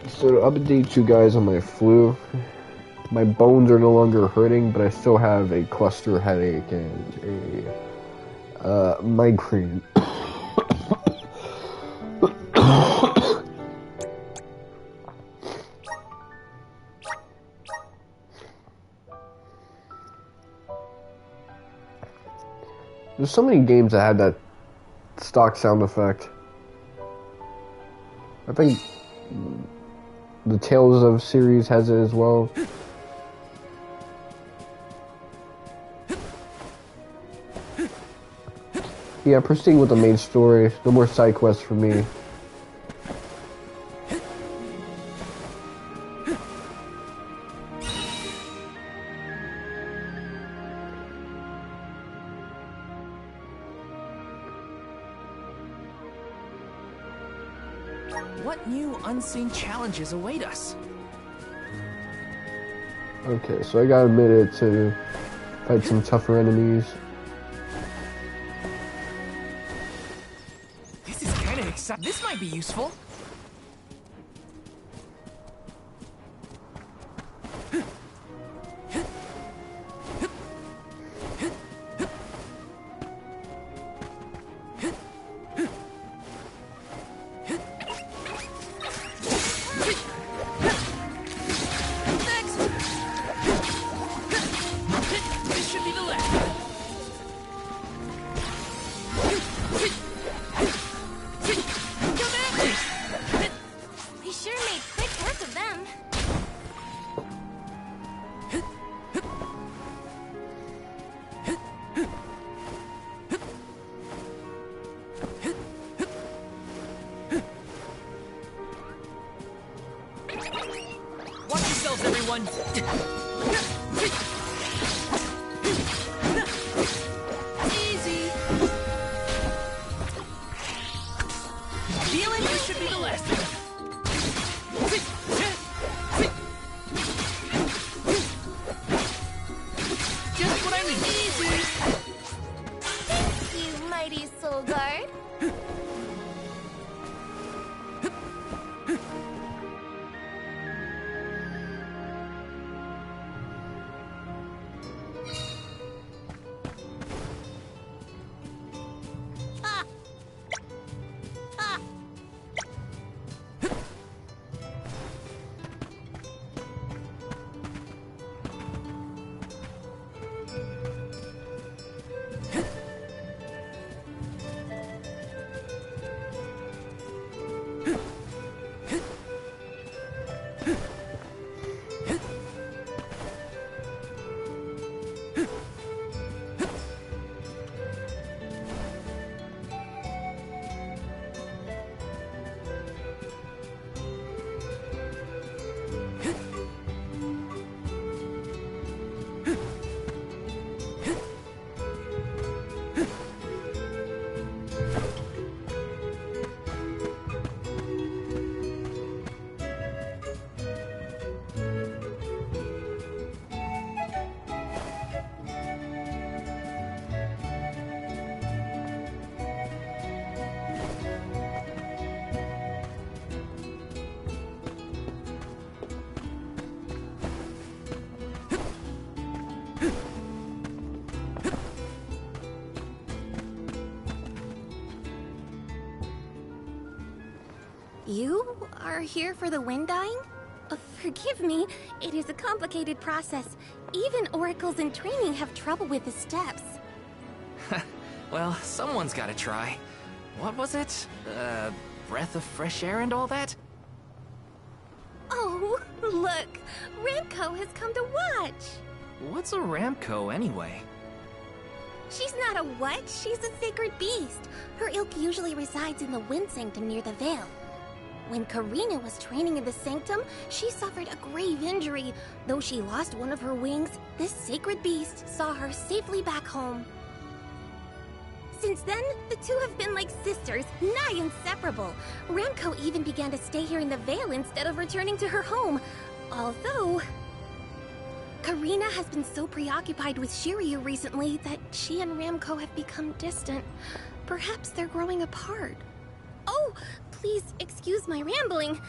So to update you guys on my flu, my bones are no longer hurting, but I still have a cluster headache and a migraine. There's so many games that have that stock sound effect. I think the Tales of series has it as well. Yeah, proceed with the main story. No more side quests for me. What new unseen challenges await us? Okay, so I got a minute to fight some tougher enemies. This is kind of exciting. This might be useful. You are here for the wind dying? Forgive me, it is a complicated process. Even oracles in training have trouble with the steps. Well, someone's gotta try. What was it? Breath of fresh air and all that? Oh, look! Ramco has come to watch! What's a Ramco, anyway? She's not a what? She's a sacred beast. Her ilk usually resides in the Wind Sanctum near the Veil. When Careena was training in the Sanctum, she suffered a grave injury. Though she lost one of her wings, this sacred beast saw her safely back home. Since then, the two have been like sisters, nigh inseparable. Ramco even began to stay here in the Veil instead of returning to her home. Although, Careena has been so preoccupied with Shiryu recently that she and Ramco have become distant. Perhaps they're growing apart. Oh, please excuse my rambling.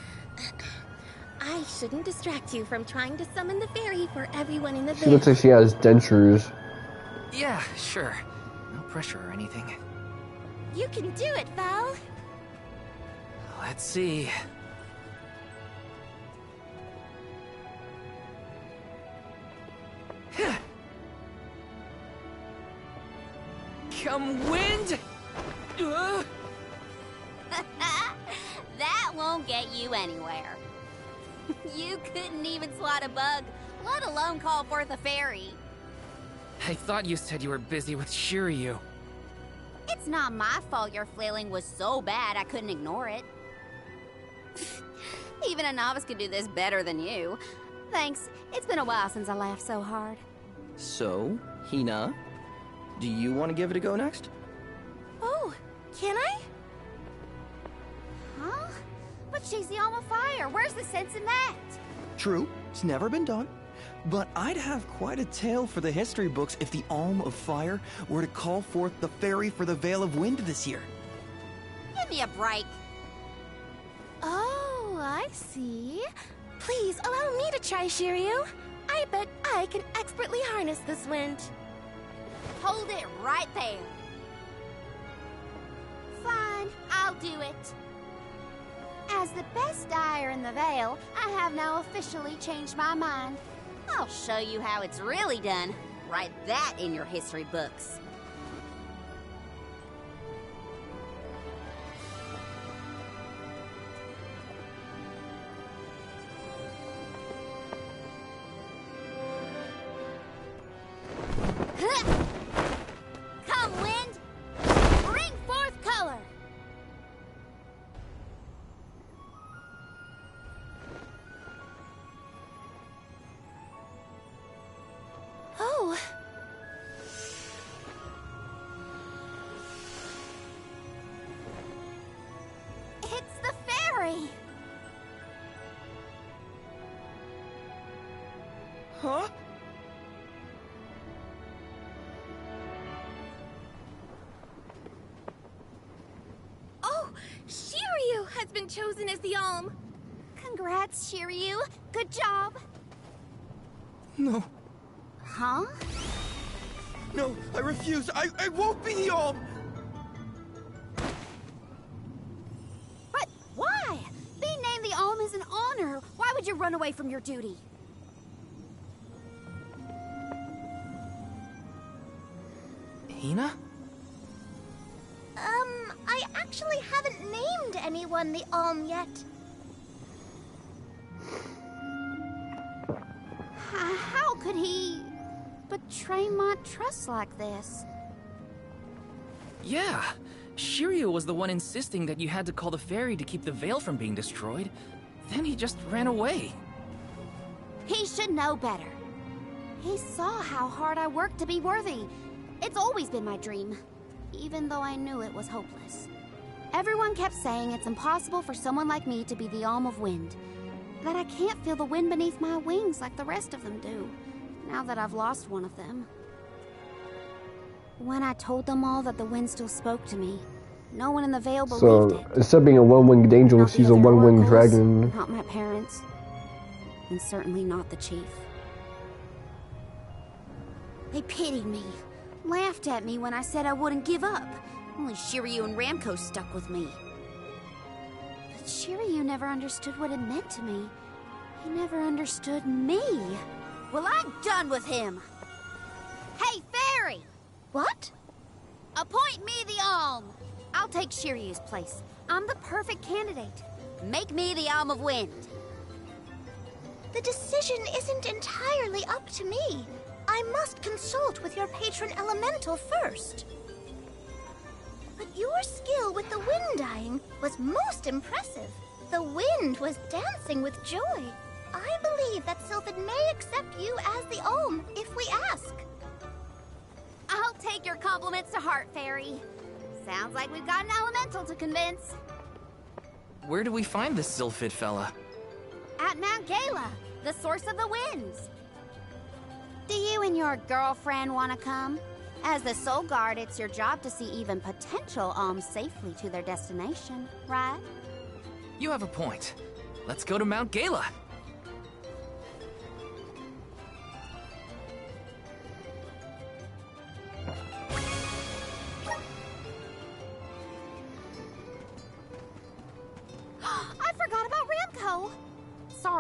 I shouldn't distract you from trying to summon the fairy for everyone in the She vale. looks like she has dentures. Yeah, sure. No pressure or anything. You can do it, Val. Let's see. Come wind! That won't get you anywhere. You couldn't even swat a bug, let alone call forth a fairy. I thought you said you were busy with Shiryu. It's not my fault your flailing was so bad I couldn't ignore it. Even a novice could do this better than you. Thanks. It's been a while since I laughed so hard. So, Hina, do you want to give it a go next? Oh, can I? Huh? But she's the Alm of Fire. Where's the sense in that? True, it's never been done. But I'd have quite a tale for the history books if the Alm of Fire were to call forth the fairy for the Veil of Wind this year. Give me a break. Oh, I see. Please allow me to try, Shiryu. I bet I can expertly harness this wind. Hold it right there. Fine, I'll do it. As the best dyer in the Vale, I have now officially changed my mind. I'll show you how it's really done. Write that in your history books. Come, wind! Bring forth color! Oh. It's the fairy! Huh? Oh, Shiryu has been chosen as the Alm. Congrats, Shiryu. Good job. No, Huh? no, I refuse. I won't be the Alm! But why? Being named the Alm is an honor. Why would you run away from your duty? Hina? I actually haven't named anyone the Alm yet. How could he betray my trust like this? Yeah. Shiryu was the one insisting that you had to call the fairy to keep the veil from being destroyed. Then he just ran away. He should know better. He saw how hard I worked to be worthy. It's always been my dream, even though I knew it was hopeless. Everyone kept saying it's impossible for someone like me to be the Alm of Wind. That I can't feel the wind beneath my wings like the rest of them do, now that I've lost one of them. When I told them all that the wind still spoke to me, no one in the Vale believed So, it. instead of being a one-winged angel, Not the she's a other one-winged oracles, dragon. Not my parents. And certainly not the chief. They pitied me. Laughed at me when I said I wouldn't give up. Only Shiryu and Ramco stuck with me. But Shiryu never understood what it meant to me. He never understood me. Well, I'm done with him. Hey, Fairy! What? Appoint me the Alm. I'll take Shiryu's place. I'm the perfect candidate. Make me the Alm of Wind. The decision isn't entirely up to me. I must consult with your patron elemental first. But your skill with the wind dyeing was most impressive. The wind was dancing with joy. I believe that Sylphid may accept you as the Alm if we ask. I'll take your compliments to heart, Fairy. Sounds like we've got an elemental to convince. Where do we find this Sylphid fella? At Mount Gala, the source of the winds. Do you and your girlfriend want to come? As the Soul Guard, it's your job to see even potential alms safely to their destination, right? You have a point. Let's go to Mount Gala.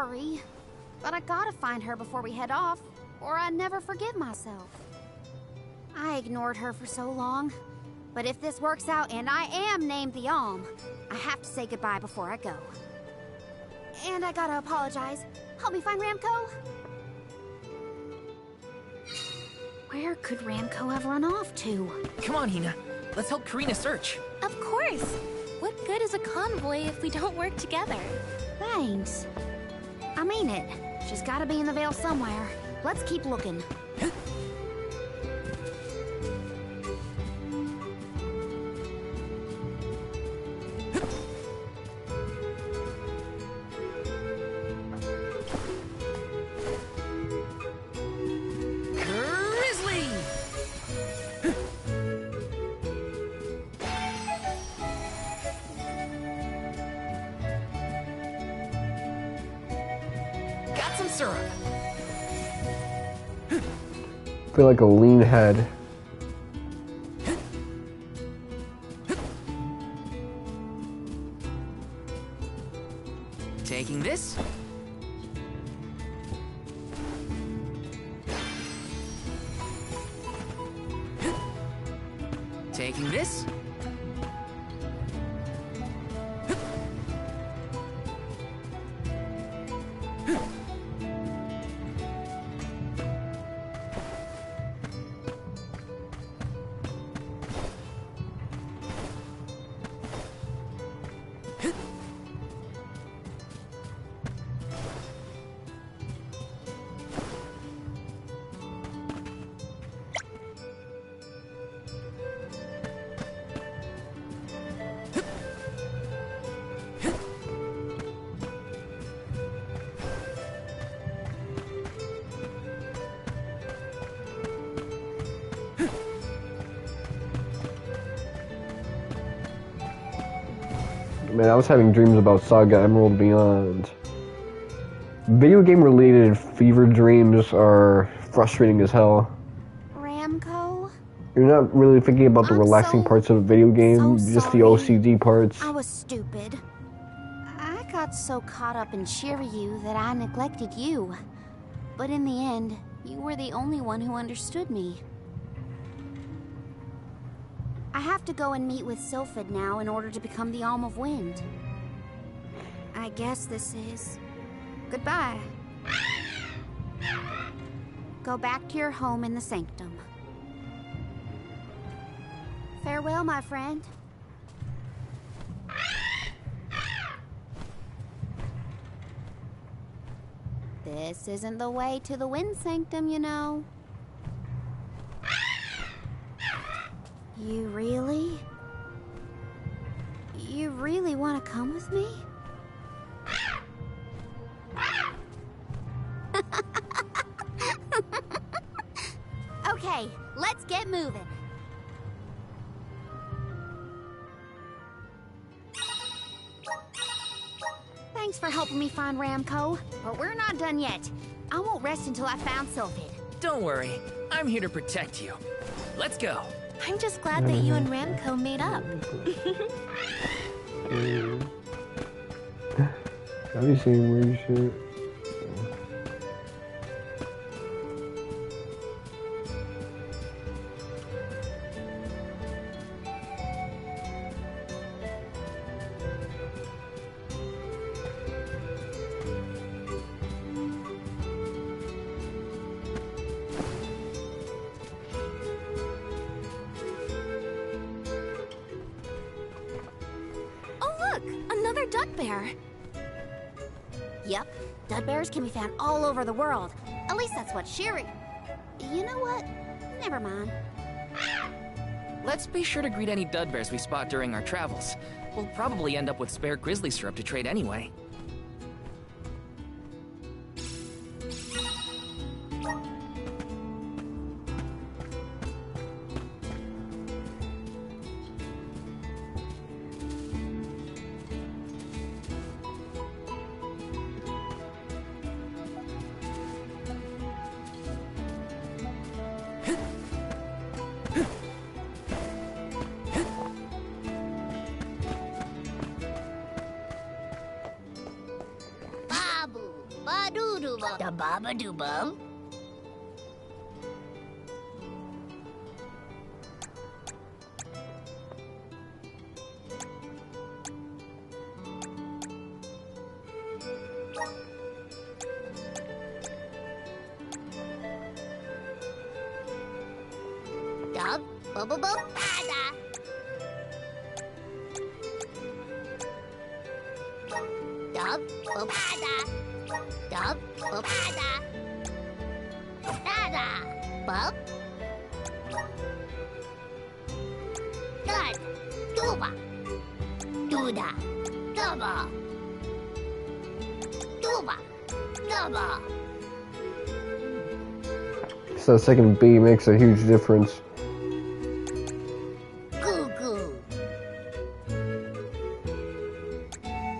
sorry, but I gotta find her before we head off, or I'd never forgive myself. I ignored her for so long, but if this works out and I am named the Alm, I have to say goodbye before I go. And I gotta apologize. Help me find Ramco? Where could Ramco have run off to? Come on, Hina. Let's help Careena search. Of course! What good is a convoy if we don't work together? Thanks. I mean it. She's gotta be in the Vale somewhere. Let's keep looking. Syrup. I feel like a lean head. Taking this. Taking this. Man, I was having dreams about Saga Emerald Beyond. Video game related fever dreams are frustrating as hell. Ramco? You're not really thinking about the relaxing parts of a video game, just the OCD parts. I was stupid. I got so caught up in Shiryu that I neglected you. But in the end, you were the only one who understood me. I have to go and meet with Sylphid now in order to become the Alm of Wind. I guess this is... goodbye. Go back to your home in the Sanctum. Farewell, my friend. This isn't the way to the Wind Sanctum, you know. You really? You really want to come with me? Okay, let's get moving. Thanks for helping me find Ramco, but we're not done yet. I won't rest until I found Sylphid. Don't worry, I'm here to protect you. Let's go. I'm just glad that you and Ramco made up. Have you seen weird shit? Yep, dud bears can be found all over the world. At least that's what Shiri... You know what? Never mind. Let's be sure to greet any dud bears we spot during our travels. We'll probably end up with spare grizzly syrup to trade anyway. Ba-doo-doo-bum. Da ba-ba-doo-bum. Dub, bub-bub-bub, ba-da. Dub, bub-da. Dub, bub-da. Da-da. Bub. Dud. Duba. Duda. Dubba. Duba. Dubba. So the second B makes a huge difference. Goo goo.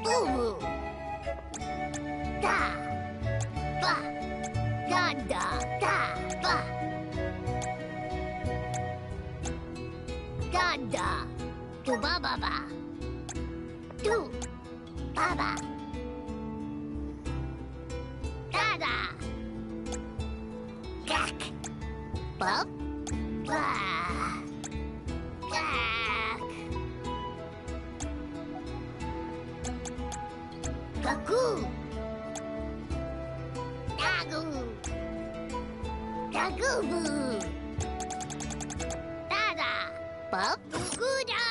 Boo boo. Da. Ba. Da da da ba. Da da. Do ba ba ba. Do. Ba ba. Da da. Gak. Bub. Ba. Gak. Gagoo. Dagoo. Dagoo-boo. Da-da. Bub. Goo-da.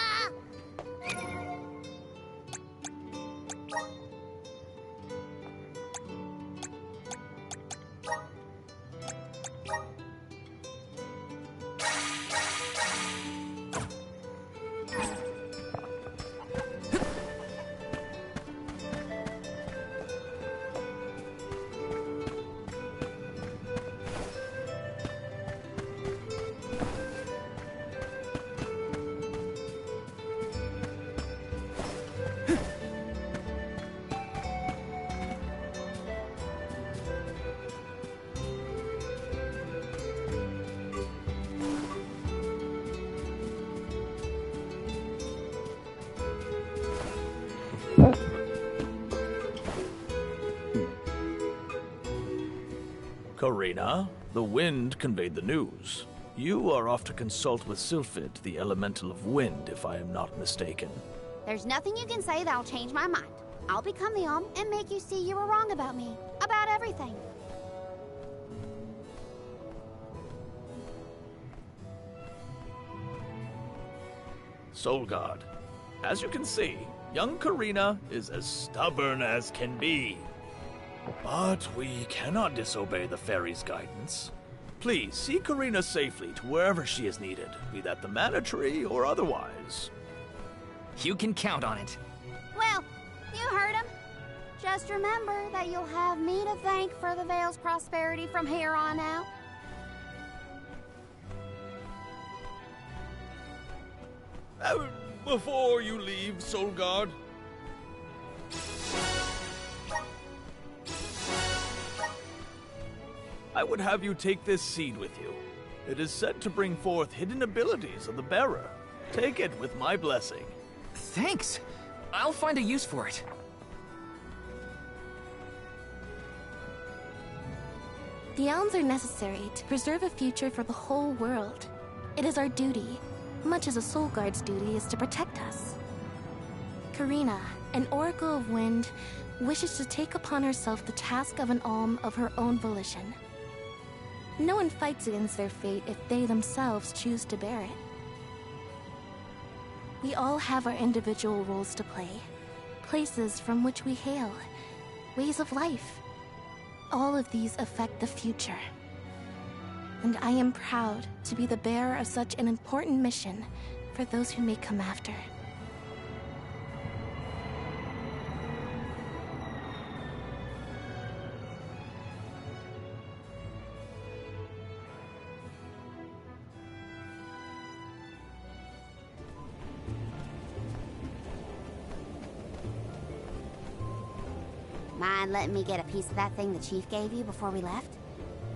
Careena, the wind conveyed the news. You are off to consult with Sylphid, the elemental of wind, if I am not mistaken. There's nothing you can say that'll change my mind. I'll become the Alm and make you see you were wrong about me. About everything. Soul God, as you can see, young Careena is as stubborn as can be. But we cannot disobey the fairy's guidance. Please, see Careena safely to wherever she is needed, be that the Mana Tree or otherwise. You can count on it. Well, you heard him. Just remember that you'll have me to thank for the Vale's prosperity from here on out. Before you leave, Soul God, I would have you take this seed with you. It is said to bring forth hidden abilities of the bearer. Take it with my blessing. Thanks. I'll find a use for it. The elms are necessary to preserve a future for the whole world. It is our duty, much as a soul guard's duty is to protect us. Careena, an oracle of wind, wishes to take upon herself the task of an alm of her own volition. No one fights against their fate if they themselves choose to bear it. We all have our individual roles to play, places from which we hail, ways of life. All of these affect the future. And I am proud to be the bearer of such an important mission for those who may come after. Mind letting me get a piece of that thing the Chief gave you before we left?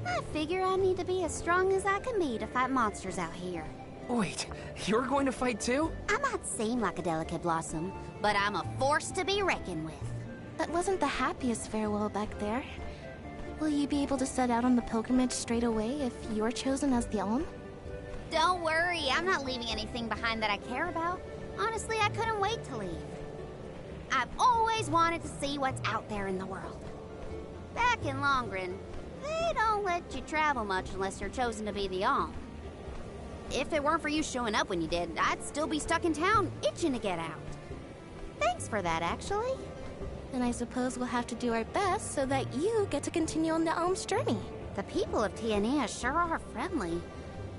I figure I need to be as strong as I can be to fight monsters out here. Wait, you're going to fight too? I might seem like a delicate blossom, but I'm a force to be reckoned with. That wasn't the happiest farewell back there. Will you be able to set out on the pilgrimage straight away if you're chosen as the Alm? Don't worry, I'm not leaving anything behind that I care about. Honestly, I couldn't wait to leave. I've always wanted to see what's out there in the world. Back in Longren, they don't let you travel much unless you're chosen to be the Alm. If it weren't for you showing up when you did, I'd still be stuck in town, itching to get out. Thanks for that, actually. Then I suppose we'll have to do our best so that you get to continue on the Alm's journey. The people of Careena sure are friendly.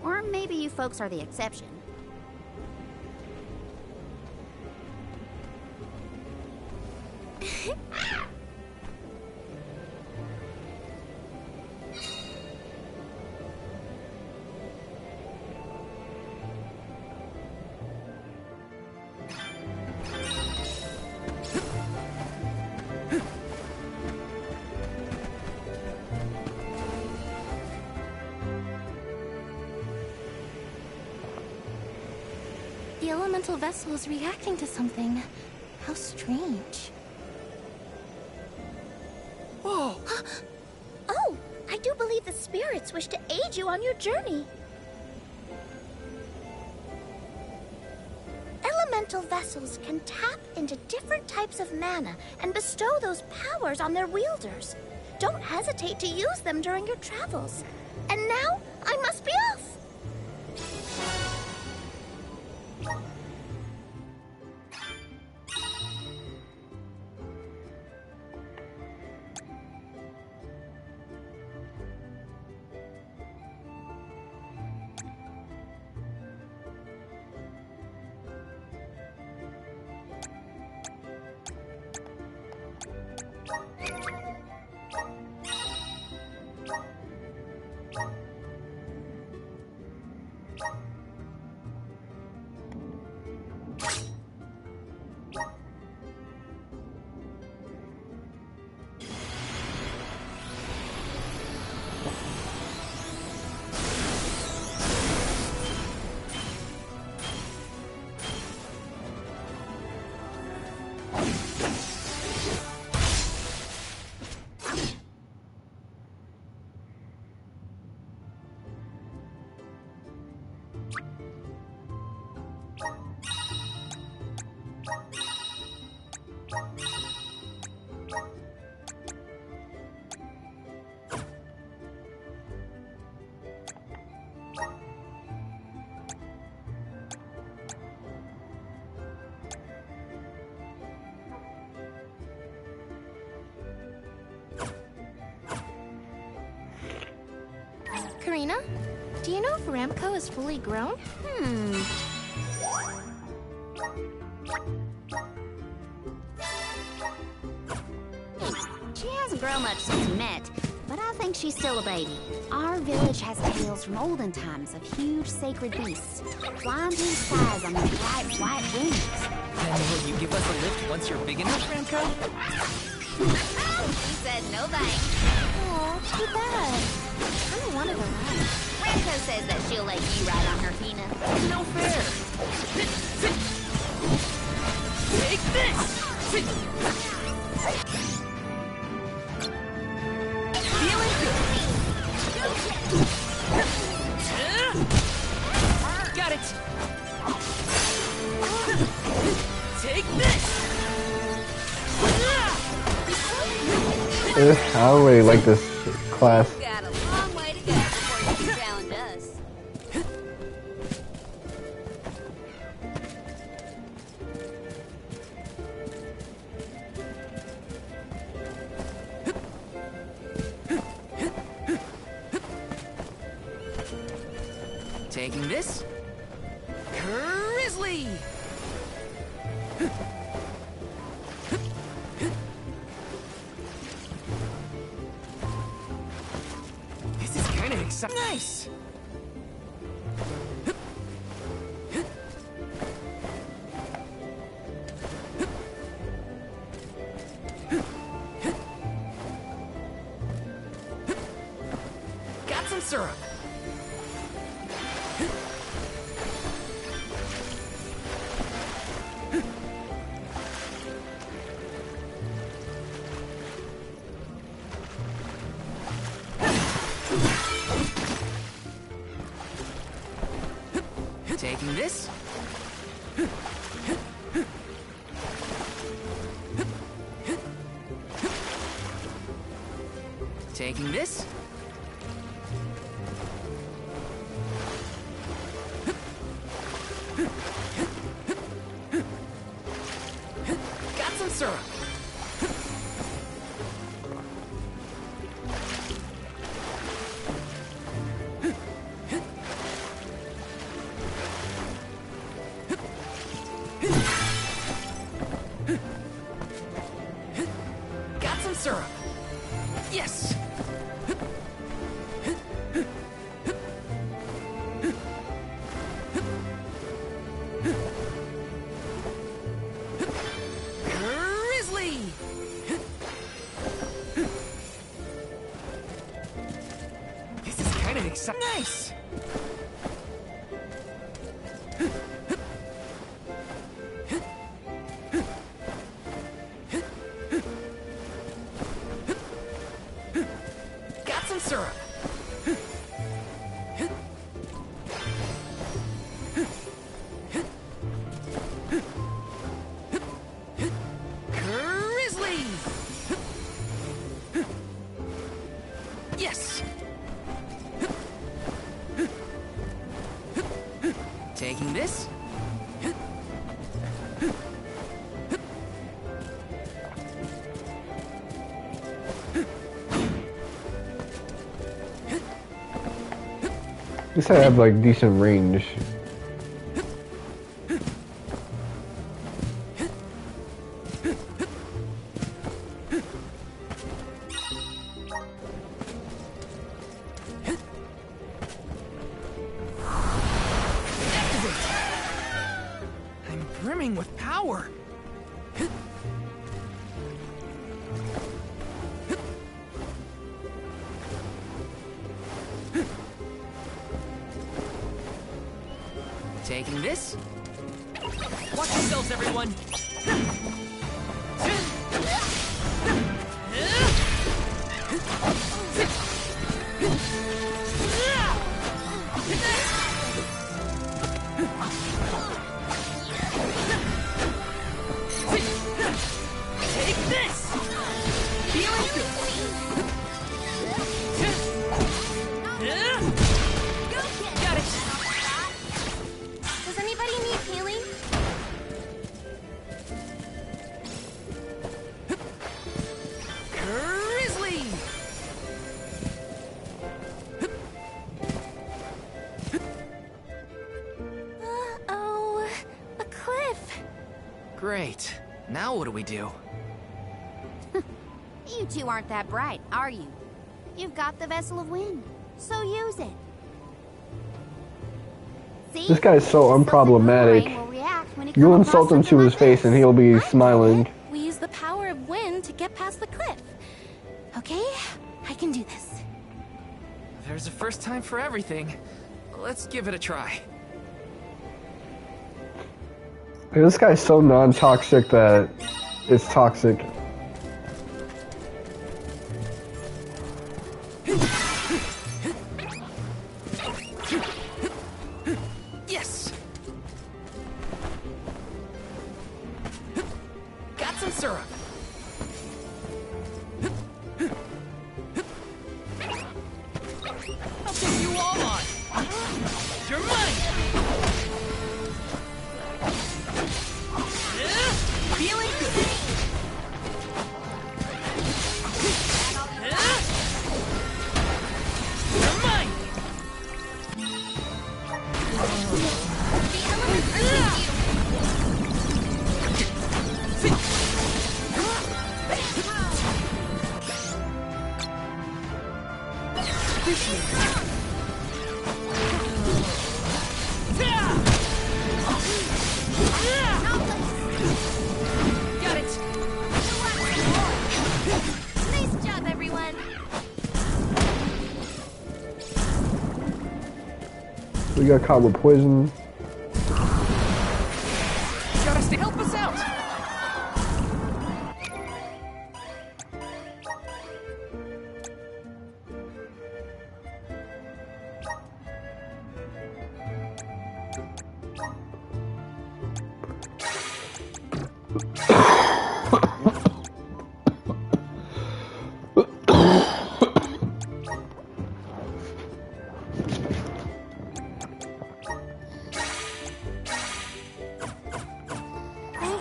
Or maybe you folks are the exception. The elemental vessel is reacting to something. How strange. Whoa! Oh, I do believe the spirits wish to aid you on your journey. Elemental vessels can tap into different types of mana and bestow those powers on their wielders. Don't hesitate to use them during your travels. And now, I must be off! Careena, do you know if Ramco is fully grown? She hasn't grown much since we met, but I think she's still a baby. Our village has tales from olden times of huge sacred beasts, flying through the skies on their bright white wings. Then will you give us a lift once you're big enough, Ramco? She said no thanks. Aw, too bad. I don't want to go ride. Ramco says that she'll let you ride on her, Careena. No fair! Take this! Feeling good! Got it! Take this! I don't really like this class. Got a long way to go before you can challenge us. Taking this. Grizzly! This is kind of exciting. Nice! Got some syrup. Taking this. Taking this. Got some syrup. Got some syrup. Yes. Grizzly! This is kind of exciting. Nice! Got some syrup. Grizzly! Yes! Taking this. At least I have like decent range. I'm brimming with power. Taking this. Watch yourselves, everyone. Take this. Feeling good. Got it. Does anybody need healing? Grizzly. Oh, a cliff. Great. Now what do we do? You two aren't that bright, are you? You've got the Vessel of Wind, so use it. See? This guy's so This unproblematic. boomerang will react when you You come insult across him to something his like face and this. he'll be I get smiling. it. We use the power of wind to get past the cliff. Okay, I can do this. There's a first time for everything. Let's give it a try. This guy's so non-toxic that it's toxic. Yes! Got some syrup. I'll take you all on. You're mine. Feeling good. You're mine. Got it. Nice job, everyone. We got caught with poison. Gotta stay. Help us out. Thanks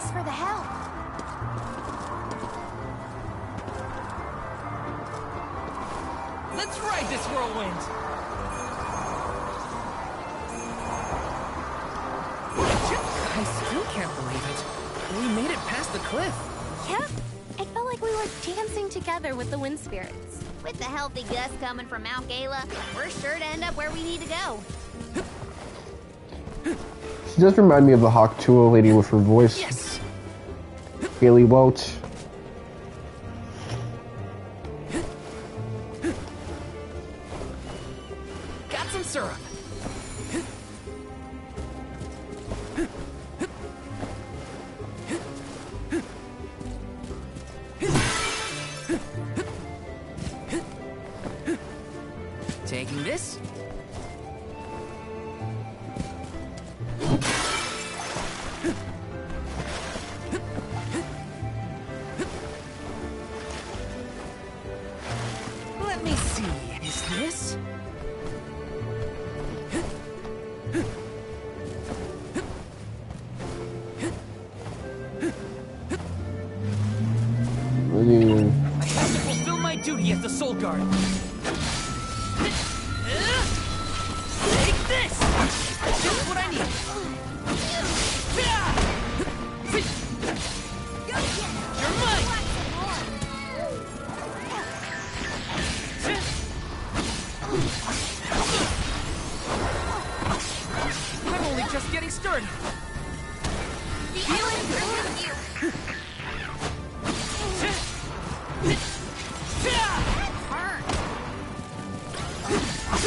for the help. Let's ride this whirlwind! I still can't believe it. We made it past the cliff. Yep. It felt like we were dancing together with the wind spirits. With the healthy gust coming from Mount Gala, we're sure to end up where we need to go. She does remind me of the Hawk Tuo lady with her voice. Yes! Haley Welch. Got some syrup. Taking this. Let me see. Is this? I have to fulfill my duty as the Soul Guard. Take this! Just what I need. You're mine! I'm only just getting started. Feeling through with you.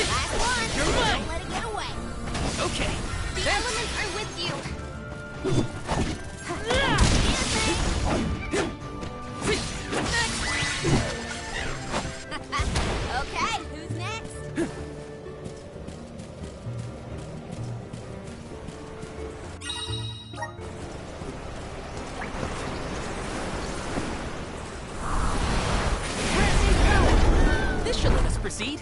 Last one. You're mine. Don't let it get away. Okay. The elements are with you. Okay, who's next? This should let us proceed.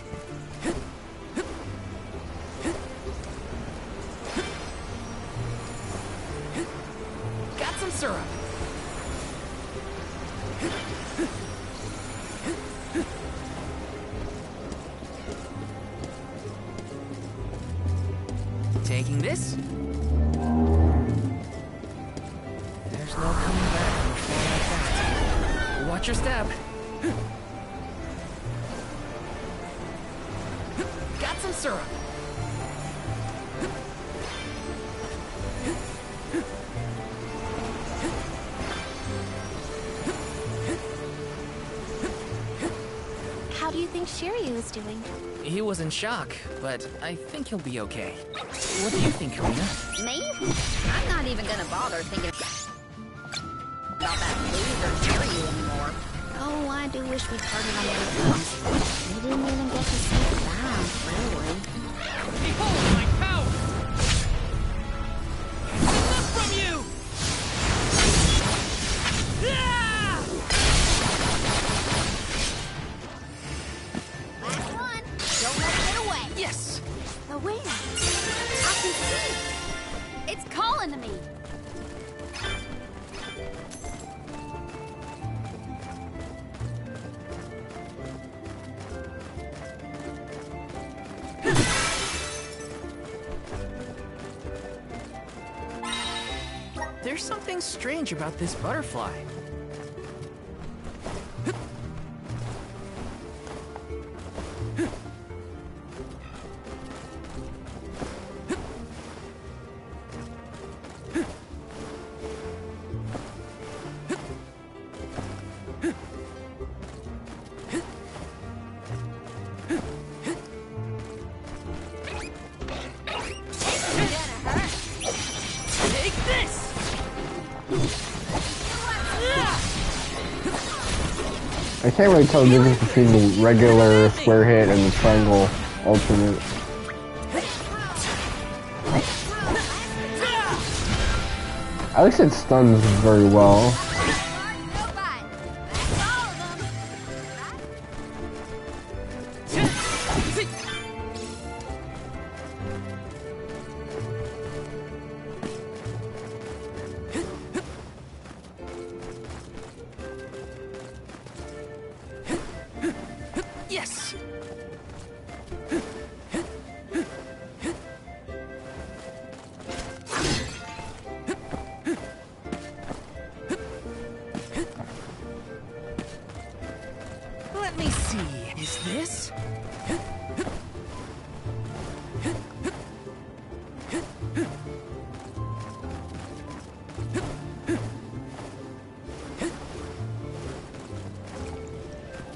Got some syrup. Taking this. There's no coming back from a fall like that. Watch your step. Got some syrup. How do you think Shiryu is doing? He was in shock, but I think he'll be okay. What do you think, Careena? Me? I'm not even gonna bother thinking about that loser Shiryu anymore. Oh, I do wish we parted on their terms. We didn't even get to say goodbye, really. Behold my power! Enough from you! Ah! Last one. Don't let it get away. Yes! The wind. I can see it. It's calling to me. There's something strange about this butterfly. Take this! I can't really tell the difference between the regular square hit and the triangle alternate. At least it stuns very well. Yes! Let me see. Is this?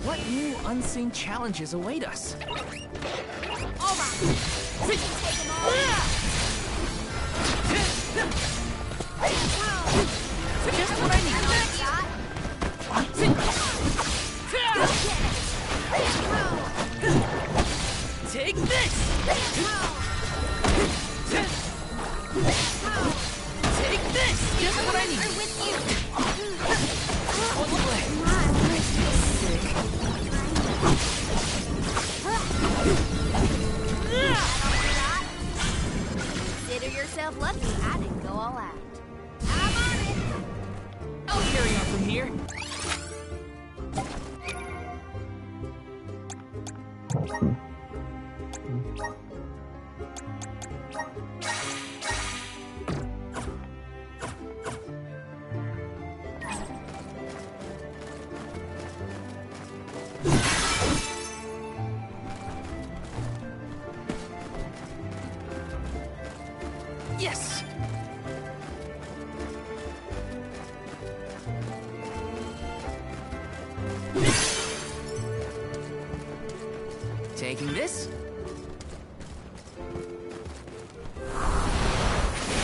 What new unseen challenges await us? All right. We can take them all. Just what I need. Take this! Take this! Just what I need. We're with you. Consider yourself lucky I didn't go all out. I'm on it. I'll carry on from here. Yes! Taking this.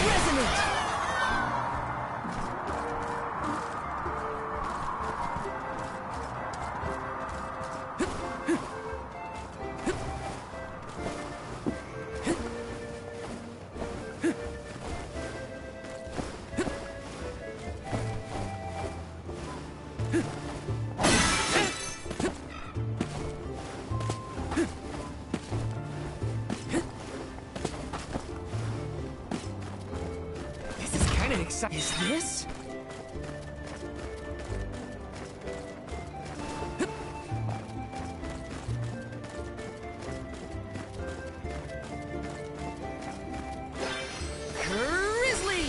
Resonant! Is this? Grizzly!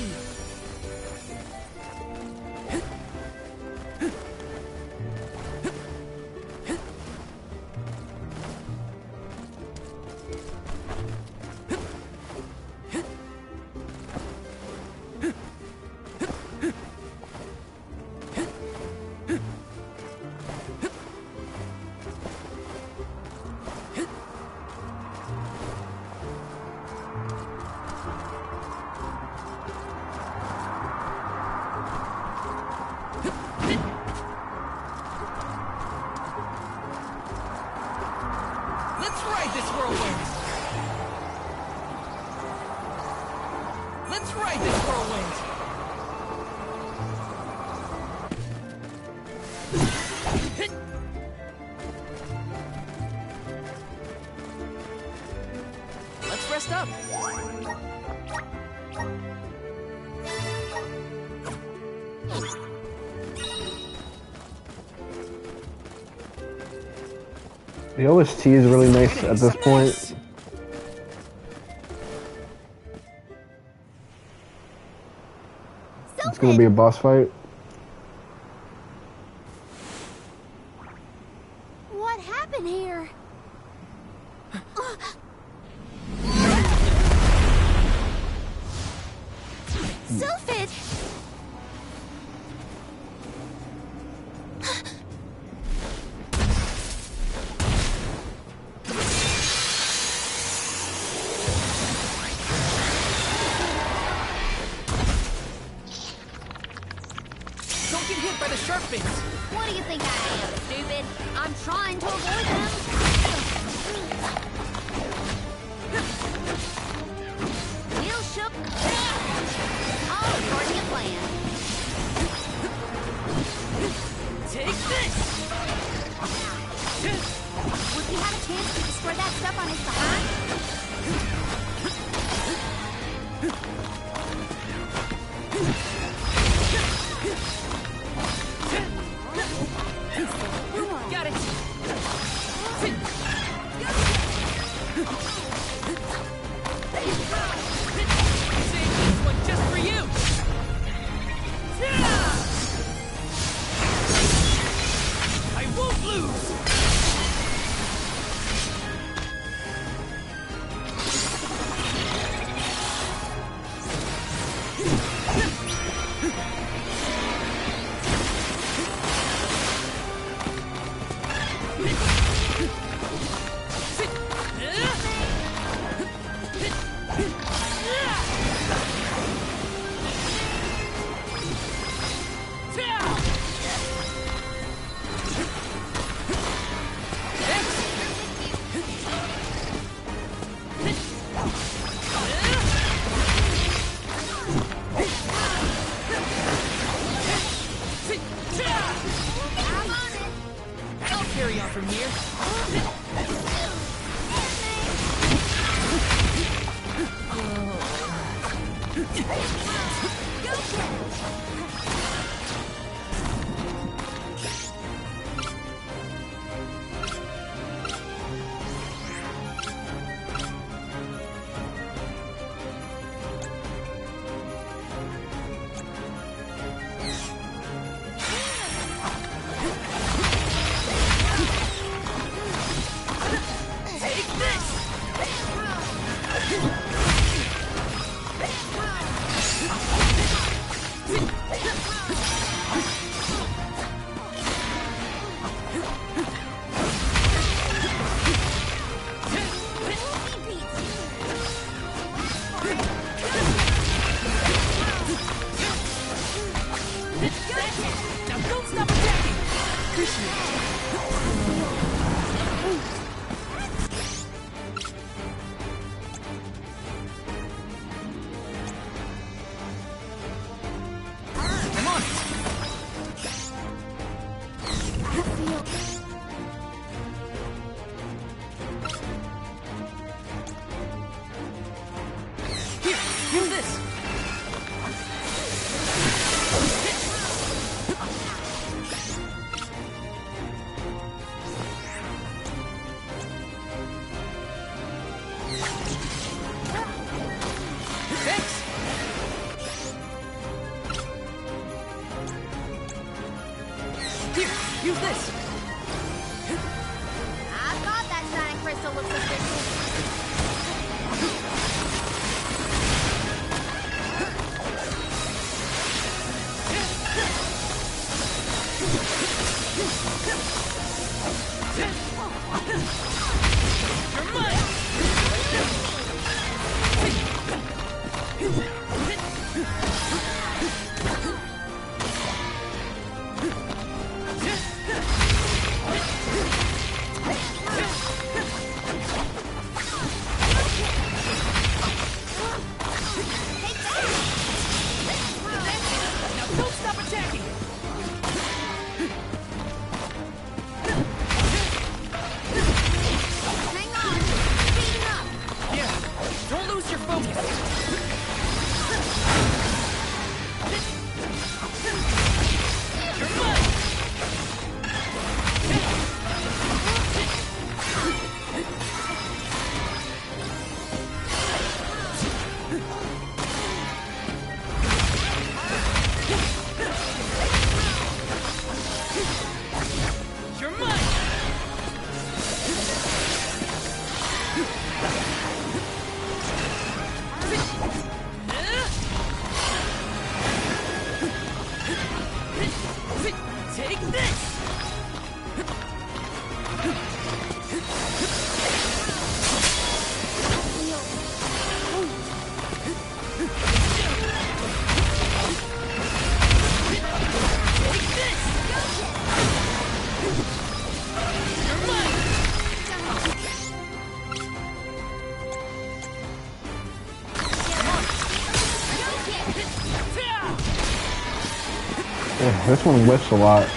Let's ride this whirlwind! Let's ride this whirlwind! Let's rest up! The OST is really nice at this point. It's gonna be a boss fight. What happened here? Sylphid! Don't get hit by the sharp fins! What do you think I am, stupid? I'm trying to avoid them. Wheel shook. All according to plan. chance to destroy that stuff on his behind? Got it! Save this one just for you! I won't lose! I'll carry on from here. Take this! Now don't stop attacking! Appreciate it. Come on! Here, use this! Thanks! Here, use this! I thought that shining crystal looked suspicious. You're mine! Now don't stop attacking! Hang on! Speeding up! Yeah, don't lose your focus! You're mine! You're mine! Take this! Take this! You're mine! Yeah, this one lifts a lot.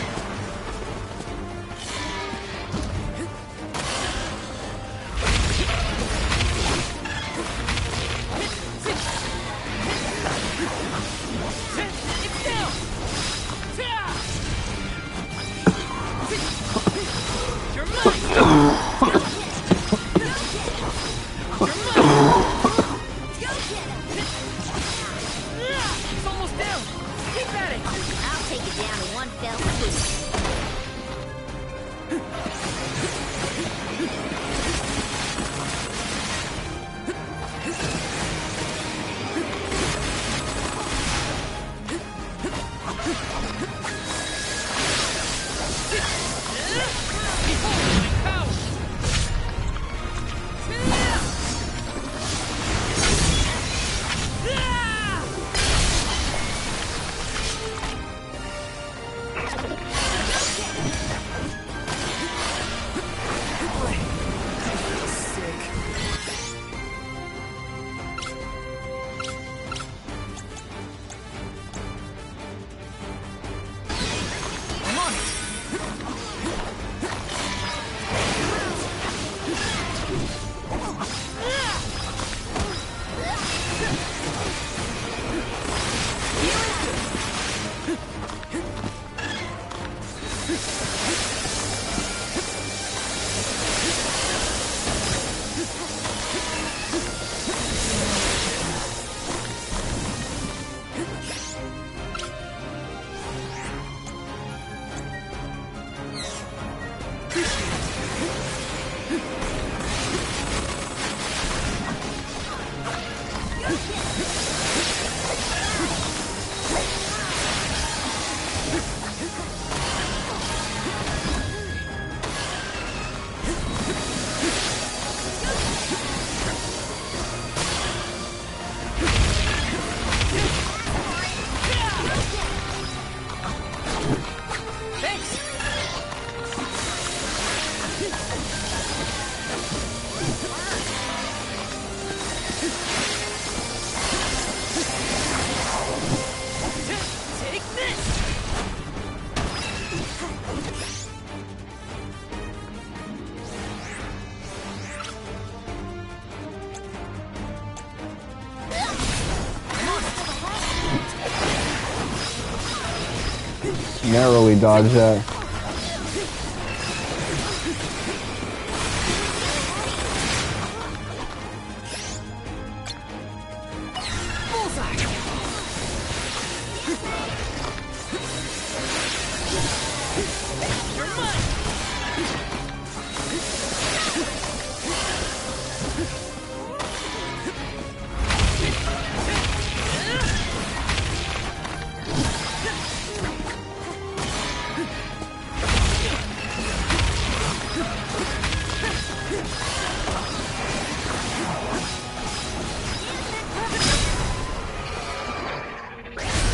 Narrowly dodge that.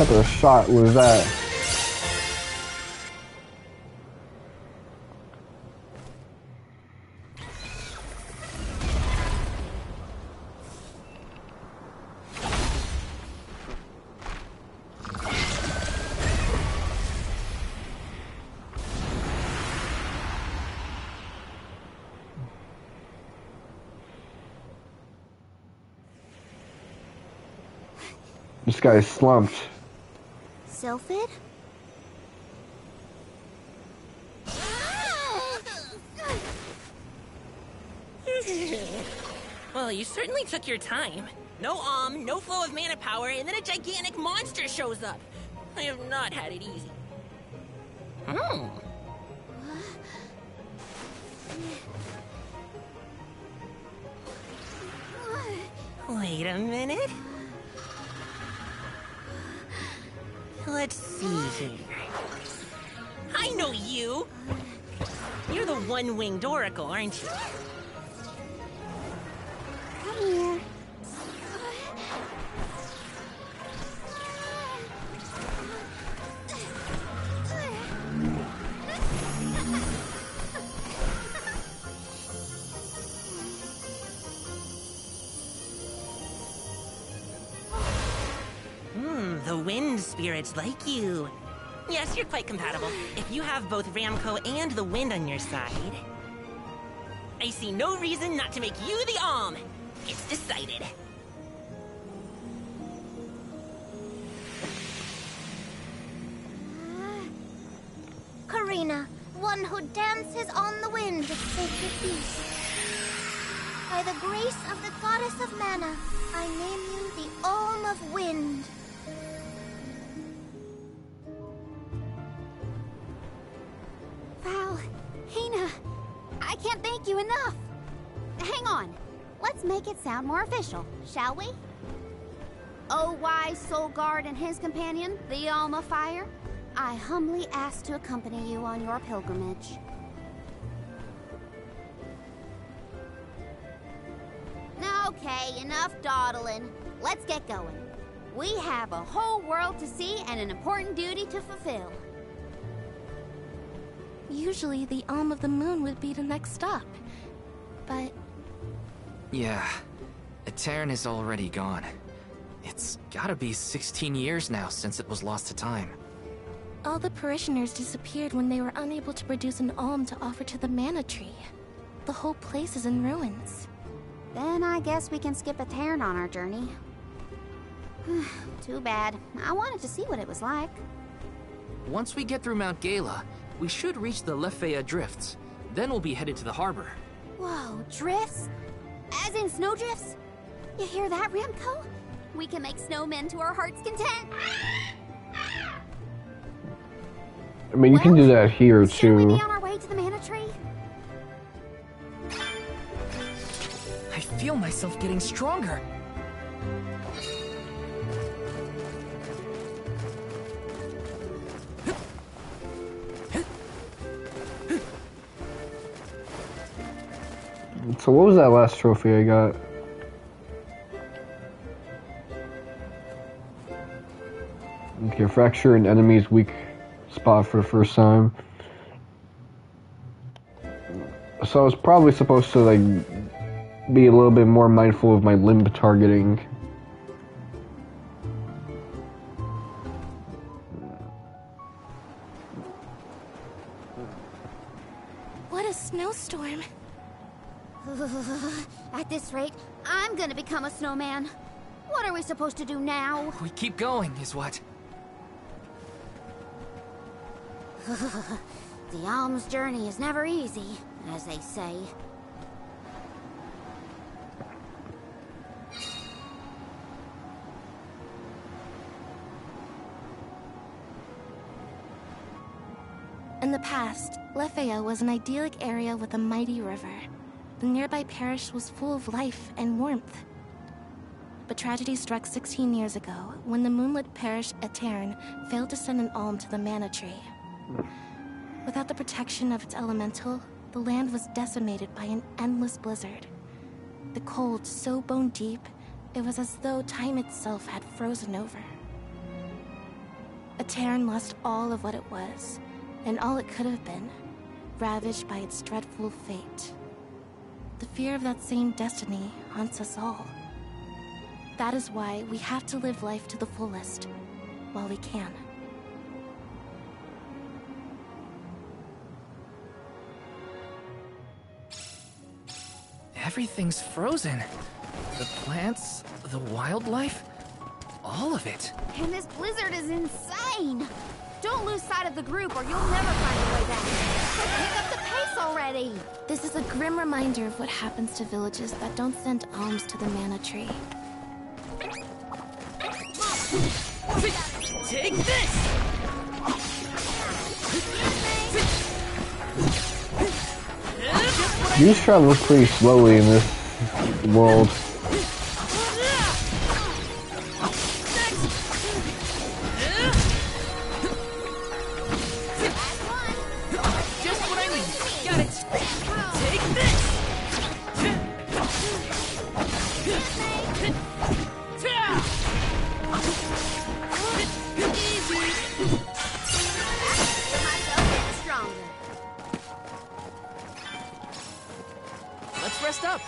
What type of shot was that? This guy's slumped. Sylphid? Well, you certainly took your time. No no flow of mana power, and then a gigantic monster shows up. I have not had it easy. Wait a minute. Let's see here. I know you! You're the one-winged oracle, aren't you? Come here. The wind spirits like you. Yes, you're quite compatible. If you have both Ramco and the wind on your side, I see no reason not to make you the Alm. It's decided. Careena, one who dances on the wind, sacred beast. By the grace of the goddess of mana, I name you the Alm of Wind. Wow, Hina, I can't thank you enough. Hang on, let's make it sound more official, shall we? O wise Soul Guard and his companion, the Alm of Fire, I humbly ask to accompany you on your pilgrimage. Okay, enough dawdling. Let's get going. We have a whole world to see and an important duty to fulfill. Usually the Alm of the Moon would be the next stop, but... Yeah, Eoren is already gone. It's gotta be 16 years now since it was lost to time. all the parishioners disappeared when they were unable to produce an alm to offer to the mana tree. The whole place is in ruins. Then I guess we can skip Eoren on our journey. Too bad. I wanted to see what it was like. Once we get through Mount Gala, we should reach the Lefaya Drifts. Then we'll be headed to the harbor. Whoa, drifts? As in snowdrifts? You hear that, Ramco? We can make snowmen to our heart's content. I mean, you can do that here Shouldn't we too. be on our way to the mana tree? feel myself getting stronger. So what was that last trophy I got? Okay, fracture an enemy's weak spot for the first time. So I was probably supposed to like be a little bit more mindful of my limb targeting. What a snowstorm. At this rate, I'm gonna become a snowman. What are we supposed to do now? We keep going, is what? The Alm's journey is never easy, as they say. In the past, Lefaya was an idyllic area with a mighty river. The nearby parish was full of life and warmth. But tragedy struck 16 years ago when the moonlit parish Etern failed to send an alm to the mana tree. Without the protection of its elemental, the land was decimated by an endless blizzard. The cold so bone deep, it was as though time itself had frozen over. Etern lost all of what it was, and all it could have been, ravaged by its dreadful fate. The fear of that same destiny haunts us all. That is why we have to live life to the fullest, while we can. Everything's frozen. The plants, the wildlife, all of it. And this blizzard is insane! Don't lose sight of the group or you'll never find your way back. So pick up the pace already! This is a grim reminder of what happens to villages that don't send alms to the mana tree. Take this! You travel pretty slowly in this world. Just what I need. Got it. Take this! Let's rest up.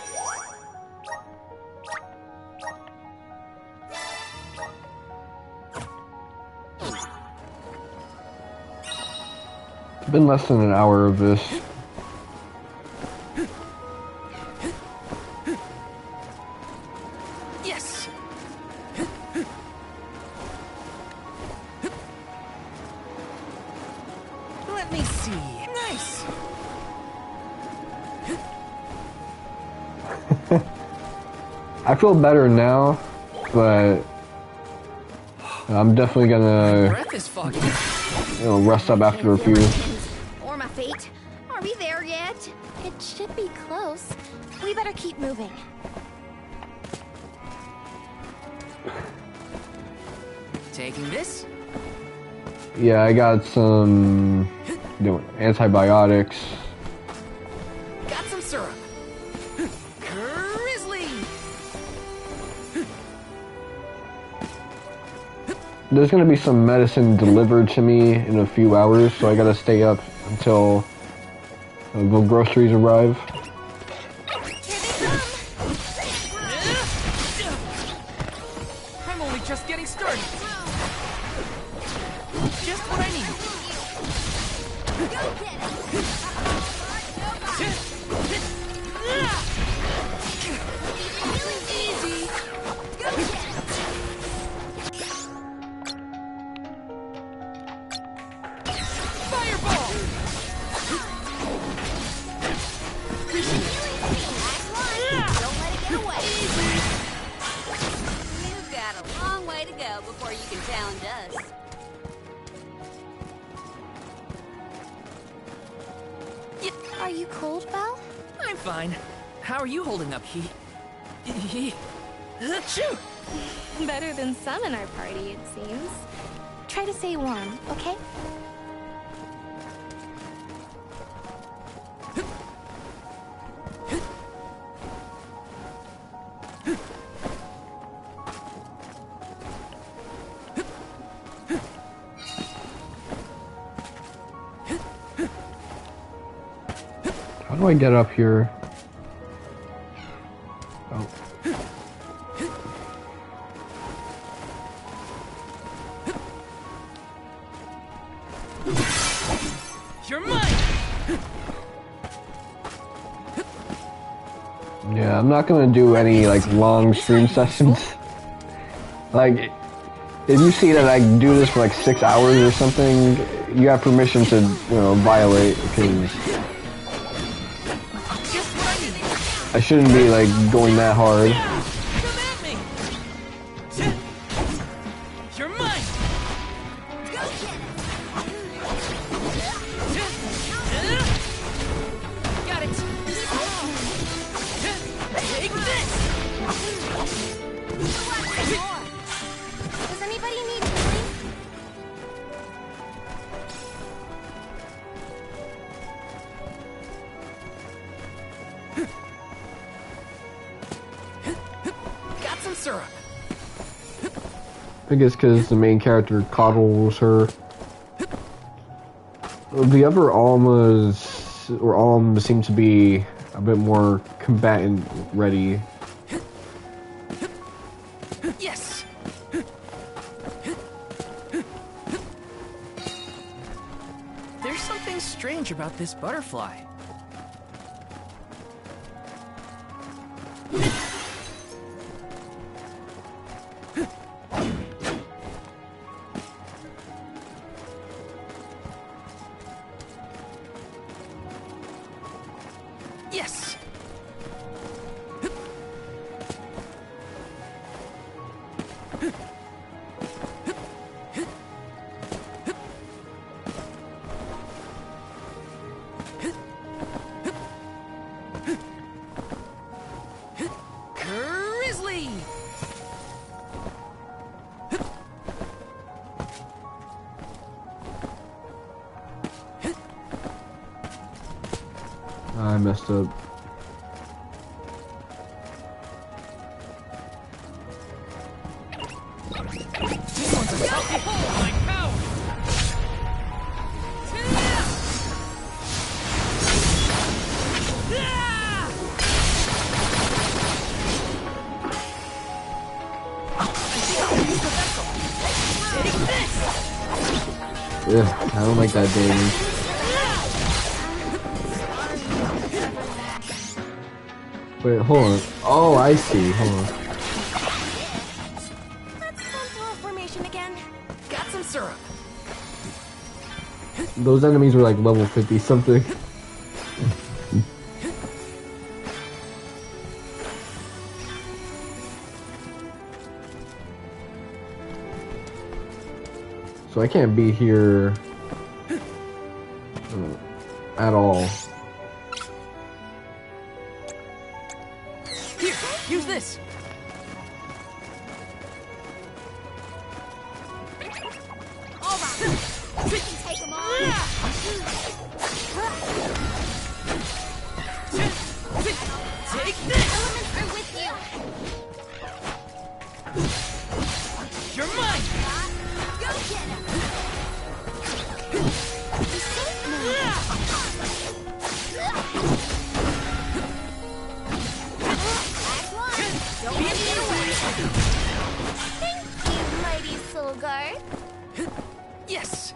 It's been less than an hour of this. Yes. Let me see. Nice. I feel better now, but I'm definitely My gonna breath is foggy. rest up after a few. Or my feet. Are we there yet? It should be close. We better keep moving. Taking this? Yeah, I got some antibiotics. Got some syrup. Grizzly! There's gonna be some medicine delivered to me in a few hours, so I gotta stay up until the groceries arrive. I'm only just getting started. Just what I need. Easy. Fireball. Don't let it get away. You've got a long way to go before you can challenge us. Are you cold, Belle? I'm fine. How are you holding up, He? Shoot! Better than some in our party, it seems. Try to stay warm, okay? How do I get up here? Oh. You're mine! Yeah, I'm not gonna do any like long stream sessions. Like, if you see that I do this for like 6 hours or something, you have permission to, you know, violate, because I shouldn't be like going that hard. Come at me! You're mine! Got it! Take this! Does anybody need healing? Got some syrup! I think it's because the main character coddles her. The other almas, or alms, seem to be a bit more combatant ready. Yes! There's something strange about this butterfly. Yes! Grizzly! I messed up. Ugh, I don't like that damage. Wait, hold on. Oh, I see. Hold on. Let's run through our formation again. Got some syrup! Those enemies were like level 50 something. So I can't be here at all. Here, use this! All right. We can take them all. Take this! Elements are with you. You're mine! Go get him. Act one. Don't let me get away. Thank you, mighty soul guard. Yes!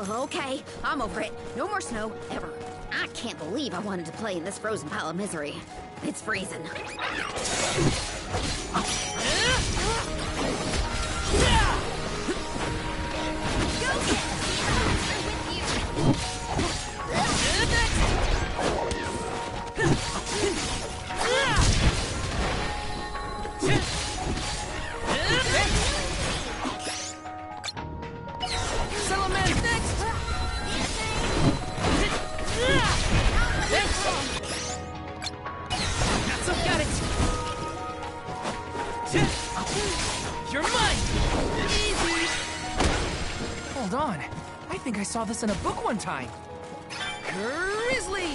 Okay, I'm over it. No more snow, ever. I can't believe I wanted to play in this frozen pile of misery. It's freezing. Settle Hold on. I think I saw this in a book one time. Grizzly!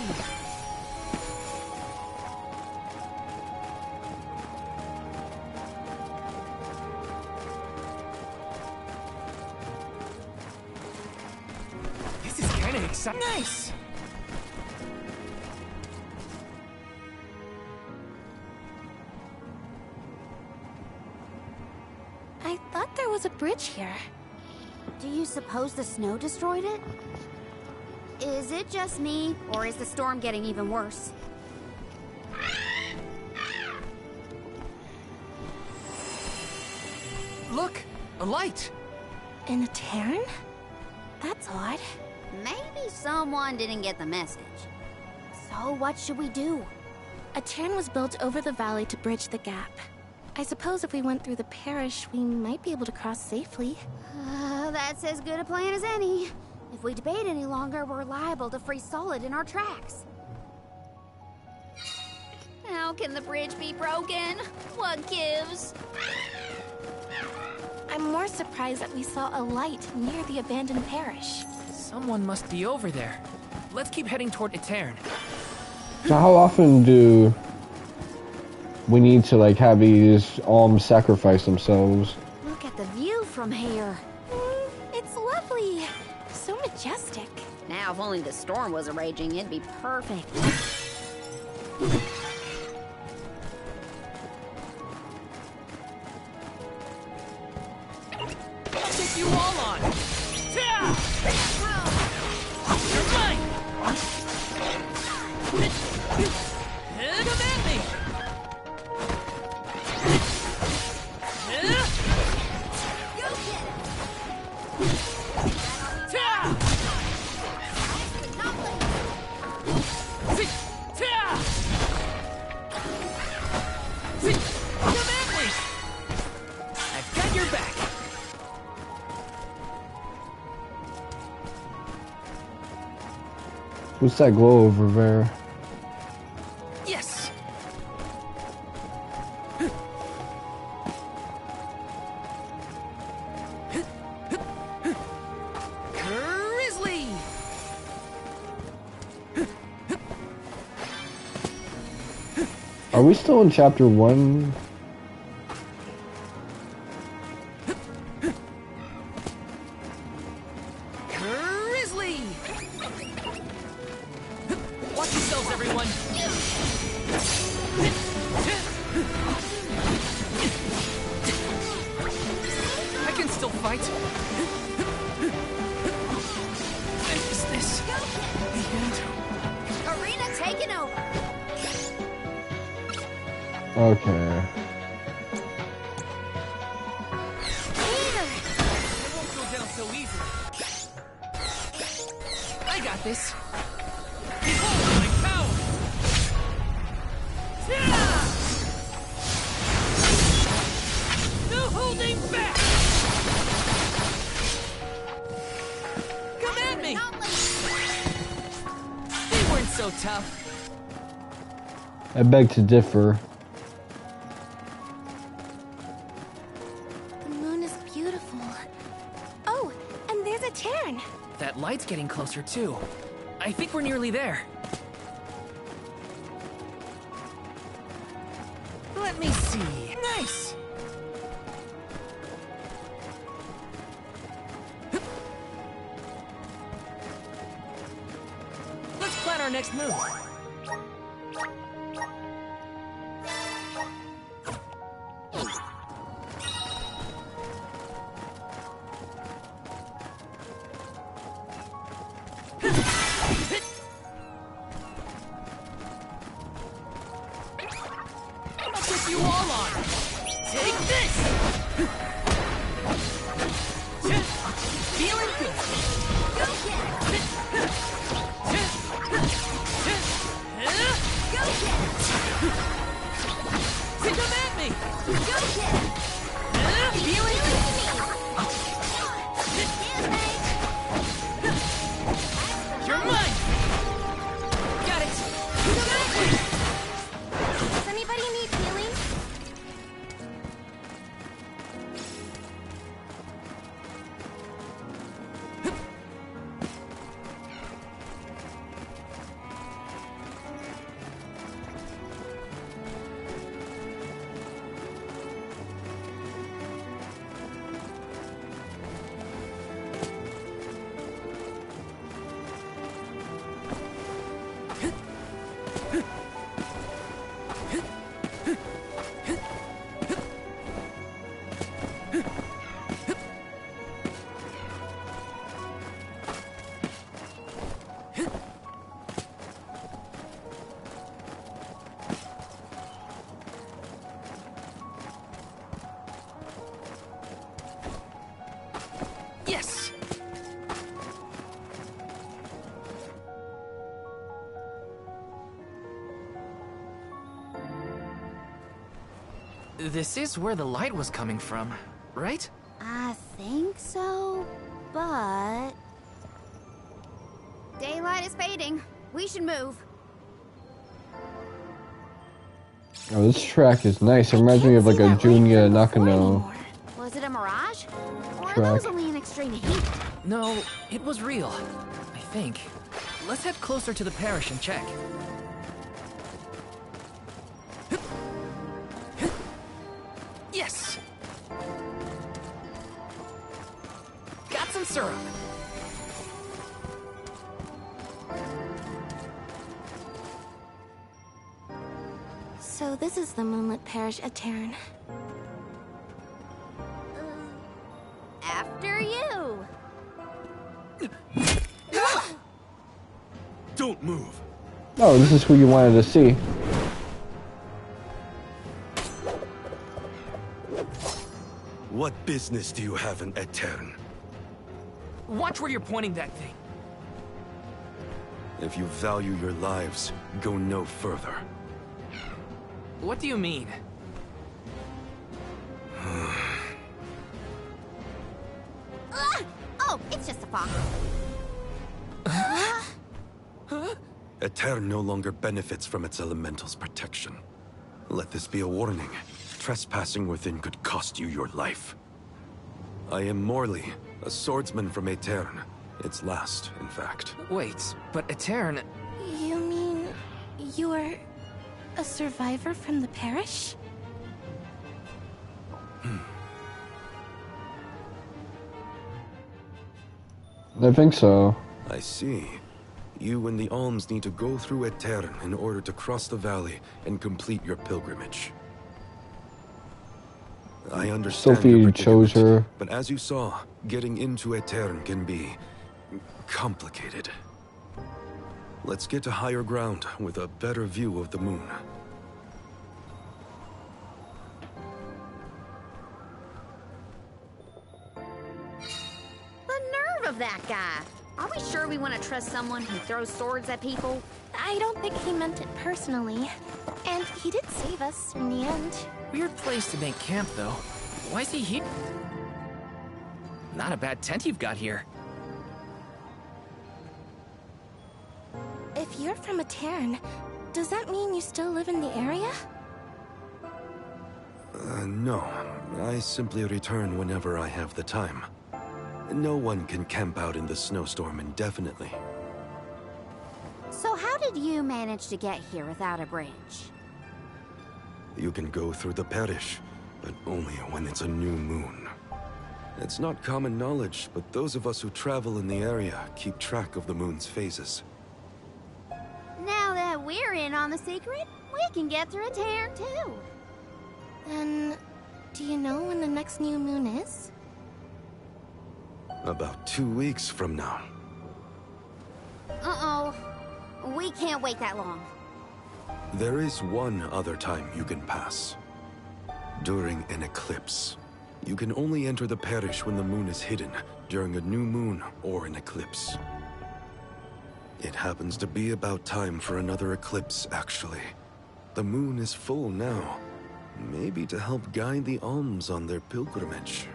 This is kind of exciting. Nice! I thought there was a bridge here. Do you suppose the snow destroyed it? Is it just me, or is the storm getting even worse? Look! A light! In a Terran? That's odd. Maybe someone didn't get the message. So what should we do? A Terran was built over the valley to bridge the gap. I suppose if we went through the parish, we might be able to cross safely. That's as good a plan as any. If we debate any longer, we're liable to freeze solid in our tracks. How can the bridge be broken? What gives? I'm more surprised that we saw a light near the abandoned parish. Someone must be over there. Let's keep heading toward Eterna. So how often do we need to like have these alms sacrifice themselves? Look at the view from here. It's lovely. So majestic. Now, if only the storm wasn't raging, it'd be perfect. I'll take you all on! Ta! You're mine! Come at me! Ta! Come at me! I've got your back! What's that glow over there? Yes! Grizzly! Are we still in chapter 1? Grizzly! Watch yourselves, everyone! I can still fight. Is this the end? Careena taking over. Okay. It won't go down so easily. I got this. Behold my power! Yeah! No holding back! Come at me! They weren't so tough. I beg to differ. The moon is beautiful. Oh, and there's a Terran. That light's getting closer too. I think we're nearly there. Let me see. Nice! Let's plan our next move. I'll put you all on. Take this! Feeling good. Go get it! Yes! This is where the light was coming from, right? I think so, but... Daylight is fading. We should move. Oh, this track is nice. It reminds me of like a Junya Nakano Was it a mirage? Or are track. those only in extreme heat? No, it was real. I think. Let's head closer to the parish and check. Yes! Got some syrup. So this is the moonlit parish at Eoren. After you. Don't move. Oh, this is who you wanted to see. What business do you have in Eoren? Watch where you're pointing that thing. If you value your lives, go no further. What do you mean? Oh, it's just a fox. Eoren no longer benefits from its elemental's protection. Let this be a warning. Trespassing within could cost you your life. I am Morley, a swordsman from Eoren. Its last, in fact. Wait, but Eoren... You mean you're a survivor from the parish? I think so. I see. You and the Alms need to go through Eoren in order to cross the valley and complete your pilgrimage. I understand Sophie your chose predicament, her. but as you saw, getting into Eoren can be complicated. Let's get to higher ground with a better view of the moon. The nerve of that guy. Are we sure we want to trust someone who throws swords at people? I don't think he meant it personally. And he did save us in the end. Weird place to make camp, though. Why is he here? Not a bad tent you've got here. If you're from Eoren, does that mean you still live in the area? No. I simply return whenever I have the time. No one can camp out in the snowstorm indefinitely. So how did you manage to get here without a bridge? You can go through the parish, but only when it's a new moon. It's not common knowledge, but those of us who travel in the area keep track of the moon's phases. Now that we're in on the secret, we can get through Eoren too. Then, do you know when the next new moon is? About 2 weeks from now. Uh-oh. We can't wait that long. There is one other time you can pass. During an eclipse. You can only enter the parish when the moon is hidden, during a new moon or an eclipse. It happens to be about time for another eclipse, actually. The moon is full now. Maybe to help guide the Alms on their pilgrimage.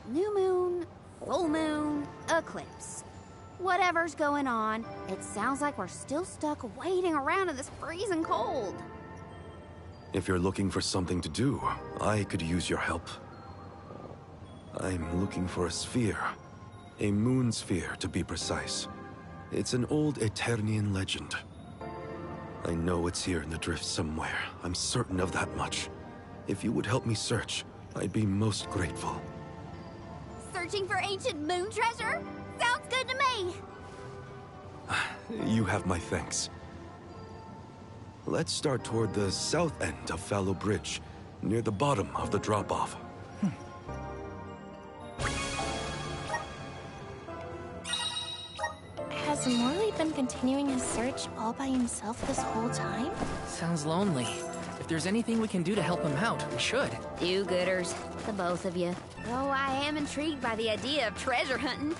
New moon, full moon, eclipse. Whatever's going on, it sounds like we're still stuck waiting around in this freezing cold. If you're looking for something to do, I could use your help. I'm looking for a sphere. A moon sphere, to be precise. It's an old Eternian legend. I know it's here in the drift somewhere. I'm certain of that much. If you would help me search, I'd be most grateful. Searching for ancient moon treasure? Sounds good to me! You have my thanks. Let's start toward the south end of Fallow Bridge, near the bottom of the drop-off. Has Morley been continuing his search all by himself this whole time? Sounds lonely. If there's anything we can do to help him out, we should. Do-gooders, the both of you. Though I am intrigued by the idea of treasure hunting.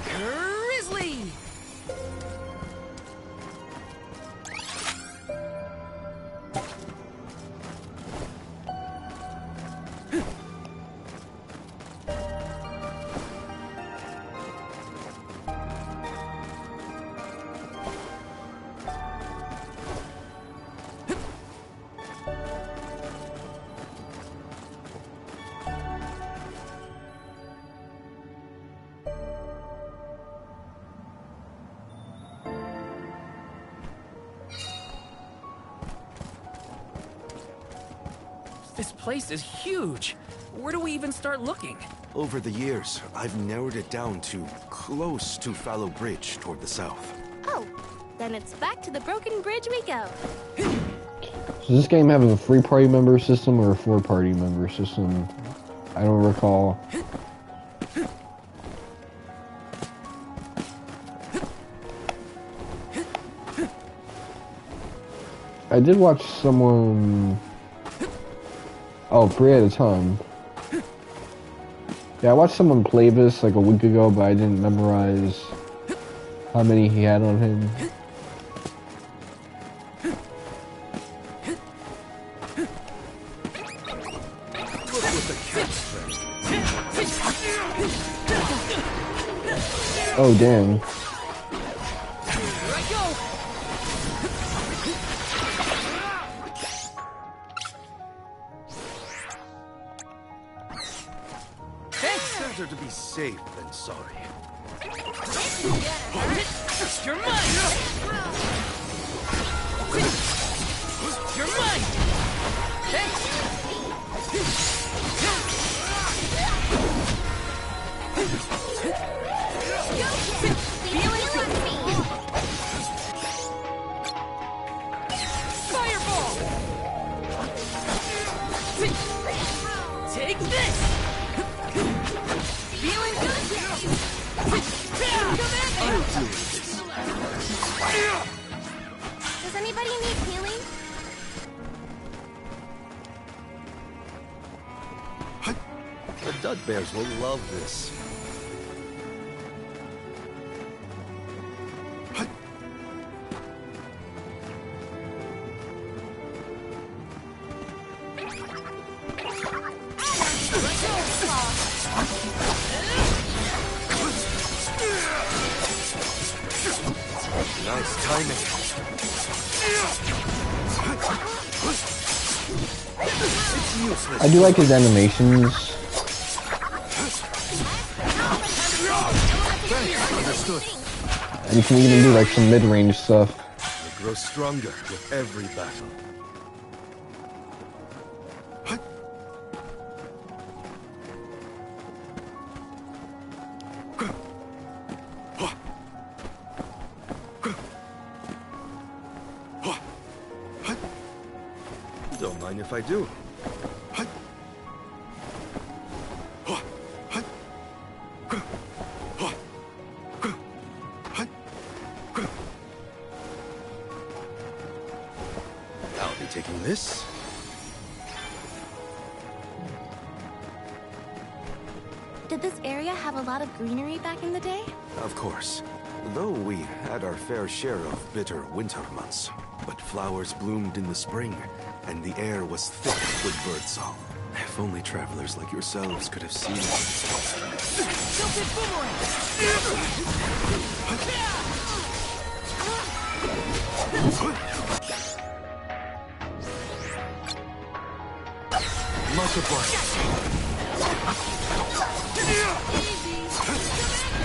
Grizzly! This place is huge. Where do we even start looking? Over the years, I've narrowed it down to close to Fallow Bridge toward the south. Oh, then it's back to the broken bridge we go. Does this game have a 3-party member system or a 4-party member system? I don't recall. I did watch someone... Oh, 3 at a time. Yeah, I watched someone play this like a week ago, but I didn't memorize how many he had on him. Oh, damn. Better to be safe than sorry. You're mine! You're mine! Fireball! Take this! Feeling good? Does anybody need healing? The Dud Bears will love this. Nice timing. It's useless. I do like his animations. Understood. And you can even do like some mid-range stuff. They grow stronger with every battle. Don't mind if I do. I'll be taking this. Did this area have a lot of greenery back in the day? Of course. Though we had our fair share of bitter winter months. But flowers bloomed in the spring, and the air was thick with birdsong. If only travelers like yourselves could have seen it.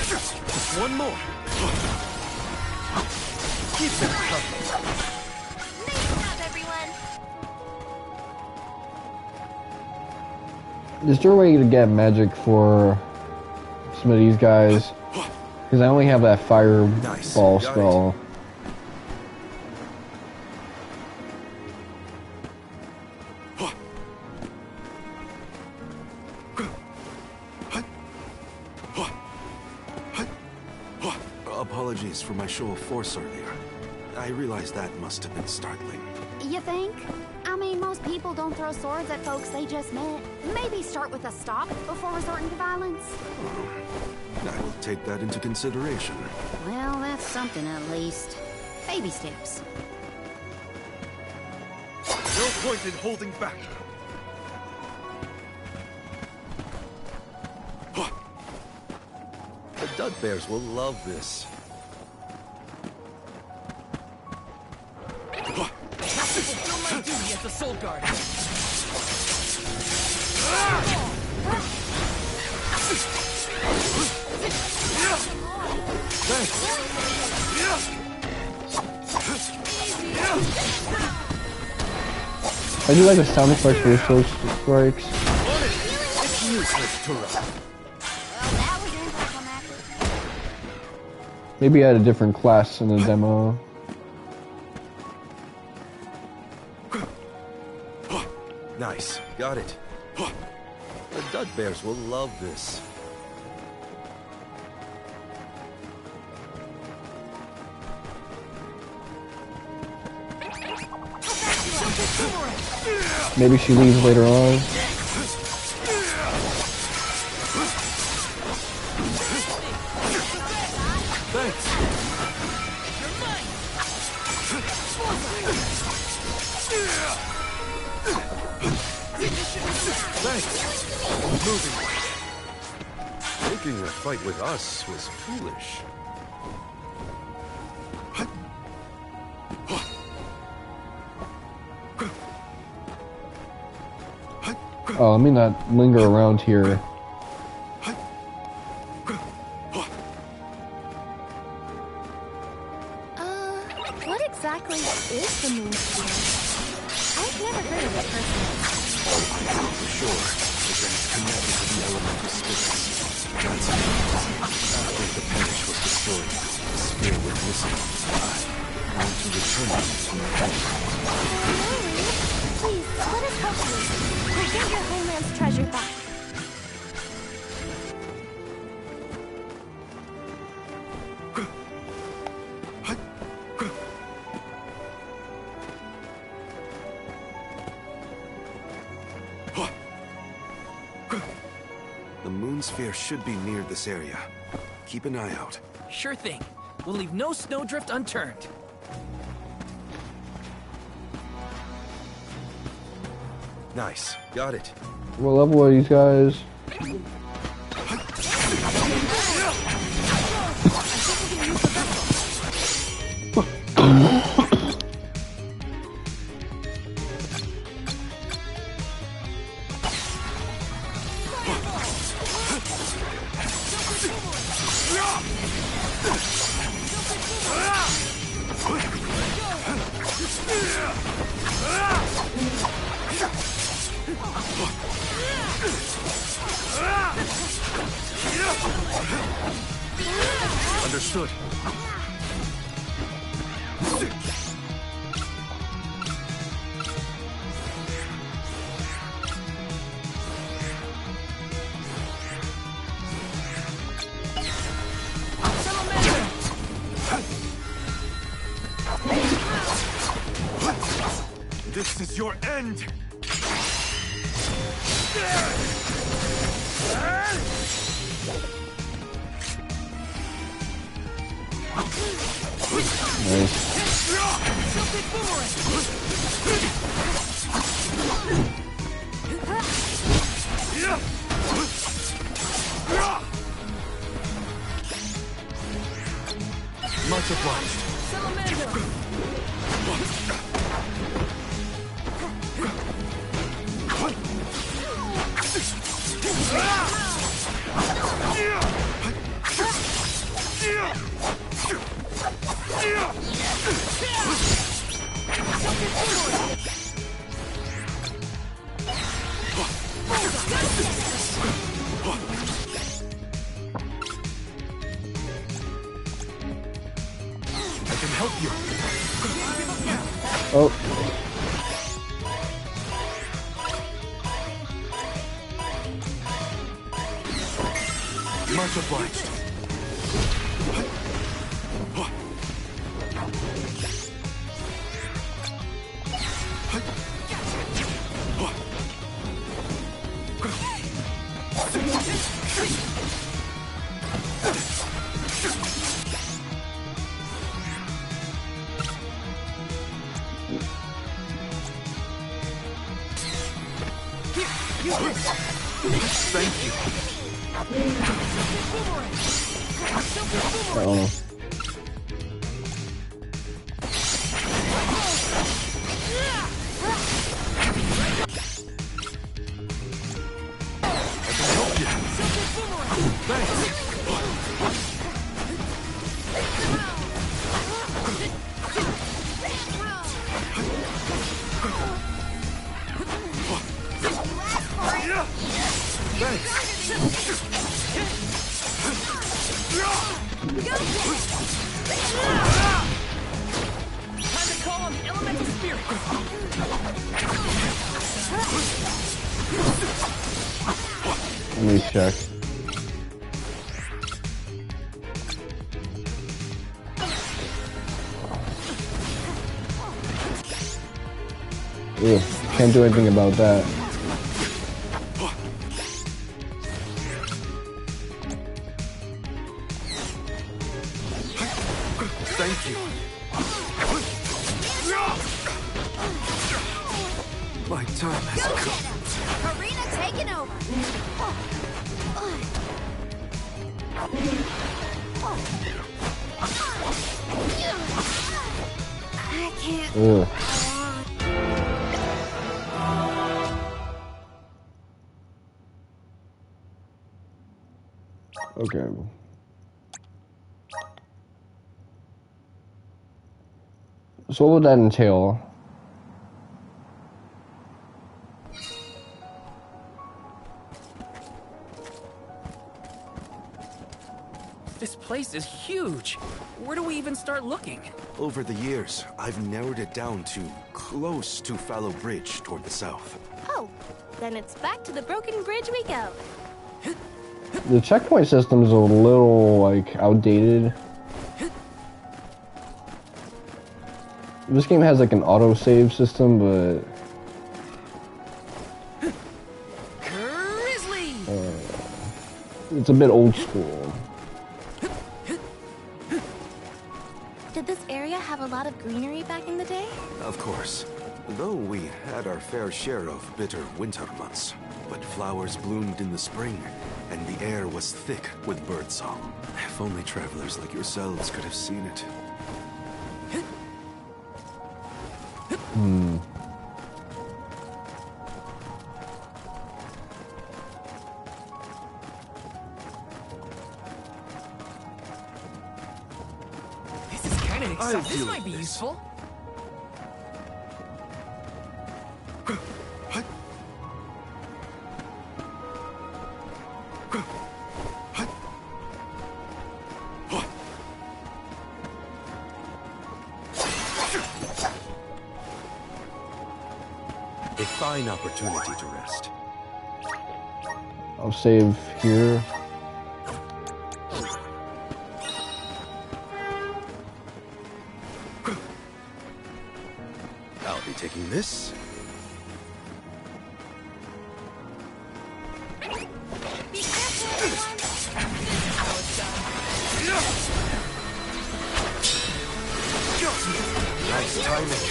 Just one more. Keep them coming. Is there a way to get magic for some of these guys? Because I only have that fireball spell. Apologies for my show of force earlier. I realize that must have been startling. You think? I mean, most people don't throw swords at folks they just met. Maybe start with a stop before resorting to violence. I will take that into consideration. Well, that's something at least. Baby steps. No point in holding back. The Dud Bears will love this. Fulfill my duty as the Soul Guard. I do like the sound effects for the sword strikes. It's useless to run. Well, that was anticlimactic. Maybe add a different class in the demo. Nice. Got it. The Dud Bears will love this. Maybe she leaves later on. Taking a fight with us was foolish. Oh, let me not linger around here. What exactly is the moon sphere? I've never heard of it personally. All I know for sure is that it's connected to the elemental spirits. That's it. After the parish was destroyed, the sphere went missing. I want to return it to my home. Please, let us help you. We'll get your homeland's treasure back. The moon sphere should be near this area. Keep an eye out. Sure thing. We'll leave no snowdrift unturned. Nice. Got it. What level are these guys? Understood. This is your end! Much obliged. I can help you. Oh. Much obliged. Thank you. Uh-oh. Time to call on the elemental spirit. Let me check. Ugh, can't do anything about that. Thank you. My time has come. Careena taking over. I can't. Ugh. Okay. So what would that entail? This place is huge. Where do we even start looking? Over the years, I've narrowed it down to close to Fallow Bridge toward the south. Oh, then it's back to the broken bridge we go. The checkpoint system is a little, like, outdated. This game has, like, an auto-save system, but... it's a bit old school. Did this area have a lot of greenery back in the day? Of course. Though we had our fair share of bitter winter months. But flowers bloomed in the spring, and the air was thick with birdsong. If only travelers like yourselves could have seen it. This is kind of exciting. This might be useful. A fine opportunity to rest. I'll save here. I'll be taking this. Nice timing.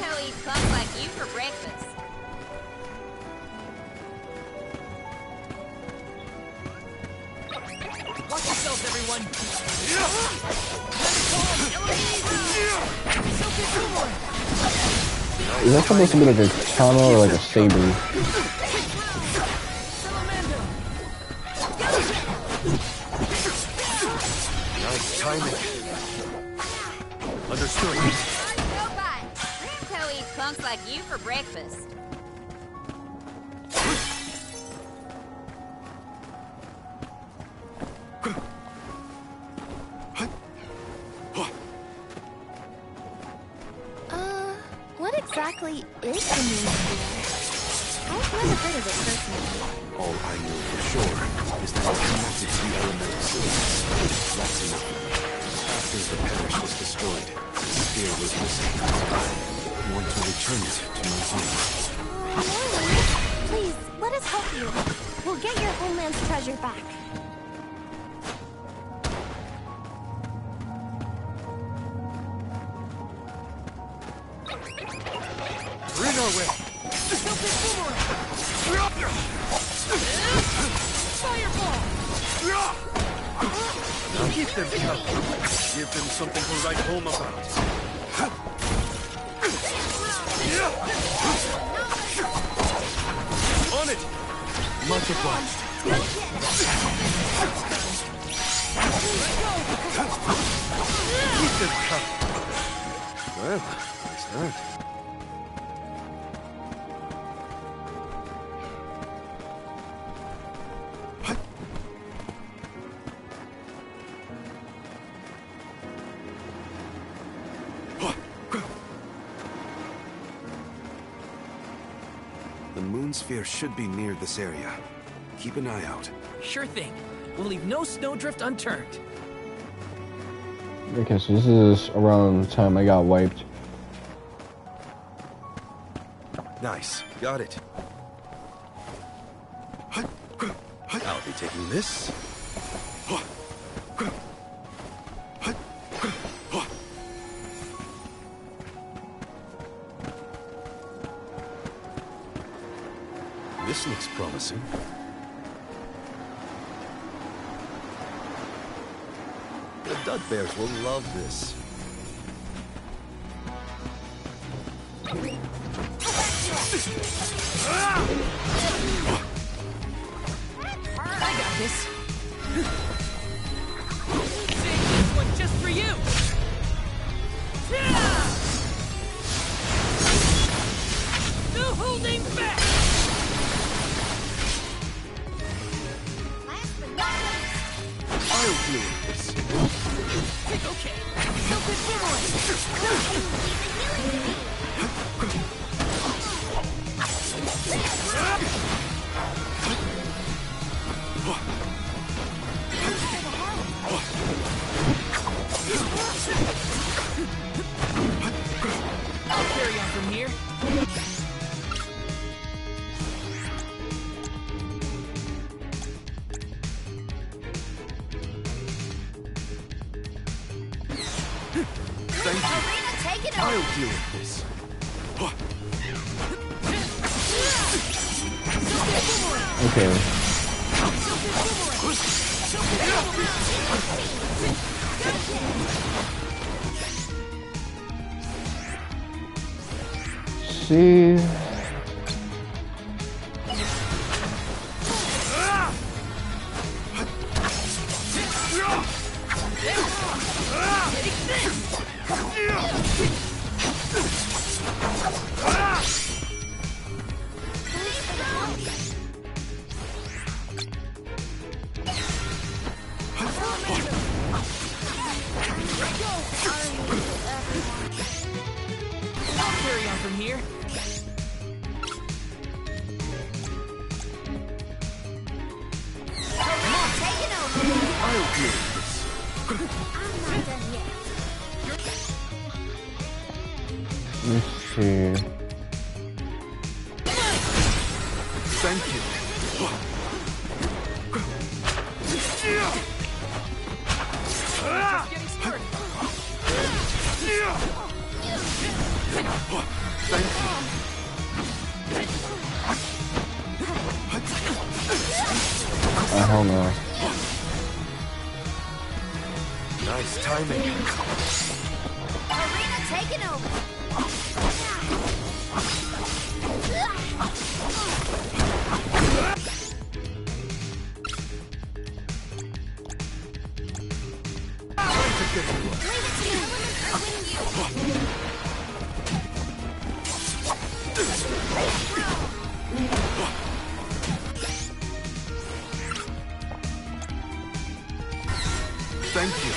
He'll eat bugs like you for breakfast. Watch yourselves, everyone. Is that supposed to be like a katana or like a saber? Nice timing. Understood. Robot. He'll eat punks like you for breakfast. What exactly is the moon sphere? I've never heard of it personally. All I know for sure is that it's connected to the elemental systems. That's enough. After the parish was destroyed, the sphere was missing. I want to return it to my home. Morley, please, let us help you. We'll get your homeland's treasure back. Now keep them covered. Give them something to write home about. On it! Much obliged. Keep them covered. Well, it's that. The moon sphere should be near this area. Keep an eye out. Sure thing. We'll leave no snowdrift unturned. Okay, so this is around the time I got wiped. Nice. Got it. I'll be taking this. This looks promising. The Dud Bears will love this. I got this. Save this one just for you. No holding back. I'll deal with this. Okay. I'll carry on from here. Thank you. Careena, take it over. I'll deal with this. Okay. See. I'll carry on from here. Come on, take it over. I'll deal with this. I'm not done yet. Let's see. Thank you. Just getting started. Thank you. Hell no. Nice timing. Careena, take it over. Leave it to the elements or win you. Thank you.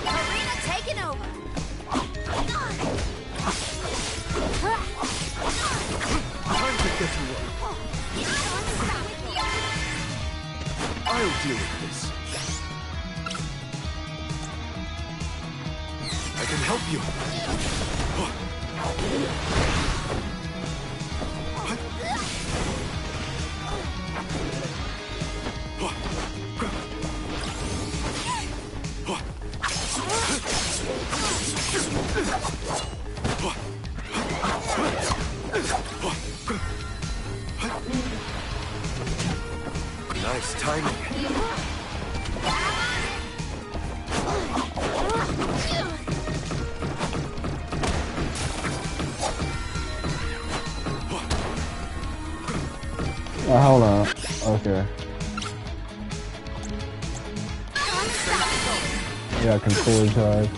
Careena taking over. Time to get to work. I'll deal with this. I can help you. Nice timing. Oh, hold on. Okay. Yeah, controller charge.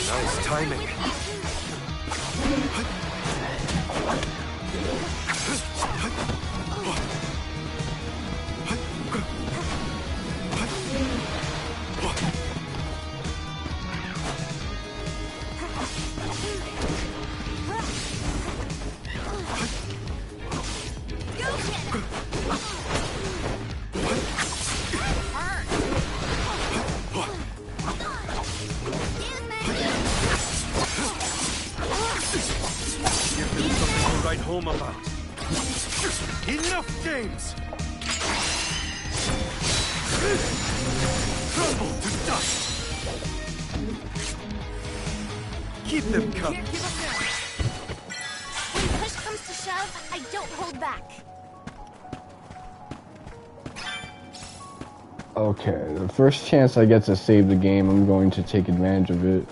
Nice timing. Write home about. Enough games! Crumble to dust! Keep them coming. When push comes to shove, I don't hold back. Okay, the first chance I get to save the game, I'm going to take advantage of it.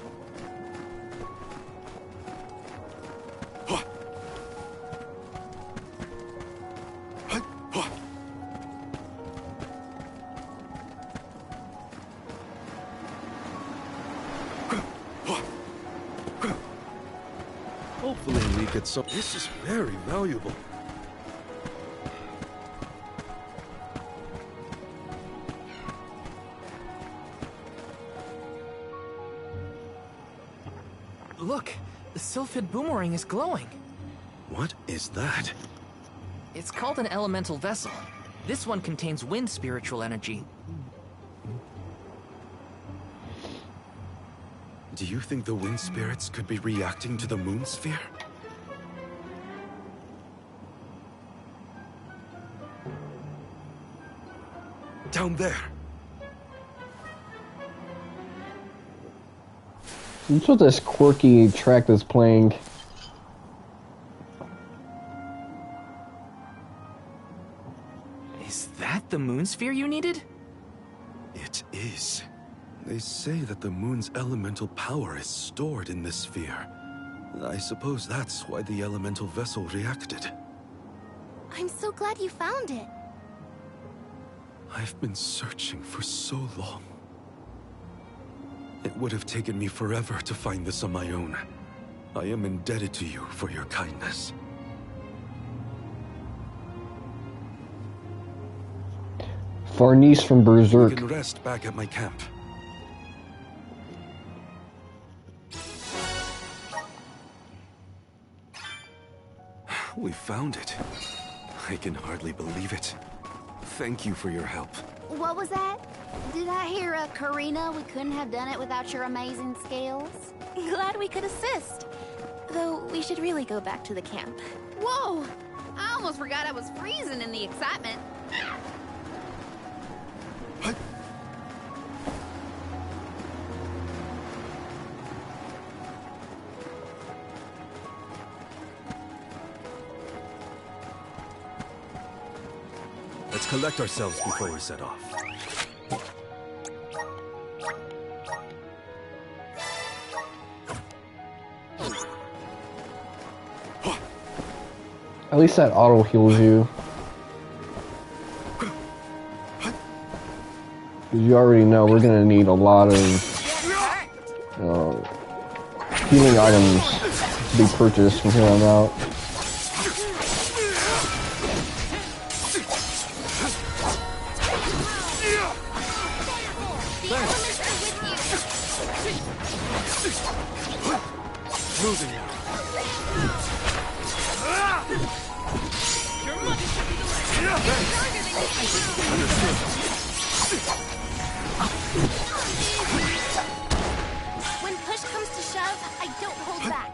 Hopefully we get some. This is very valuable. Look, the Sylphid boomerang is glowing. What is that? It's called an elemental vessel. This one contains wind spiritual energy. Do you think the wind spirits could be reacting to the moon sphere? Down there. What's with this quirky track that's playing? Is that the moon sphere you needed? It is. They say that the moon's elemental power is stored in this sphere. I suppose that's why the elemental vessel reacted. I'm so glad you found it. I've been searching for so long. It would have taken me forever to find this on my own. I am indebted to you for your kindness. Farnice from Berserk. You can rest back at my camp. We found it. I can hardly believe it. Thank you for your help. What was that? Did I hear Careena? We couldn't have done it without your amazing skills? Glad we could assist. Though we should really go back to the camp. Whoa! I almost forgot I was freezing in the excitement. Let's collect ourselves before we set off. At least that auto heals you. Because you already know we're gonna need a lot of healing items to be purchased from here on out. Moving now. When push comes to shove, I don't hold back.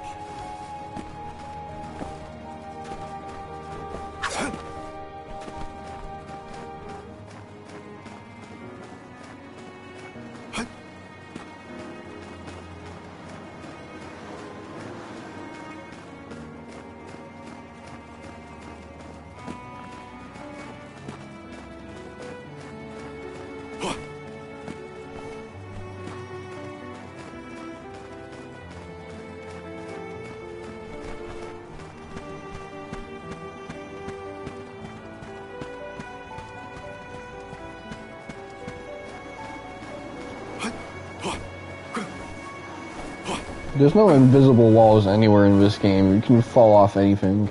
There's no invisible walls anywhere in this game. You can fall off anything.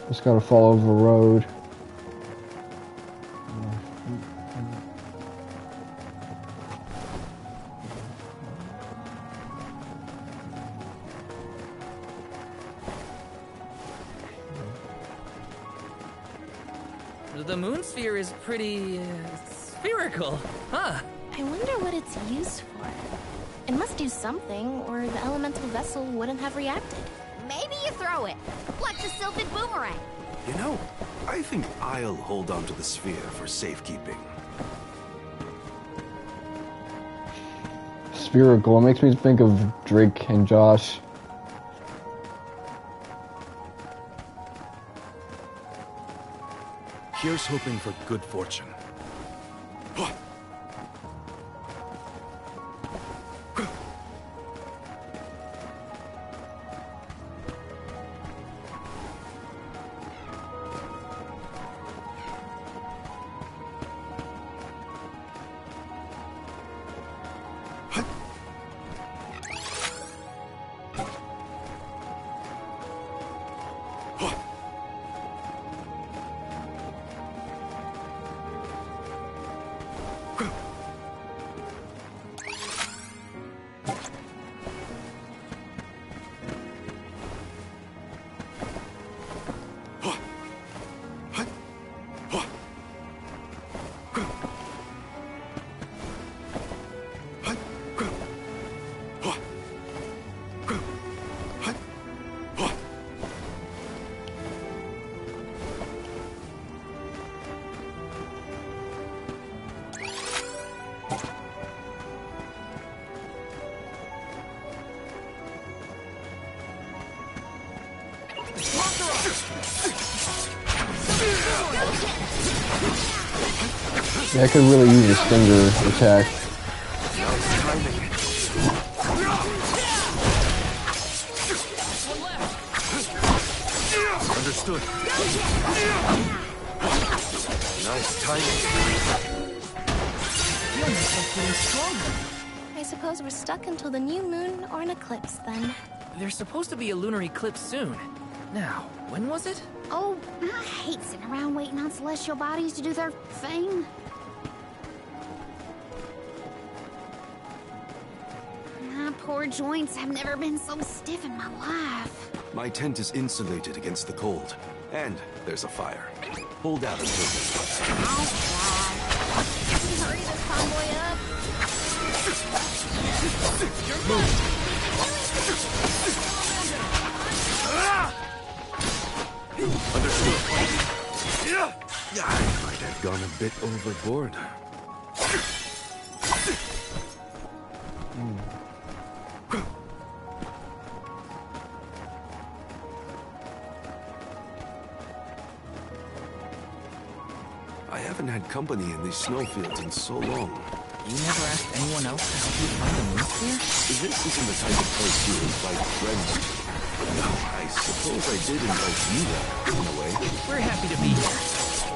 Just gotta follow the road. The moon sphere is pretty spherical, huh? I wonder what it's used for. It must do something, or the elemental vessel wouldn't have reacted. Maybe you throw it, like the sylphid boomerang. You know, I think I'll hold on to the sphere for safekeeping. Spherical. It makes me think of Drake and Josh. Here's hoping for good fortune. Yeah, I could really use a stinger attack. Understood. Nice timing. I suppose we're stuck until the new moon or an eclipse, then. There's supposed to be a lunar eclipse soon. Now, when was it? Oh, I hate sitting around waiting on celestial bodies to do their thing. lower joints have never been so stiff in my life. My tent is insulated against the cold, and there's a fire. Hold out until this. Oh, God. Can you hurry this convoy up? Understood. I might have gone a bit overboard. I haven't had company in these snowfields in so long. You never asked anyone else to help you find the moon sphere? This isn't the type of place you invite friends to. No, I suppose I did invite you there, in a way. We're happy to be here.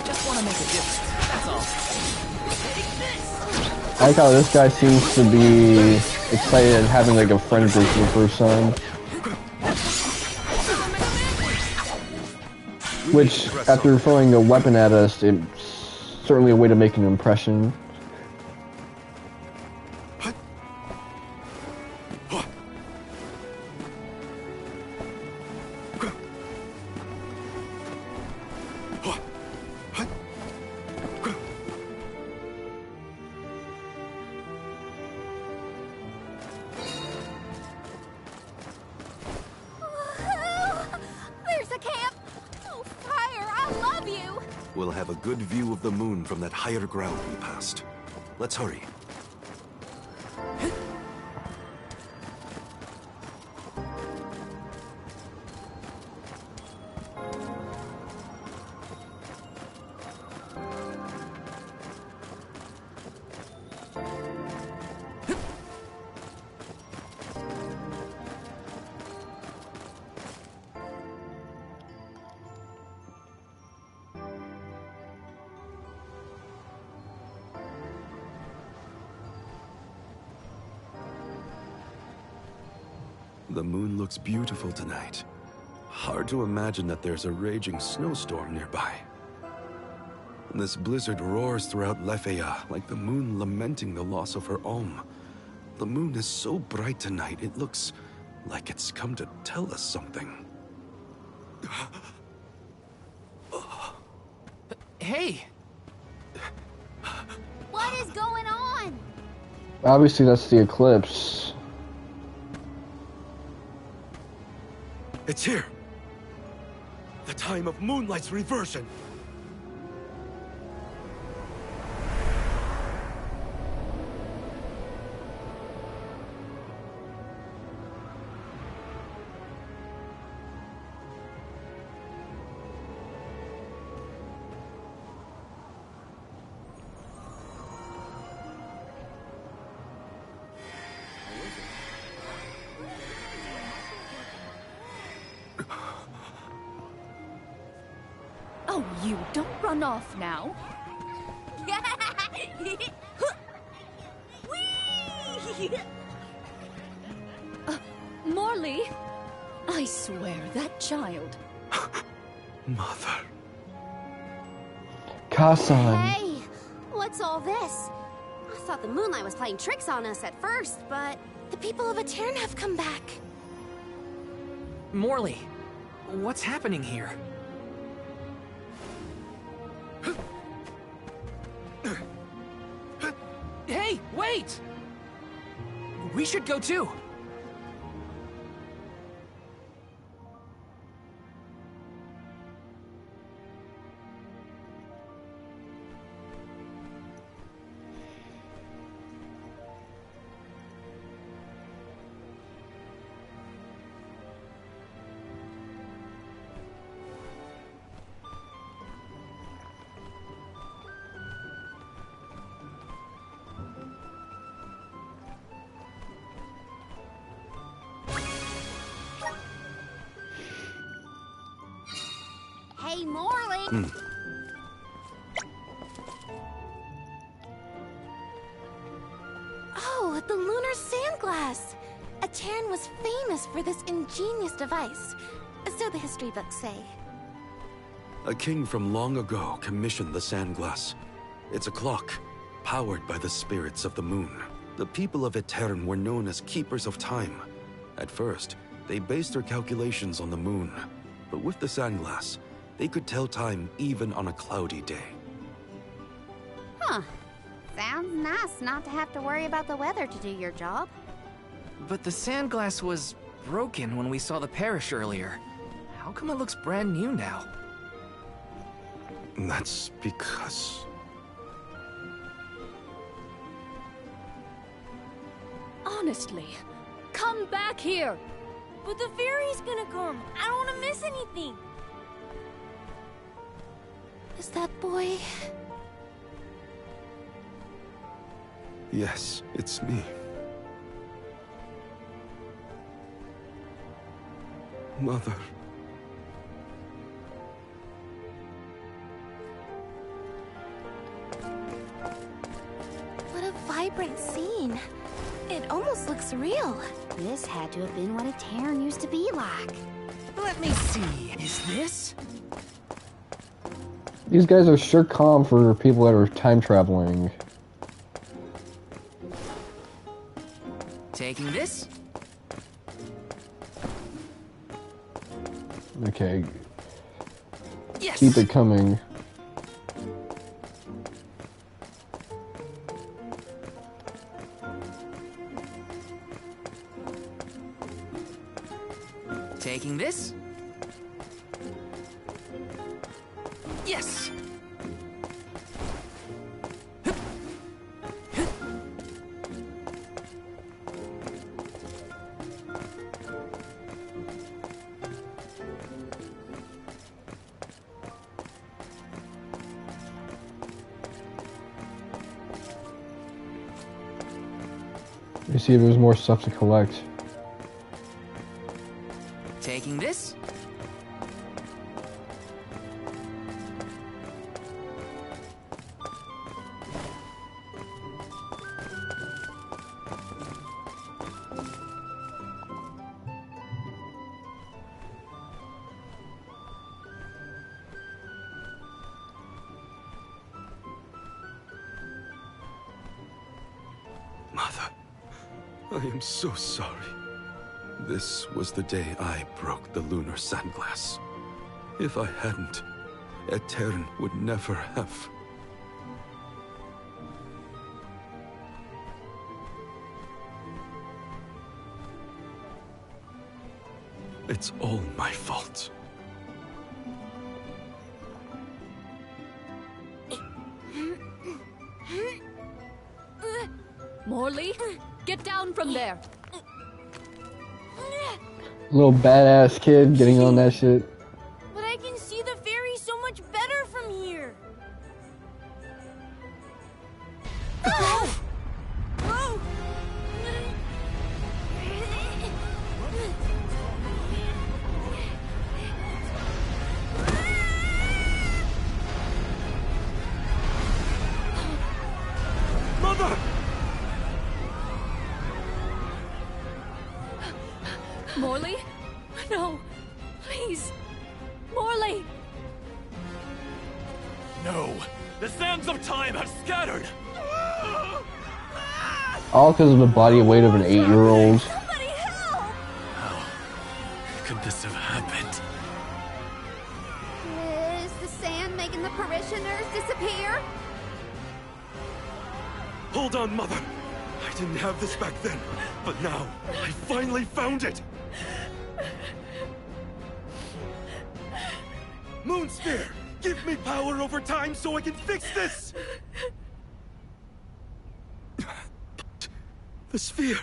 Just want to make a difference, that's all. I like how this guy seems to be excited at having like a friend group for the first time. Which, after throwing a weapon at us, it's certainly a way to make an impression. There's a camp! Oh, Fire, I love you! We'll have a good view of the moon from that higher ground we passed. Let's hurry. The moon looks beautiful tonight. Hard to imagine that there's a raging snowstorm nearby. This blizzard roars throughout Lefeya like the moon lamenting the loss of her Alm. The moon is so bright tonight, it looks like it's come to tell us something. Hey! What is going on? Obviously that's the eclipse. It's here! The time of moonlight's reversion! Oh, you don't run off now. Morley, I swear that child. Mother. Kasan. Hey, what's all this? I thought the moonlight was playing tricks on us at first, but The people of Aetern have come back. Morley, what's happening here? Hey, wait! We should go too. Hey, Morley! Oh, the lunar sand glass! Aetern was famous for this ingenious device. So the history books say. A king from long ago commissioned the sand glass. It's a clock, powered by the spirits of the moon. The people of Eoren were known as Keepers of Time. At first, they based their calculations on the moon. But with the sandglass, they could tell time even on a cloudy day. Huh. Sounds nice not to have to worry about the weather to do your job. But the sandglass was broken when we saw the parish earlier. How come it looks brand new now? That's because... Honestly, come back here! But the fairy's gonna come. I don't want to miss anything. Is that boy? Yes, it's me. Mother. What a vibrant scene. It almost looks real. This had to have been what Eoren used to be like. Let me see. Is this? These guys are sure calm for people that are time traveling. Taking this? Okay. Yes. Keep it coming. Taking this? Yes. Let me see if there's more stuff to collect. Taking this? Mother, I am so sorry. This was the day I broke the lunar sandglass. If I hadn't, Eoren would never have. It's all my fault. Morley, get down from there. Little badass kid getting on that shit. But I can see the fairy so much better from here. Oh! Oh! Mother! Morley? No. Please. Morley! No! The sands of time have scattered! All because of the body weight of an 8-year-old. Somebody help! How could this have happened? Is the sand making the parishioners disappear? Hold on, Mother! I didn't have this back then, but now, I finally found it! Moonsphere! Give me power over time so I can fix this! But the sphere...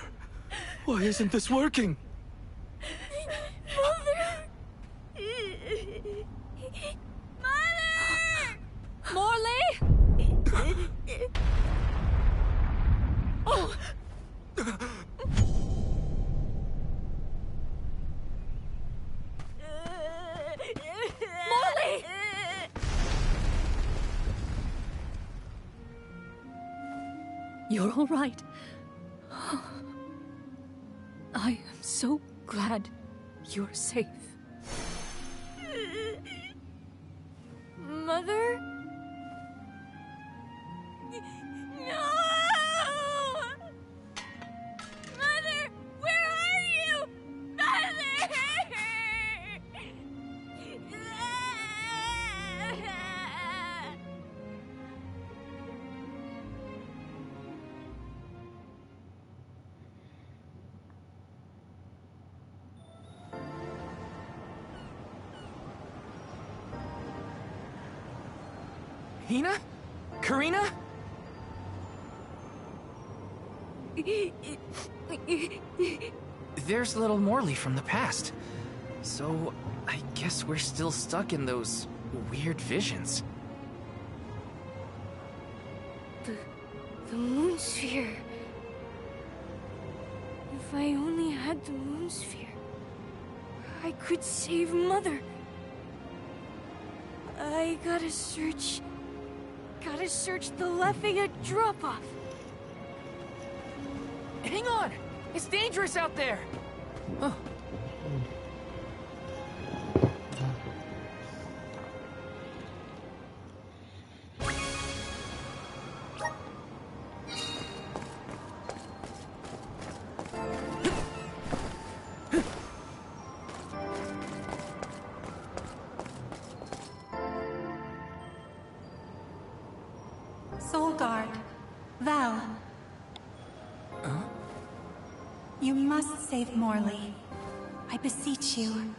Why isn't this working? Morley! Oh! Morley! You're all right. I am so glad you're safe. Mother? No! Hina? Careena? There's little Morley from the past. So, I guess we're still stuck in those weird visions. The moon sphere. If I only had the moon sphere, I could save Mother. I gotta search the Lefia drop-off. Hang on! It's dangerous out there! Oh. Solgard. Val. You must save Morley. I beseech you.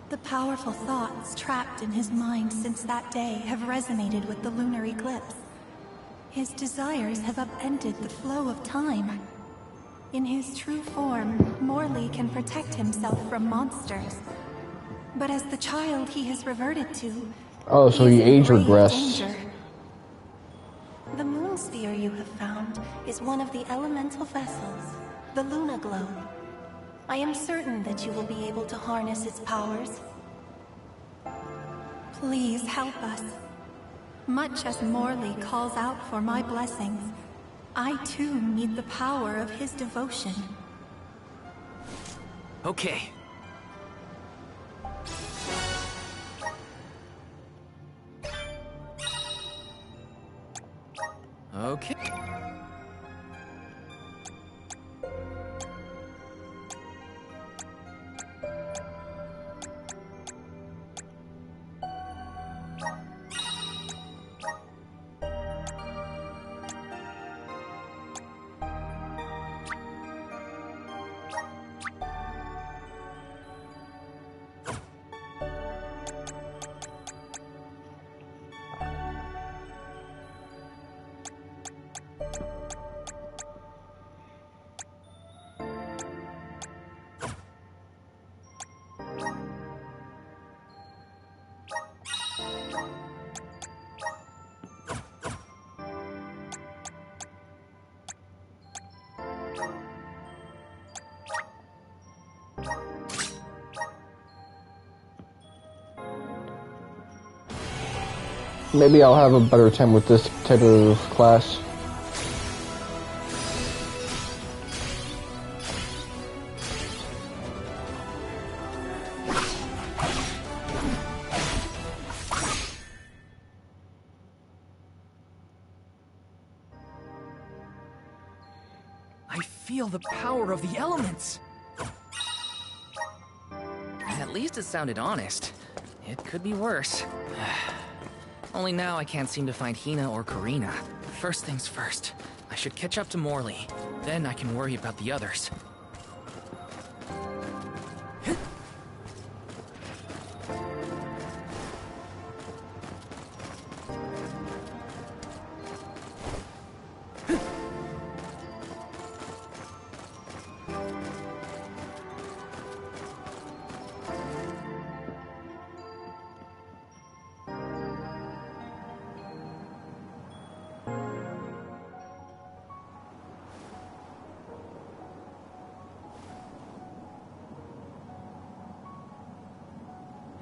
The powerful thoughts trapped in his mind since that day have resonated with the lunar eclipse. His desires have upended the flow of time. In his true form, Morley can protect himself from monsters. But as the child he has reverted to, oh, so he age regressed. Danger. The moon sphere you have found is one of the elemental vessels, the Luna Globe. I am certain that you will be able to harness its powers. Please help us. Much as Morley calls out for my blessings, I too need the power of his devotion. Okay. Okay. Maybe I'll have a better time with this type of class. I feel the power of the elements. At least it sounded honest. It could be worse. Only now I can't seem to find Hina or Careena. First things first, I should catch up to Morley. Then I can worry about the others.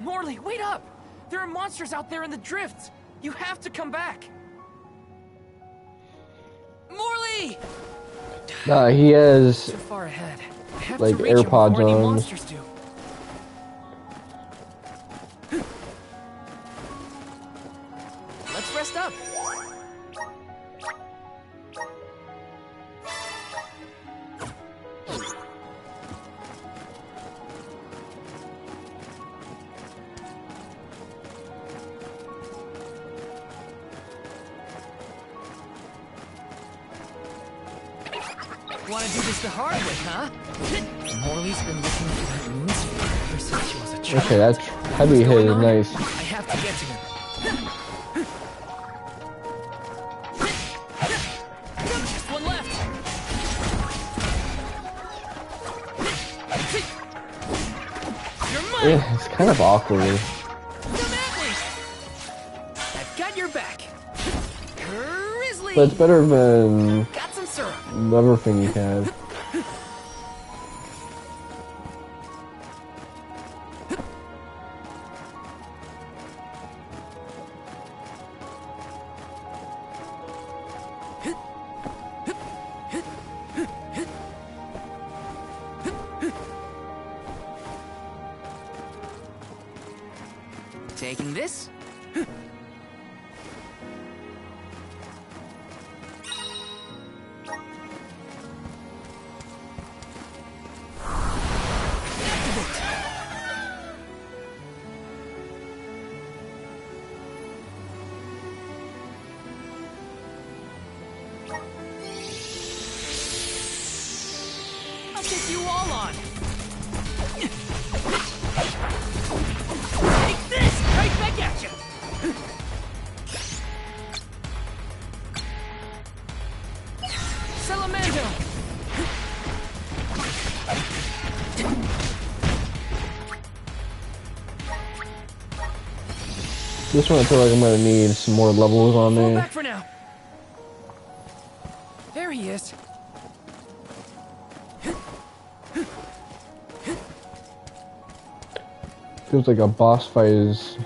Morley, wait up! There are monsters out there in the drifts! You have to come back! Morley! He has Too far ahead. I have like to reach him AirPods before any on. monsters do. Let's rest up. Want to do this the hard way, huh? Morley's been looking for that moon sphere ever since she was a child. Okay, that'd be hit nice. I have to get to him. It's kind of awkward. Come at me! I've got your back. Grizzly! But it's better than Got some syrup. the other thing you had. Taking this. I'll take you all on. Take this right back at you. Salamando. This one I feel like I'm gonna need some more levels on Fall there. back for now. There he is. Feels like a boss fight is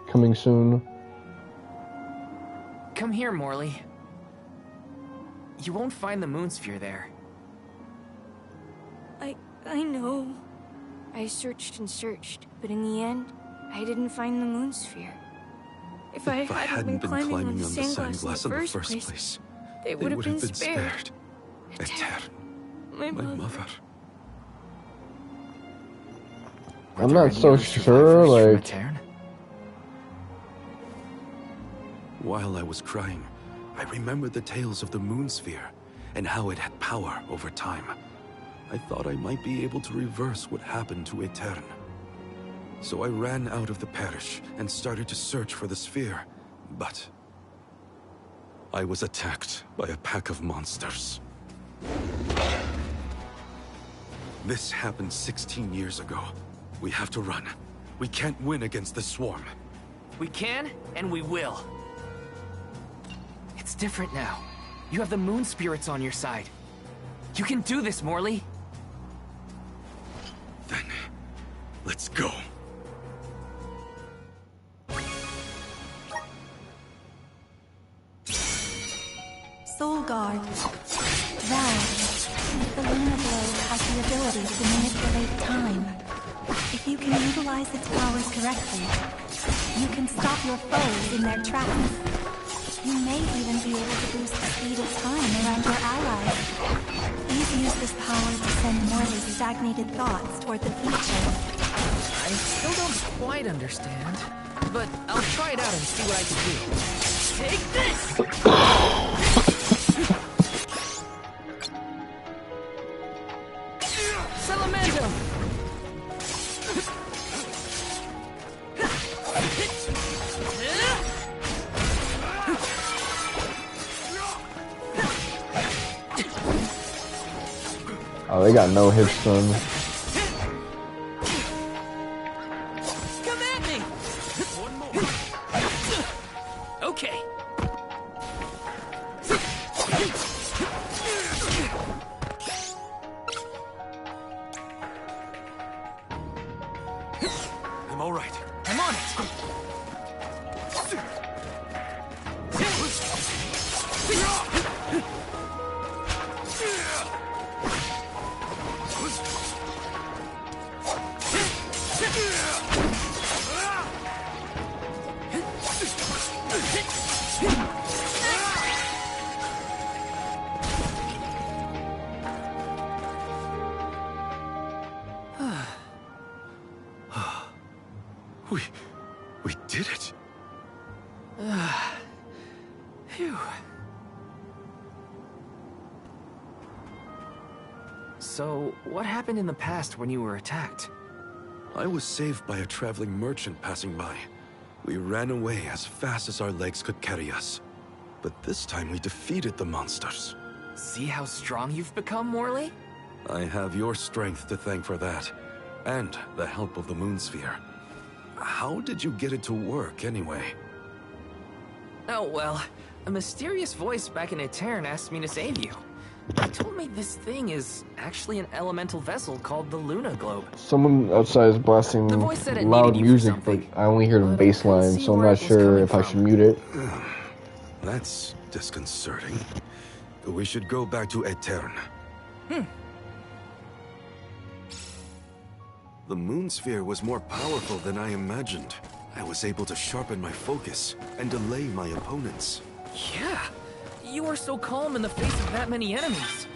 coming soon. Come here, Morley. You won't find the moon sphere there. I know. I searched and searched, but in the end, I didn't find the moon sphere. If I hadn't been climbing on the sandglass in the first place, they would have been spared. Eoren, My mother. I'm not so sure, like... While I was crying, I remembered the tales of the moon sphere and how it had power over time. I thought I might be able to reverse what happened to Eoren. So I ran out of the parish and started to search for the sphere, but I was attacked by a pack of monsters. This happened 16 years ago. We have to run. We can't win against the swarm. We can, and we will. It's different now. You have the moon spirits on your side. You can do this, Morley. Then, let's go. Soul Guard. Val. The lunar globe has the ability to manipulate time. If you can utilize its powers correctly, you can stop your foes in their tracks. You may even be able to boost the speed of time around your allies. Please use this power to send Morley's stagnated thoughts toward the future. I still don't quite understand, but I'll try it out and see what I can do. Take this! Salamando! Oh, they got no hits, son. Come at me! One more. Okay. I'm all right. I'm on it. We did it. Phew. So, what happened in the past when you were attacked? I was saved by a traveling merchant passing by. We ran away as fast as our legs could carry us. But this time we defeated the monsters. See how strong you've become, Morley? I have your strength to thank for that. and the help of the moon sphere. How did you get it to work, anyway? Oh, well, a mysterious voice back in Eoren asked me to save you. He told me this thing is actually an elemental vessel called the Luna Globe. Someone outside is blasting The voice said it loud needed you for music, but something, I only hear the but I bass couldn't line, see so I'm where not it was sure coming if I from. should mute it. That's disconcerting. We should go back to Eoren. The moon sphere was more powerful than I imagined. I was able to sharpen my focus and delay my opponents. Yeah, you were so calm in the face of that many enemies.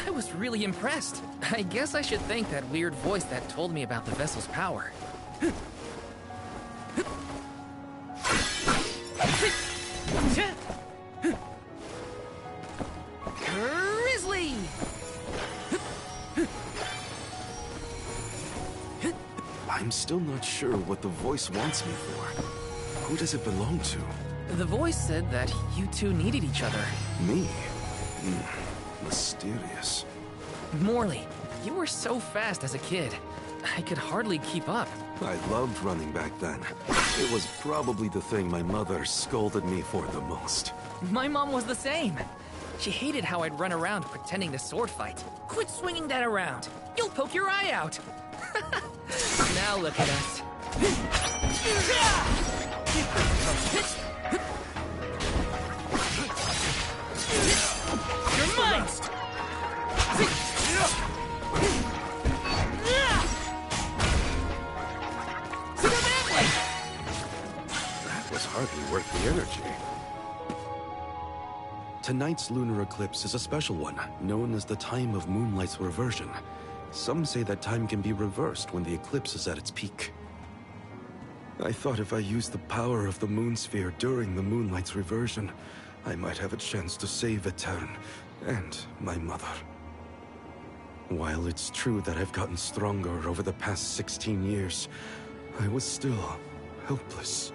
I was really impressed. I guess I should thank that weird voice that told me about the vessel's power. Grizzly! I'm still not sure what the voice wants me for. Who does it belong to? The voice said that you two needed each other. Me? Mysterious. Morley, you were so fast as a kid. I could hardly keep up. I loved running back then. It was probably the thing my mother scolded me for the most. My mom was the same. She hated how I'd run around pretending to sword fight. Quit swinging that around. You'll poke your eye out. Now look at us. You're mine! That was hardly worth the energy. Tonight's lunar eclipse is a special one, known as the time of moonlight's reversion. Some say that time can be reversed when the eclipse is at its peak. I thought if I used the power of the moon sphere during the moonlight's reversion, I might have a chance to save Eoren and my mother. While it's true that I've gotten stronger over the past 16 years, I was still helpless.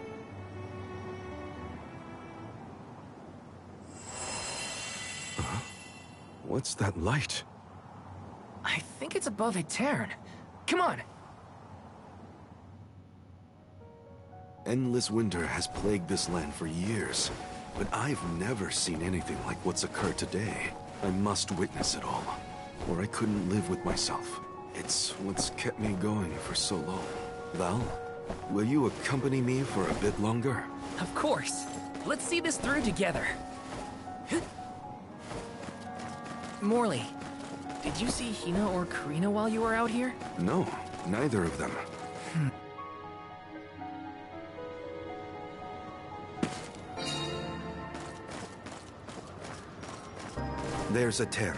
Huh? What's that light? I think it's above Eoren. Come on. Endless winter has plagued this land for years, but I've never seen anything like what's occurred today. I must witness it all, or I couldn't live with myself. It's what's kept me going for so long. Val, will you accompany me for a bit longer? Of course. Let's see this through together. Morley, did you see Hina or Careena while you were out here? No, neither of them. There's Eoren.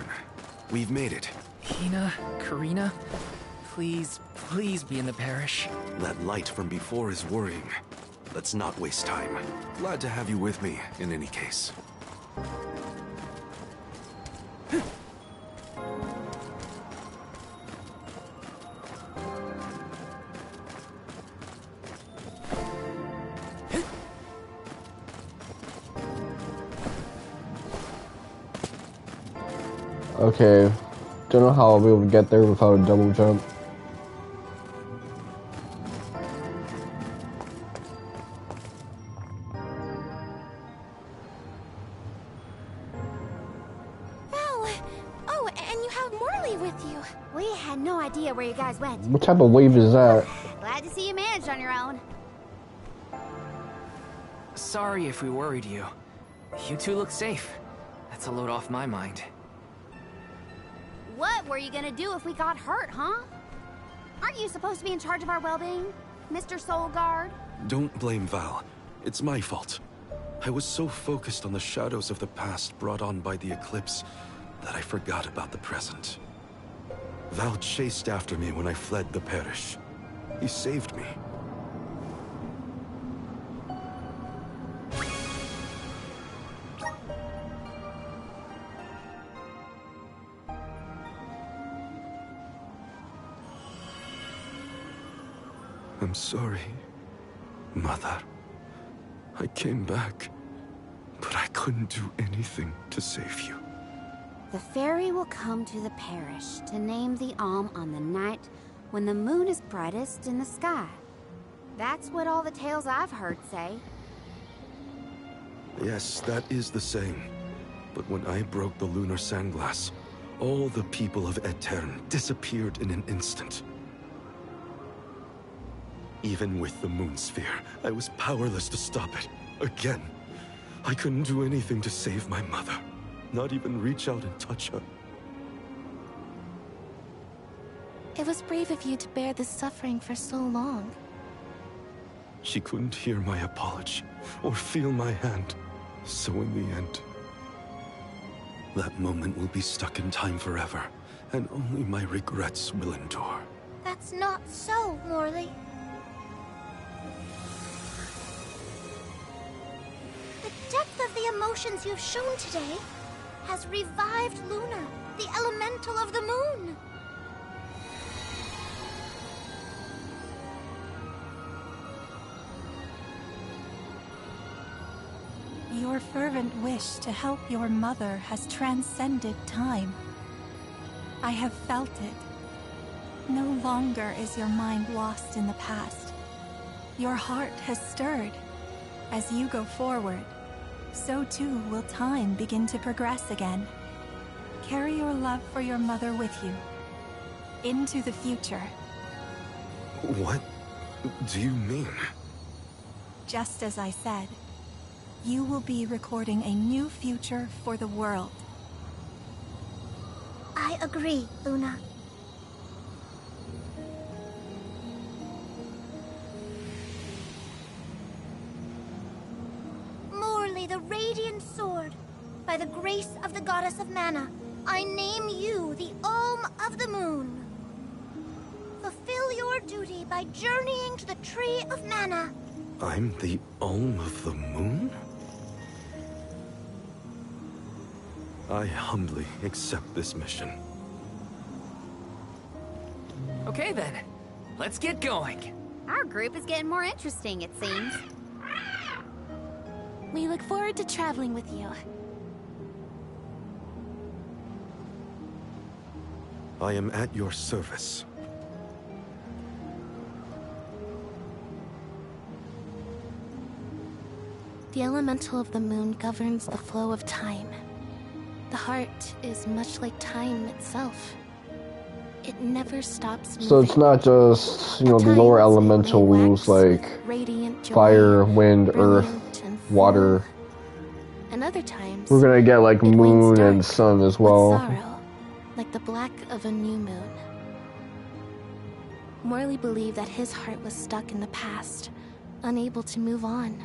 We've made it. Hina, Careena, please, please be in the parish. That light from before is worrying. Let's not waste time. Glad to have you with me, in any case. Okay, don't know how I'll be able to get there without a double jump. Val! Oh, and you have Morley with you. We had no idea where you guys went. What type of wave is that? Glad to see you managed on your own. Sorry if we worried you. You two look safe. That's a load off my mind. What were you gonna do if we got hurt, huh? Aren't you supposed to be in charge of our well-being, Mr. Soul Guard? Don't blame Val. It's my fault. I was so focused on the shadows of the past brought on by the eclipse that I forgot about the present. Val chased after me when I fled the parish. He saved me. I'm sorry, Mother. I came back, but I couldn't do anything to save you. The fairy will come to the parish to name the Alm on the night when the moon is brightest in the sky. That's what all the tales I've heard say. Yes, that is the saying. But when I broke the lunar sandglass, all the people of Aetern disappeared in an instant. Even with the moon sphere, I was powerless to stop it. Again. I couldn't do anything to save my mother. Not even reach out and touch her. It was brave of you to bear this suffering for so long. She couldn't hear my apology or feel my hand. So in the end, that moment will be stuck in time forever, and only my regrets will endure. That's not so, Morley. The depth of the emotions you've shown today has revived Luna, the elemental of the moon. Your fervent wish to help your mother has transcended time. I have felt it. No longer is your mind lost in the past. Your heart has stirred. As you go forward, so too will time begin to progress again. Carry your love for your mother with you, into the future. What do you mean? Just as I said, you will be recording a new future for the world. I agree, Luna. Morley, the Radiant Sword. By the grace of the Goddess of Mana, I name you the Alm of the Moon. Fulfill your duty by journeying to the Tree of Mana. I'm the Alm of the Moon? I humbly accept this mission. Okay then, let's get going. Our group is getting more interesting, it seems. We look forward to traveling with you. I am at your service. The elemental of the moon governs the flow of time. The heart is much like time itself. It never stops moving. So it's not just, you know, the lower elementals like fire, wind, earth, water. And other times, we're gonna get like moon and sun as well. Sorrow, like the black of a new moon. Morley believed that his heart was stuck in the past, unable to move on.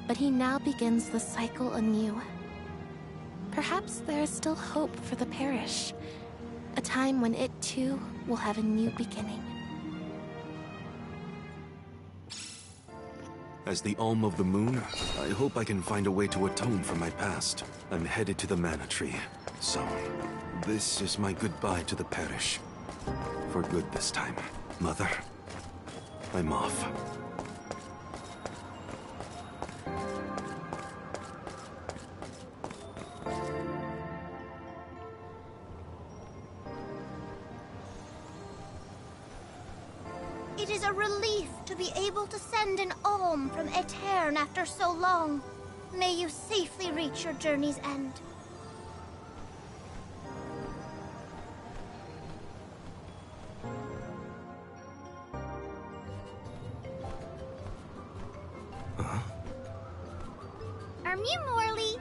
But he now begins the cycle anew. Perhaps there is still hope for the parish. A time when it too will have a new beginning. As the Alm of the Moon, I hope I can find a way to atone for my past. I'm headed to the Mana Tree. So, this is my goodbye to the parish. For good this time. Mother, I'm off. It is a relief to be able to send an alm from Aetern after so long. May you safely reach your journey's end. Are you Morley?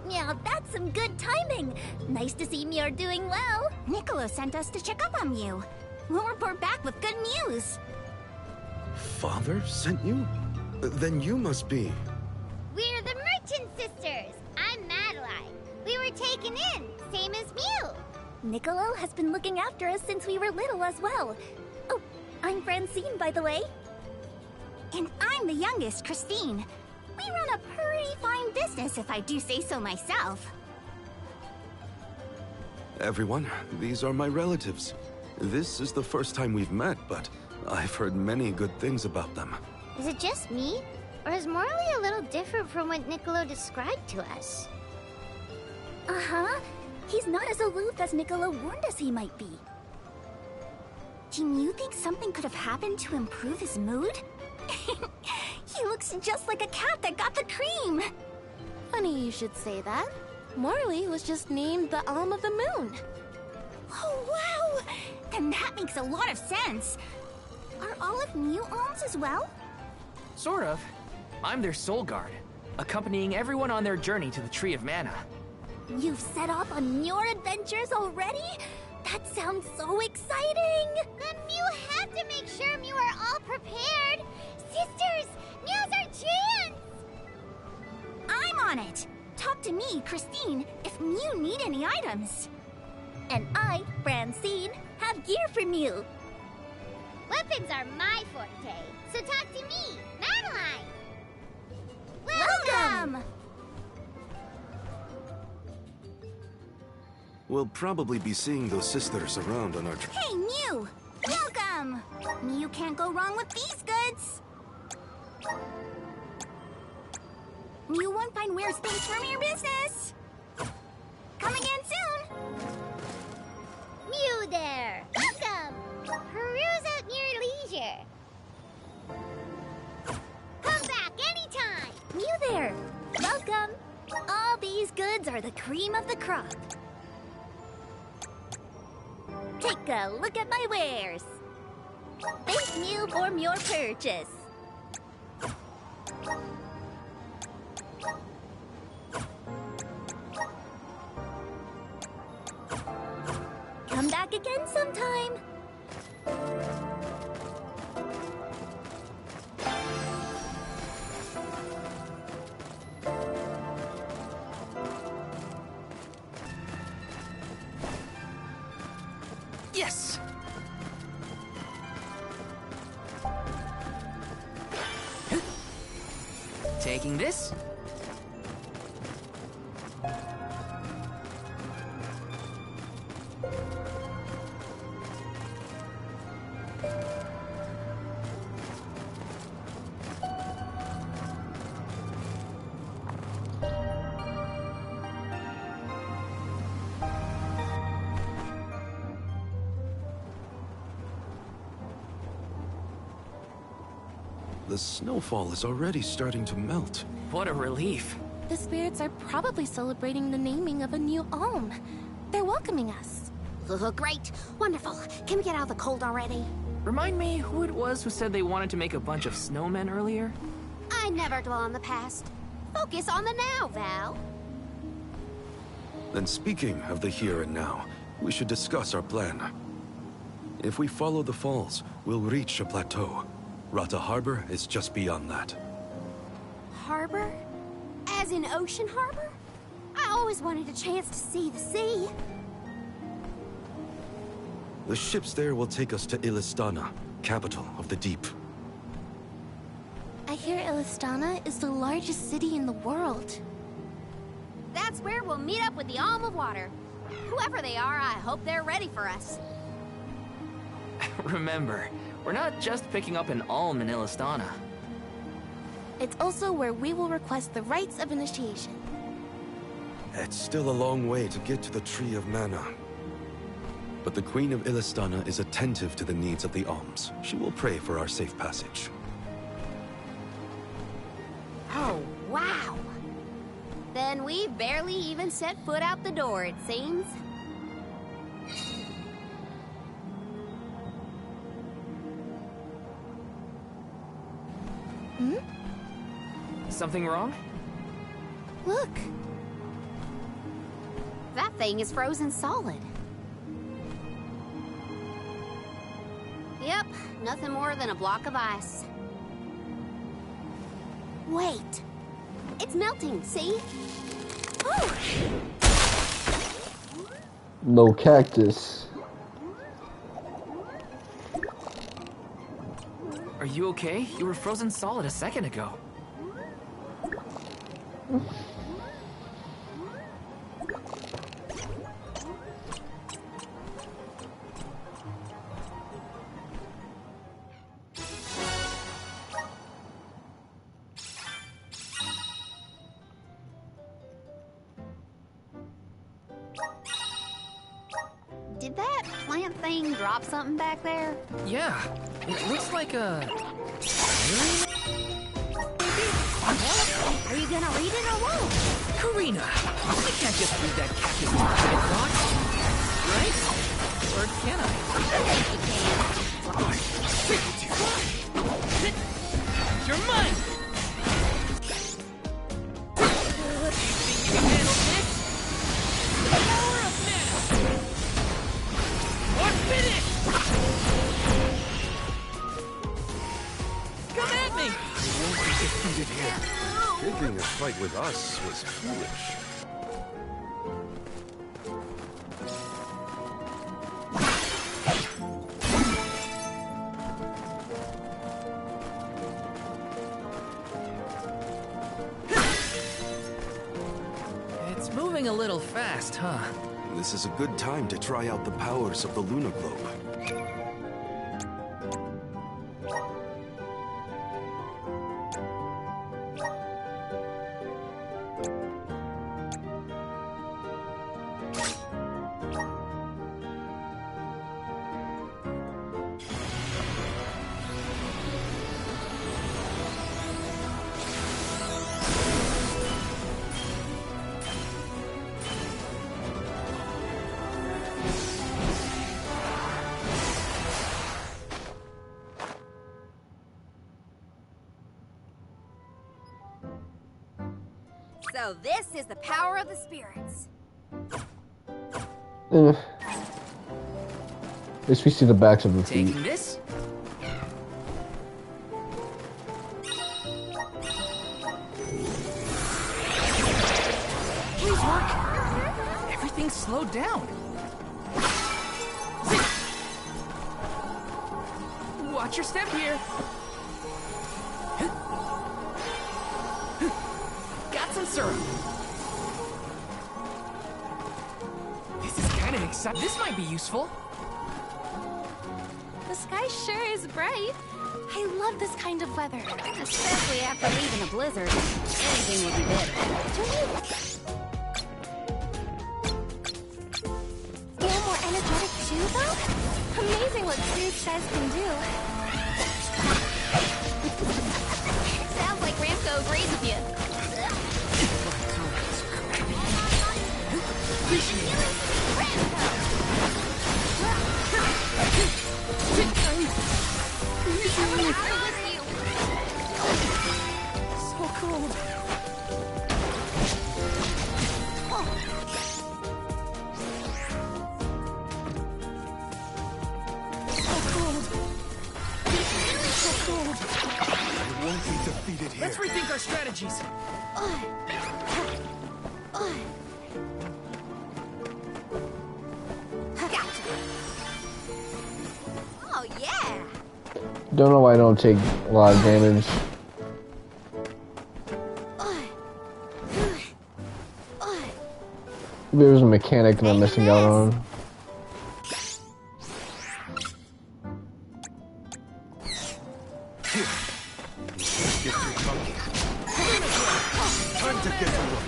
Yeah, that's some good timing. Nice to see you're doing well. Niccolo sent us to check up on you. We'll report back with good news. Father sent you? Then you must be... We're the Merchant Sisters. I'm Madeline. We were taken in, same as you. Niccolo has been looking after us since we were little as well. Oh, I'm Francine, by the way. And I'm the youngest, Christine. We run a pretty fine business, if I do say so myself. Everyone, these are my relatives. This is the first time we've met, but I've heard many good things about them. Is it just me? Or is Morley a little different from what Niccolo described to us? Uh-huh. He's not as aloof as Niccolo warned us he might be. Do you think something could have happened to improve his mood? He looks just like a cat that got the cream! Funny you should say that. Morley was just named the Alm of the Moon. Oh, wow! Then that makes a lot of sense. Are all of new alms as well? Sort of. I'm their soul guard, accompanying everyone on their journey to the Tree of Mana. You've set off on your adventures already? That sounds so exciting! Then you have to make sure you are all prepared! Sisters, now's our chance! I'm on it! Talk to me, Christine, if you need any items. And I, Francine, have gear for you. Weapons are my forte, so talk to me, Madeline! Welcome! We'll probably be seeing those sisters around on our Hey, Mew! Welcome! Mew can't go wrong with these goods! Mew won't find weird space from your business! Come again soon! Mew there! Welcome! Peruse at your leisure. Come back anytime! Mew there! Welcome! All these goods are the cream of the crop. Take a look at my wares. Thank you for your purchase. Come back again sometime. Yes! Taking this. The snowfall is already starting to melt. What a relief. The spirits are probably celebrating the naming of a new alm. They're welcoming us. Great. Wonderful. Can we get out of the cold already? Remind me who it was who said they wanted to make a bunch of snowmen earlier? I never dwell on the past. Focus on the now, Val. Then speaking of the here and now, we should discuss our plan. If we follow the falls, we'll reach a plateau. Rata Harbor is just beyond that. Harbor? As in Ocean Harbor? I always wanted a chance to see the sea. The ships there will take us to Illistana, capital of the deep. I hear Illistana is the largest city in the world. That's where we'll meet up with the Alm of Water. Whoever they are, I hope they're ready for us. Remember, we're not just picking up an alm in Illistana. It's also where we will request the rites of initiation. It's still a long way to get to the Tree of Mana. But the Queen of Illistana is attentive to the needs of the alms. She will pray for our safe passage. Oh, wow. Then we barely even set foot out the door, it seems. Hmm? Something wrong? Look. That thing is frozen solid. Yep, nothing more than a block of ice. Wait. It's melting, see? Oh! No cactus. Are you okay? You were frozen solid a second ago. thing drop something back there? Yeah, it looks like a... Are you gonna read it or what? Careena, I can't just read that cactus document, thought. Right? Or can I? You're mine! Do you think you can handle this? The power of mana! Or finish! Come at me! You won't be defeated here. Picking a fight with us was foolish. It's moving a little fast, huh? This is a good time to try out the powers of the Luna Globe. So this is the power of the spirits. At least we see the backs of the feet. Taking this? Please work. Everything's slowed down. Watch your step here. Got some syrup. This is kind of exciting. This might be useful. The sky sure is bright. I love this kind of weather. Especially after leaving a blizzard. Anything would be better. Feel more energetic too, though? Amazing what blue skies can do. Sounds like Ramco agrees with you. So cold. I won't be defeated here. Let's rethink our strategies. Oh, yeah! Don't know why I don't take a lot of damage. Maybe there's a mechanic that I'm missing out on. Time to get to work.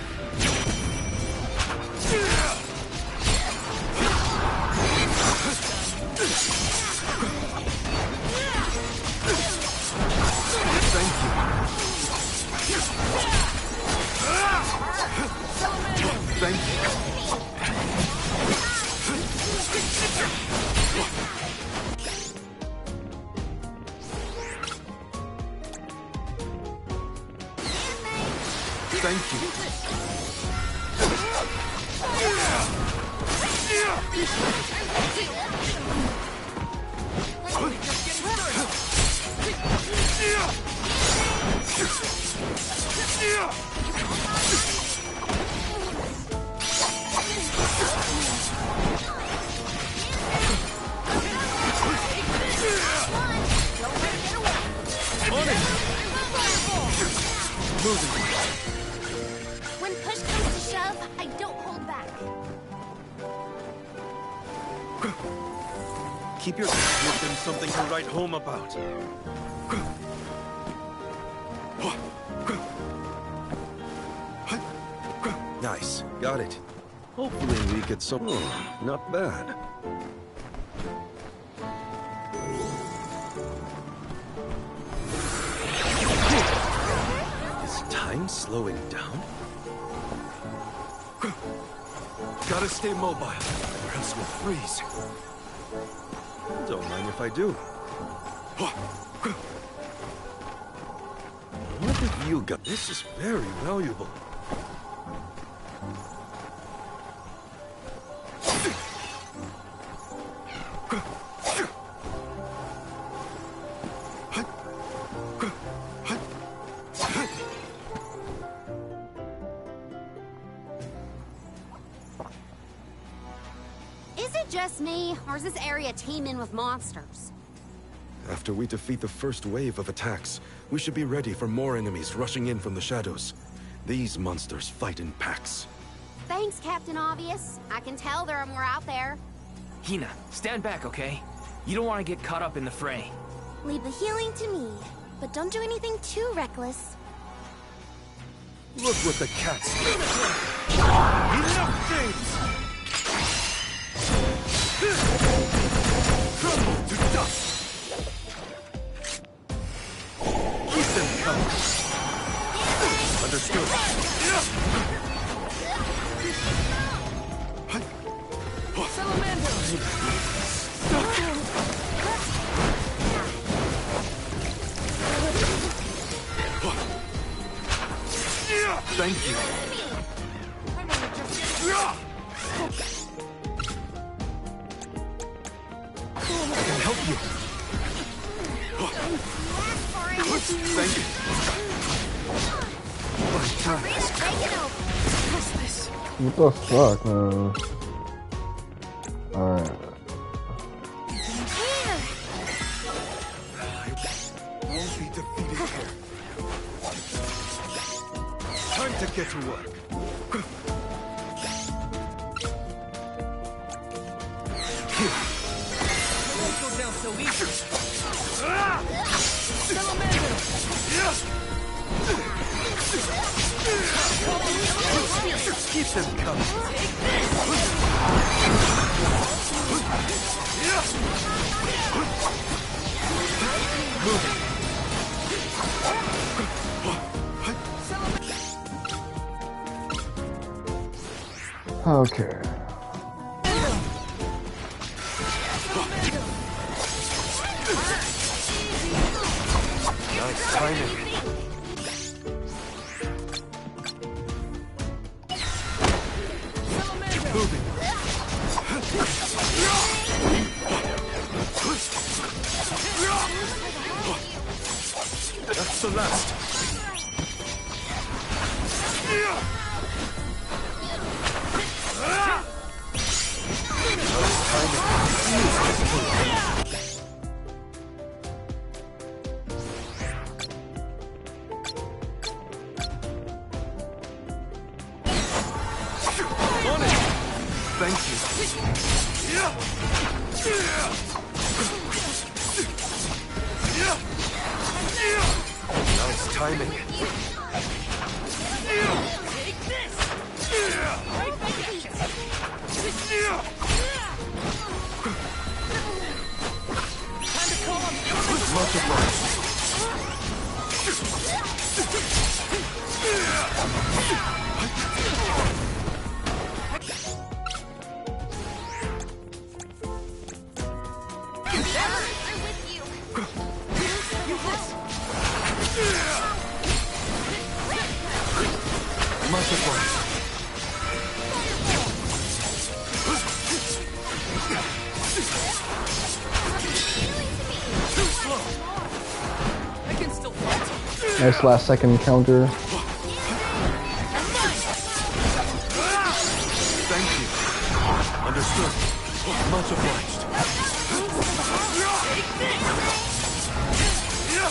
Thank you. Thank you. When push comes to shove, I don't hold back. Keep your... Give them something to write home about. Nice. Got it. Hopefully we get some... Oh, not bad. time slowing down? Gotta stay mobile, or else we'll freeze. Don't mind if I do. What have you got? This is very valuable. Just me, or is this area teeming with monsters? After we defeat the first wave of attacks, we should be ready for more enemies rushing in from the shadows. These monsters fight in packs. Thanks, Captain Obvious. I can tell there are more out there. Hina, stand back, okay? You don't want to get caught up in the fray. Leave the healing to me, but don't do anything too reckless. Look what the cat's doing. Enough games! Crumble to dust! Keep them coming! Understood. Thank you. I can help you. Thank you. My task. What the fuck, man? Alright. I won't be defeated here. Time to get to work. So easy. Keep them coming. Okay. Nice timing. Moving. That's the last. Nice timing. Thank you. Nice timing. Take this! Right back at you! Time to call on the Much obliged. Too slow. I can still fight. Nice last second encounter. Thank you. Understood. Much obliged.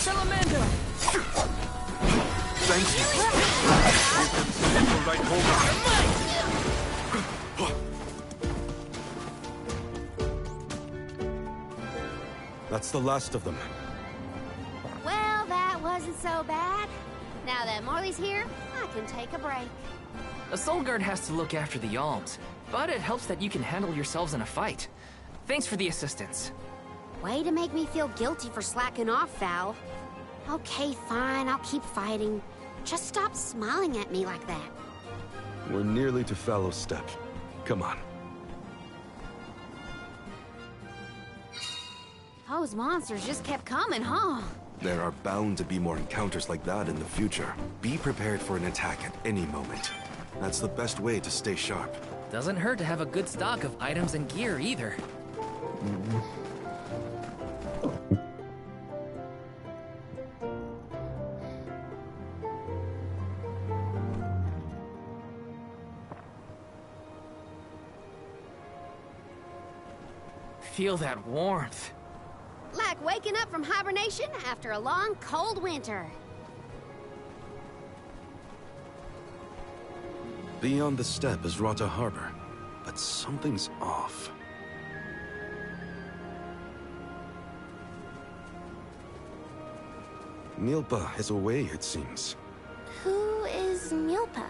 Salamander! Thank you. Right hold on. That's the last of them. Well, that wasn't so bad. Now that Morley's here, I can take a break. A soul guard has to look after the alms, but it helps that you can handle yourselves in a fight. Thanks for the assistance. Way to make me feel guilty for slacking off, Val. Okay, fine, I'll keep fighting. Just stop smiling at me like that. We're nearly to Fallow Step. Come on. Those monsters just kept coming, huh? There are bound to be more encounters like that in the future. Be prepared for an attack at any moment. That's the best way to stay sharp. Doesn't hurt to have a good stock of items and gear either. Feel that warmth. Like waking up from hibernation after a long, cold winter. Beyond the steppe is Rata Harbor, but something's off. Milpa is away, it seems. Who is Milpa?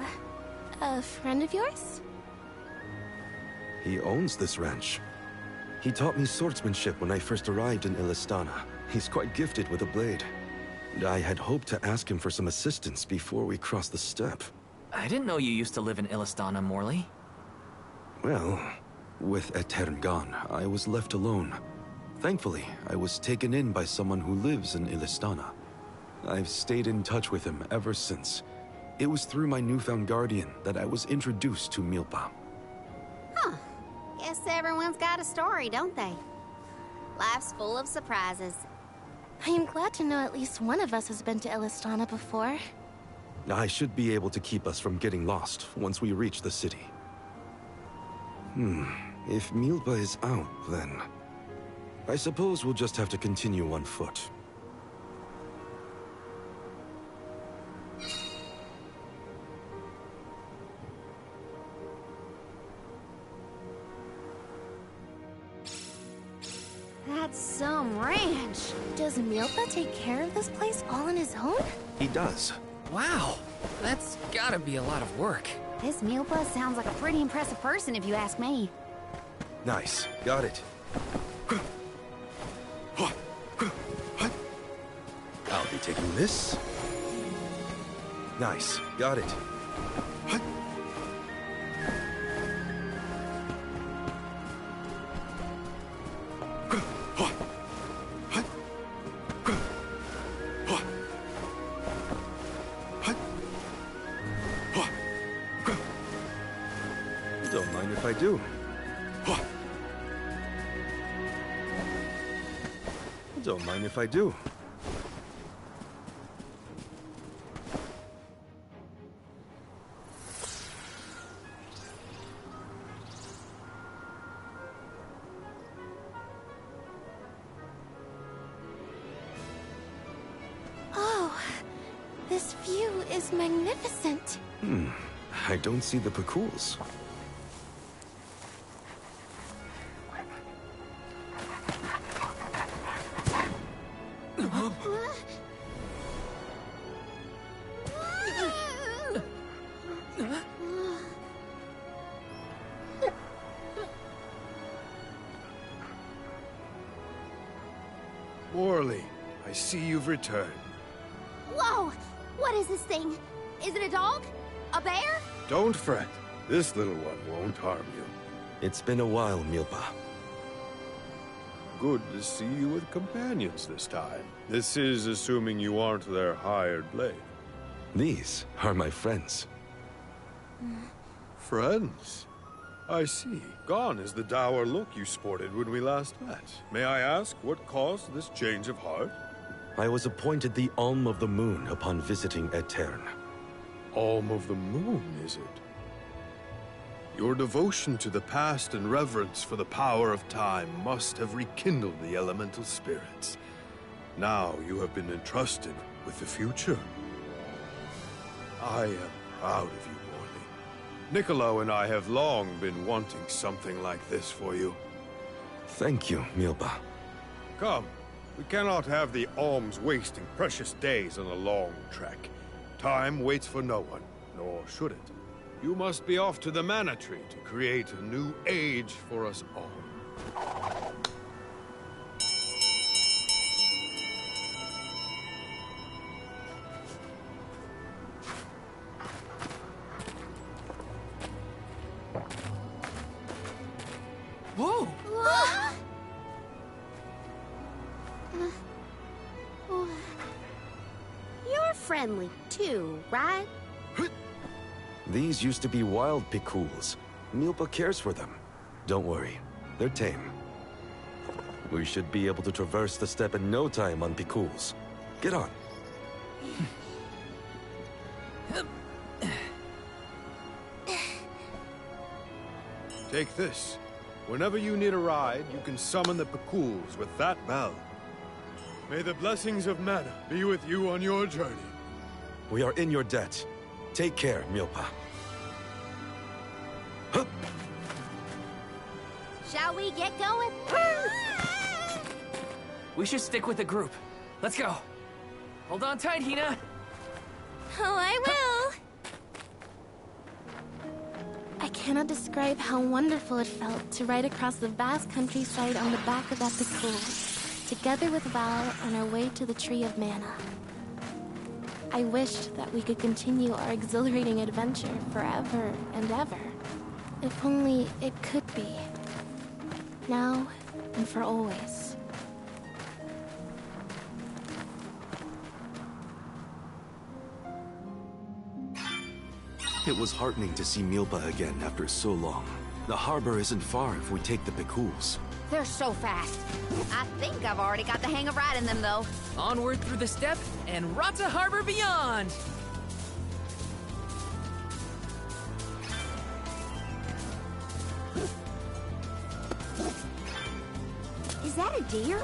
A friend of yours? He owns this ranch. He taught me swordsmanship when I first arrived in Illistana. He's quite gifted with a blade. And I had hoped to ask him for some assistance before we crossed the steppe. I didn't know you used to live in Illistana, Morley. Well, with Aetern gone, I was left alone. Thankfully, I was taken in by someone who lives in Illistana. I've stayed in touch with him ever since. It was through my newfound guardian that I was introduced to Milpa. Huh. Guess everyone's got a story, don't they? Life's full of surprises. I am glad to know at least one of us has been to Illistana before. I should be able to keep us from getting lost once we reach the city. If Milpa is out, then I suppose we'll just have to continue on foot. That's some ranch. Does Milpa take care of this place all on his own? He does. Wow, that's gotta be a lot of work. This Milpa sounds like a pretty impressive person if you ask me. Nice. Got it. I'll be taking this. Nice. Got it. Don't mind if I do. Don't mind if I do. Oh, this view is magnificent. I don't see the Pakools. Morley, I see you've returned. Whoa! What is this thing? Is it a dog? A bear? Don't fret. This little one won't harm you. It's been a while, Milpa. Good to see you with companions this time. This is assuming you aren't their hired blade. These are my friends. Friends? I see. Gone is the dour look you sported when we last met. May I ask what caused this change of heart? I was appointed the Alm of the Moon upon visiting Aetern. Alm of the Moon, is it? Your devotion to the past and reverence for the power of time must have rekindled the elemental spirits. Now you have been entrusted with the future. I am proud of you, Morley. Niccolo and I have long been wanting something like this for you. Thank you, Milpa. Come, we cannot have the alms wasting precious days on a long trek. Time waits for no one, nor should it. You must be off to the Mana Tree to create a new age for us all. Whoa! You're friendly too, right? These used to be wild Picools. Milpa cares for them. Don't worry, they're tame. We should be able to traverse the steppe in no time on Picools. Get on. Take this. Whenever you need a ride, you can summon the Picools with that bell. May the blessings of mana be with you on your journey. We are in your debt. Take care, Milpa. Huh. Shall we get going? We should stick with the group. Let's go. Hold on tight, Hina. Oh, I will. I cannot describe how wonderful it felt to ride across the vast countryside on the back of that Picool, together with Val on our way to the Tree of Mana. I wished that we could continue our exhilarating adventure forever and ever. If only it could be. Now and for always. It was heartening to see Milpa again after so long. The harbor isn't far if we take the Picools. They're so fast. I think I've already got the hang of riding them, though. Onward through the steppe and Rata Harbor beyond! Is that a deer?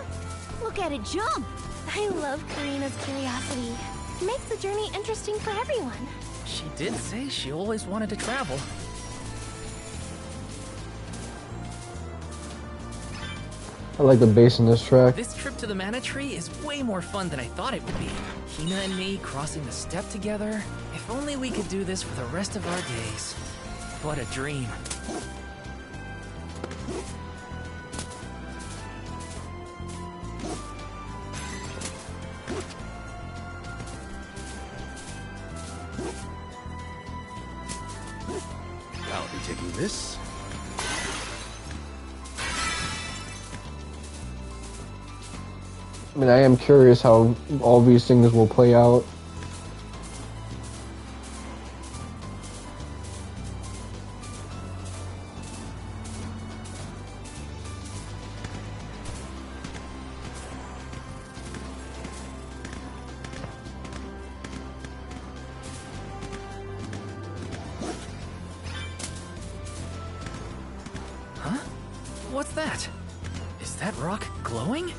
Look at it jump! I love Careena's curiosity. It makes the journey interesting for everyone. She did say she always wanted to travel. I like the bass in this track. This trip to the Mana Tree is way more fun than I thought it would be. Hina and me crossing the steppe together. If only we could do this for the rest of our days. What a dream. I'll be taking this. I mean, I am curious how all these things will play out. Huh? What's that? Is that rock glowing?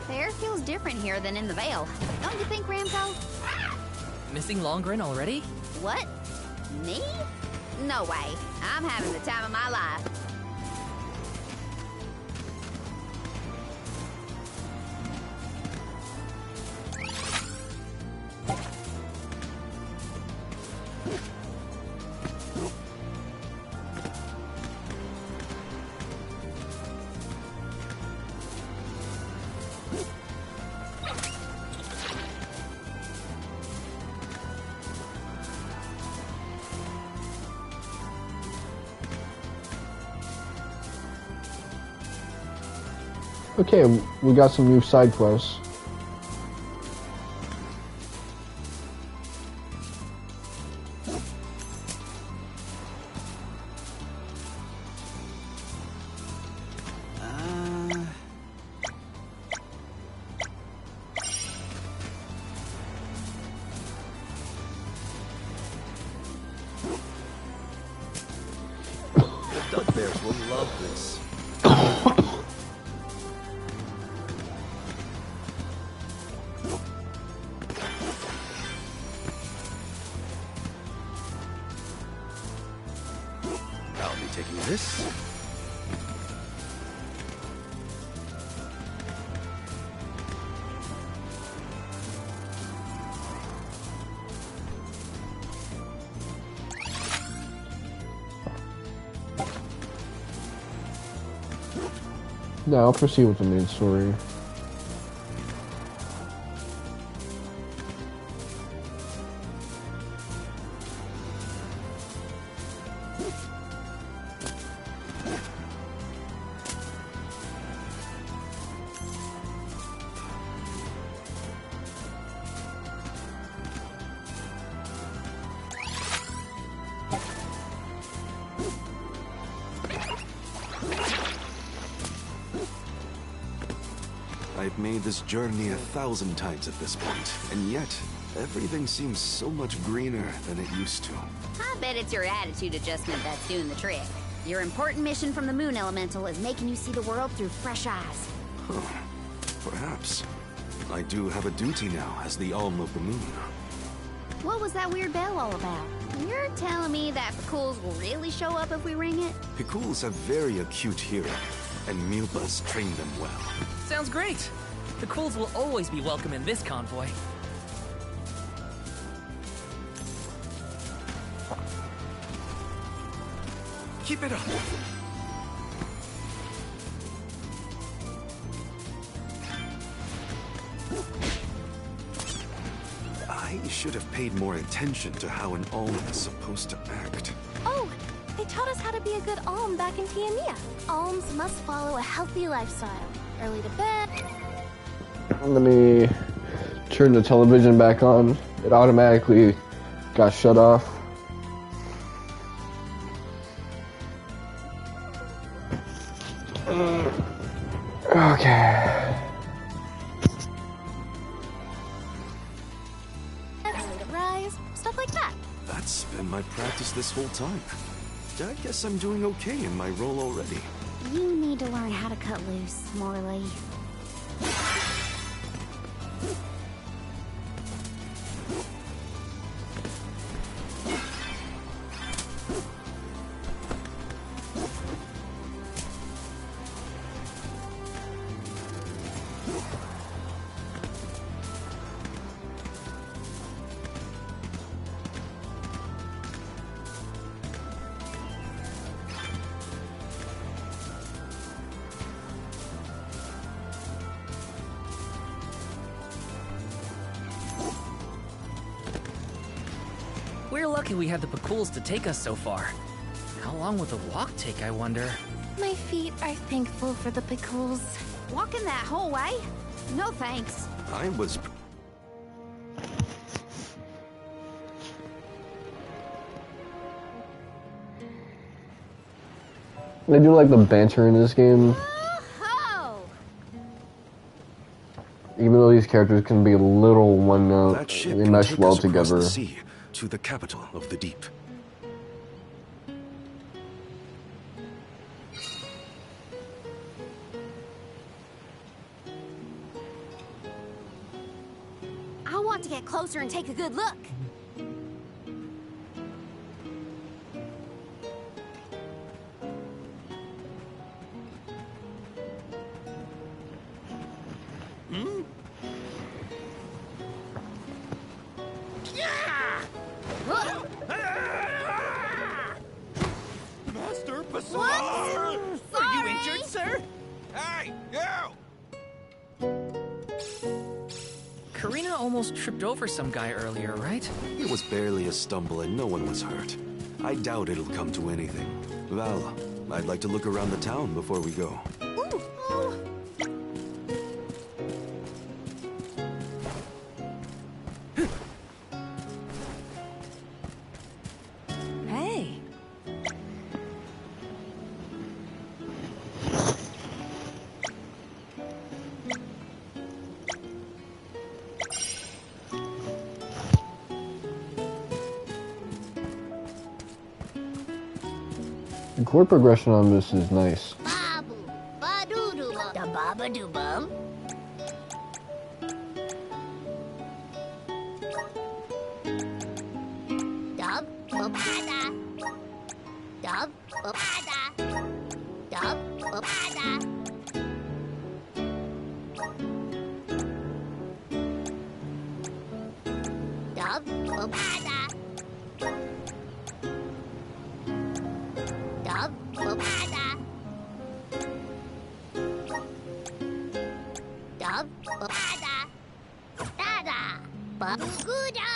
The air feels different here than in the Vale. Don't you think, Ramco? Missing Longren already? What? Me? No way. I'm having the time of my life. Okay, we got some new side quests. The duck bears will love this. I'll be taking this. Now I'll proceed with the main story. made this journey 1,000 times at this point, and yet, everything seems so much greener than it used to. I bet it's your attitude adjustment that's doing the trick. Your important mission from the Moon Elemental is making you see the world through fresh eyes. Huh. Perhaps. I do have a duty now as the Alm of the Moon. What was that weird bell all about? You're telling me that Picools will really show up if we ring it? Picools have very acute hearing, and Milpas trained them well. Sounds great. The Cools will always be welcome in this convoy. Keep it up! I should have paid more attention to how an Alm is supposed to act. Oh, they taught us how to be a good Alm back in Tiamia. Alms must follow a healthy lifestyle. Early to bed. Let me turn the television back on. It automatically got shut off. Okay. Early to rise, stuff like that. That's been my practice this whole time. I guess I'm doing okay in my role already. You need to learn how to cut loose, Morley. We're lucky we had the Picools to take us so far. How long will the walk take, I wonder? My feet are thankful for the Picools. Walking that whole way? No thanks. I was... They do like the banter in this game. Oh! Even though these characters can be a little one note, That ship they can mesh take well us across together. the sea to the capital of the deep. I want to get closer and take a good look. Master Bazaar! What? Are you injured, sir? Hey, you! Careena almost tripped over some guy earlier, right? It was barely a stumble and no one was hurt. I doubt it'll come to anything. Val, I'd like to look around the town before we go. Hey. The chord progression on this is nice. Babu, ba-doo-doo-bum, da ba-ba-doo-bum. Dub, ba-ba-da. Dub, ba-ba-da. Dub, ba-ba-da. Dub, ba-ba-da. Dub, ba-ba-da. Dub, ba-ba-da. Da-da, ba-goo-da.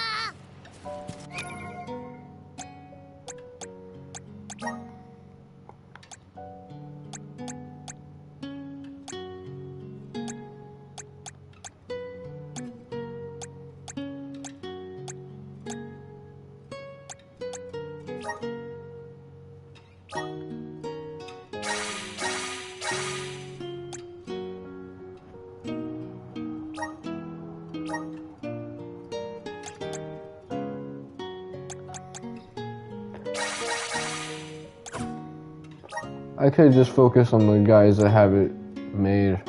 I could just focus on the guys that have it made.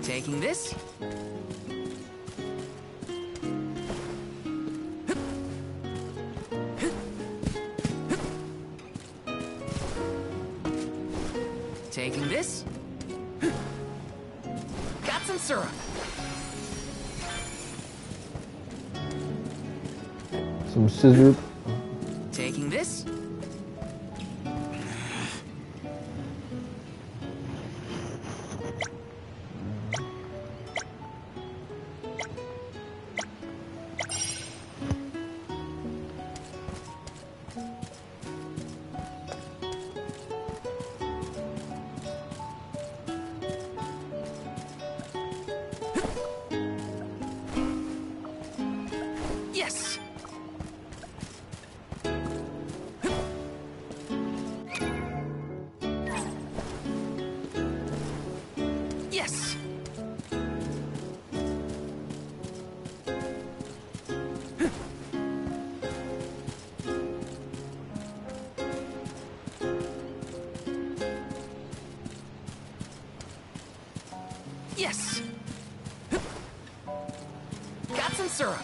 Taking this. Taking this. Got some syrup. Some scissor. Taking this. Yes. Yes. Yes. Got some syrup.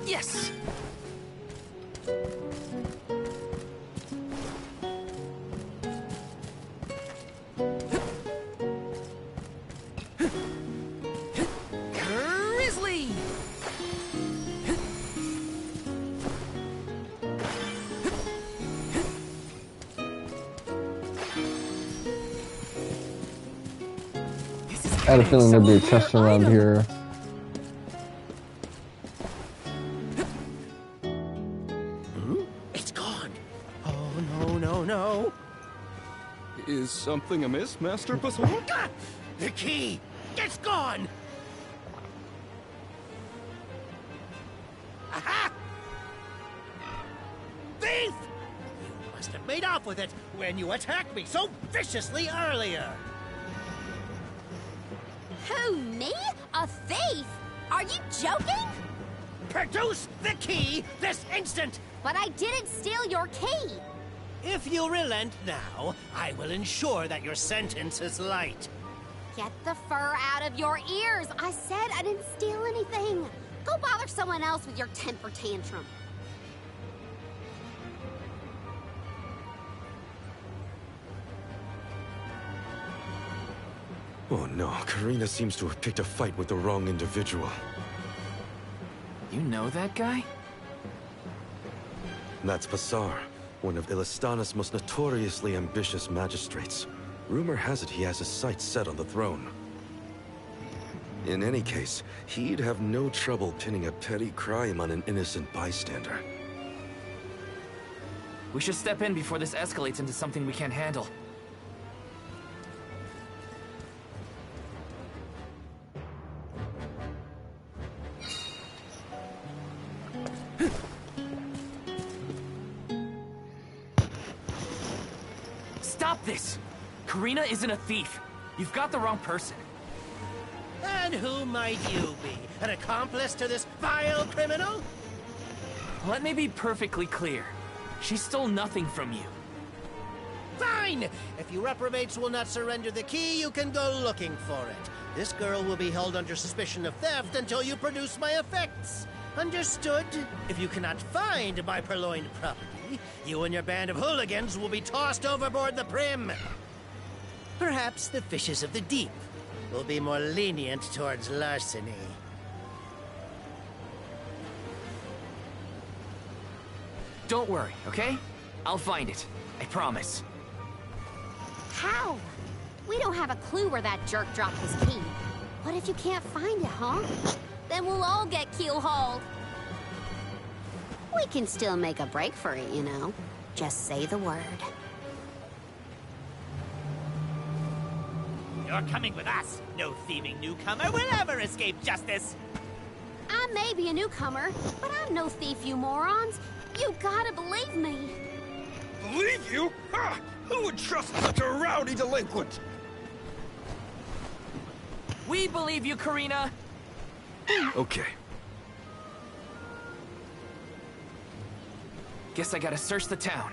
Yes! Grizzly! I had a feeling there'd be a chest around here. It's gone. Oh, no. Is something amiss, Master Pastor? The key! It's gone! Aha! Thief! You must have made off with it when you attacked me so viciously earlier. Who, me? A thief? Are you joking? Produce the key this instant! But I didn't steal your key. If you relent now, I will ensure that your sentence is light. Get the fur out of your ears. I said I didn't steal anything. Go bother someone else with your temper tantrum. Oh no, Careena seems to have picked a fight with the wrong individual. You know that guy? That's Pasar, one of Ilistana's most notoriously ambitious magistrates. Rumor has it he has his sights set on the throne. In any case, he'd have no trouble pinning a petty crime on an innocent bystander. We should step in before this escalates into something we can't handle. Stop this! Careena isn't a thief. You've got the wrong person. And who might you be? An accomplice to this vile criminal? Let me be perfectly clear. She stole nothing from you. Fine! If you reprobates will not surrender the key, you can go looking for it. This girl will be held under suspicion of theft until you produce my effects. Understood? If you cannot find my purloined property, you and your band of hooligans will be tossed overboard the brim. Perhaps the fishes of the deep will be more lenient towards larceny. Don't worry, okay? I'll find it. I promise. How? We don't have a clue where that jerk dropped his key. What if you can't find it, huh? Then we'll all get keel-hauled. We can still make a break for it, you know. Just say the word. You're coming with us. No thieving newcomer will ever escape justice. I may be a newcomer, but I'm no thief, you morons. You gotta believe me. Believe you? Ha! Who would trust such a rowdy delinquent? We believe you, Careena. Okay. Guess I gotta search the town.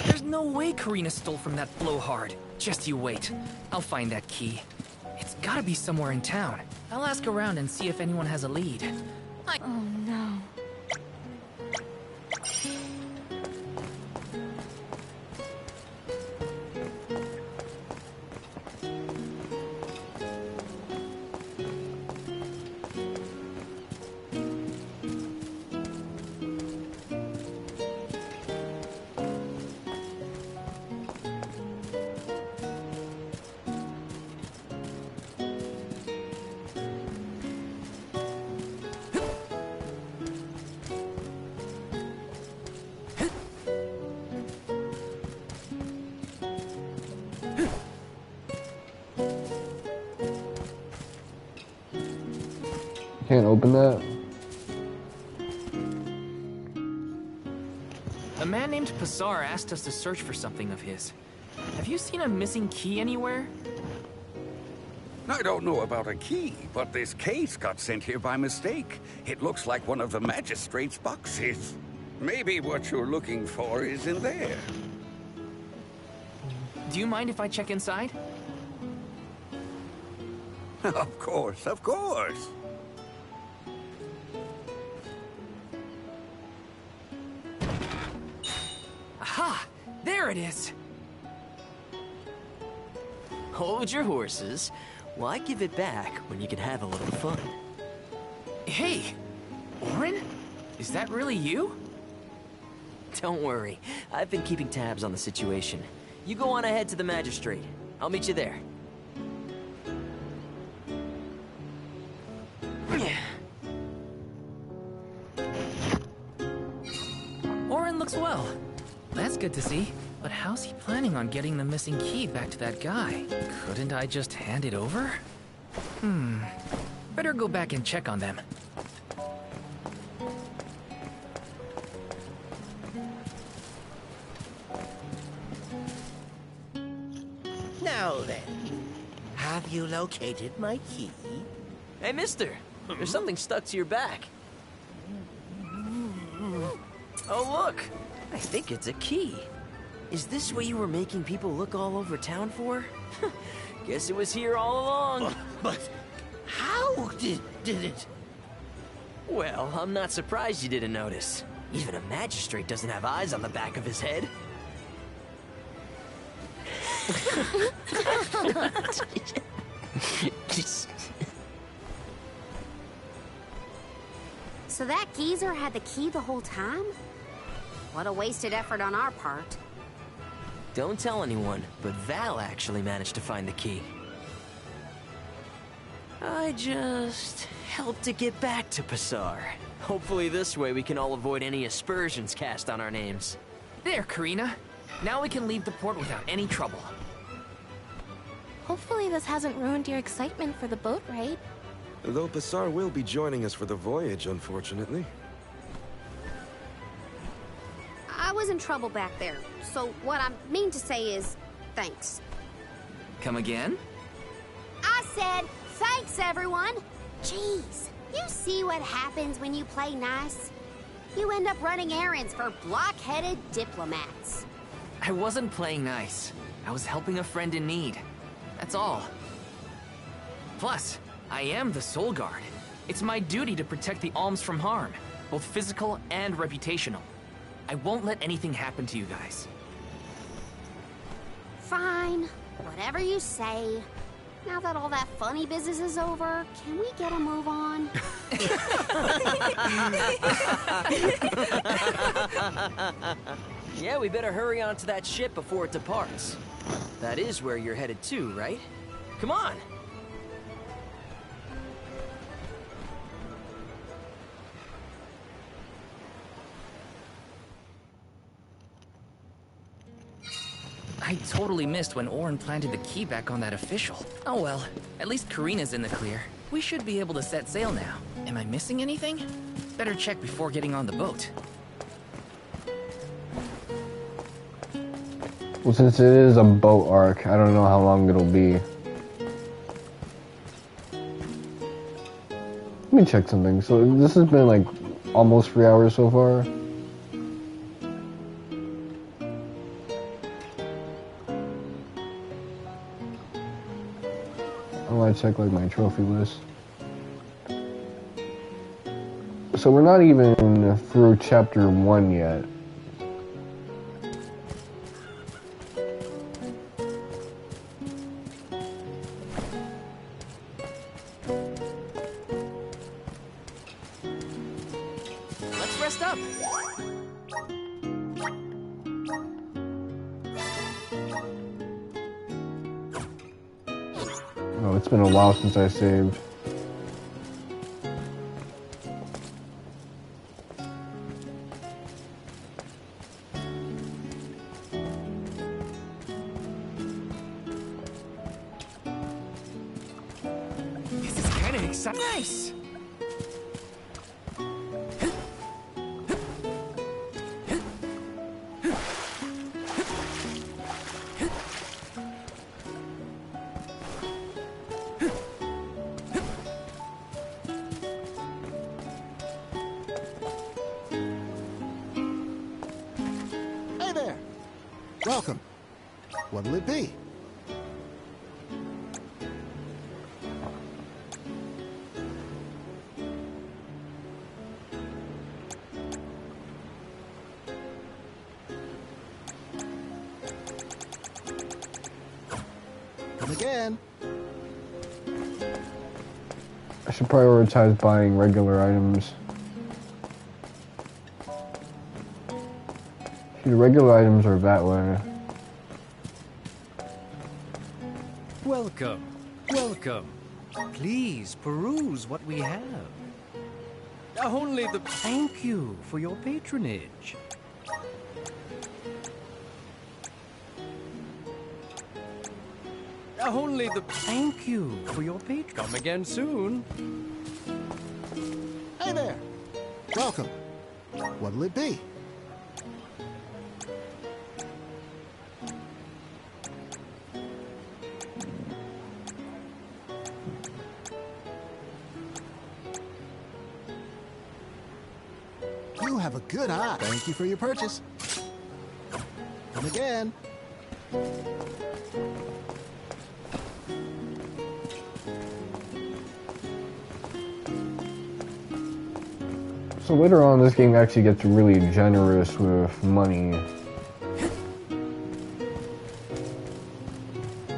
There's no way Careena stole from that blowhard. Just you wait. I'll find that key. It's gotta be somewhere in town. I'll ask around and see if anyone has a lead. Oh no. Can't open that. A man named Passar asked us to search for something of his. Have you seen a missing key anywhere? I don't know about a key, but this case got sent here by mistake. It looks like one of the magistrate's boxes. Maybe what you're looking for is in there. Do you mind if I check inside? Of course, of course. Aha! There it is! Hold your horses. Why give it back when you can have a little fun? Hey! Eoren? Is that really you? Don't worry. I've been keeping tabs on the situation. You go on ahead to the magistrate. I'll meet you there. Eoren looks well. That's good to see. But how's he planning on getting the missing key back to that guy? Couldn't I just hand it over? Better go back and check on them. Now then, have you located my key? Hey, mister! There's something stuck to your back. Oh, look! I think it's a key. Is this what you were making people look all over town for? Guess it was here all along. But how did it? Well, I'm not surprised you didn't notice. Even a magistrate doesn't have eyes on the back of his head. So that geezer had the key the whole time? What a wasted effort on our part. Don't tell anyone, but Val actually managed to find the key. I just helped to get back to Passar. Hopefully this way we can all avoid any aspersions cast on our names. There, Careena. Now we can leave the port without any trouble. Hopefully this hasn't ruined your excitement for the boat ride. Though Passar will be joining us for the voyage, unfortunately. I was in trouble back there, so what I mean to say is, thanks. Come again? I said, thanks everyone! Jeez, you see what happens when you play nice? You end up running errands for block-headed diplomats. I wasn't playing nice. I was helping a friend in need. That's all. Plus, I am the Soul Guard. It's my duty to protect the alms from harm, both physical and reputational. I won't let anything happen to you guys. Fine, whatever you say. Now that all that funny business is over, can we get a move on? Yeah, we better hurry on to that ship before it departs. That is where you're headed to, right? Come on! I totally missed when Eoren planted the key back on that official. Oh well, at least Careena's in the clear. We should be able to set sail now. Am I missing anything? Better check before getting on the boat. Well, since it is a boat arc, I don't know how long it'll be. Let me check something. So this has been like almost 3 hours so far. I want to check like my trophy list. So we're not even through chapter 1 yet. Let's rest up. Oh, it's been a while since I saved. This is kind of exciting. Nice. Hey there! Welcome. What'll it be? Come again. I should prioritize buying regular items. See, the regular items are that way. Welcome, welcome. Please peruse what we have. Only the thank you for your patronage. Only the thank you for your patronage. Come again soon. Hey there! Welcome. What'll it be? You have a good eye. Thank you for your purchase. Come again. So later on, this game actually gets really generous with money.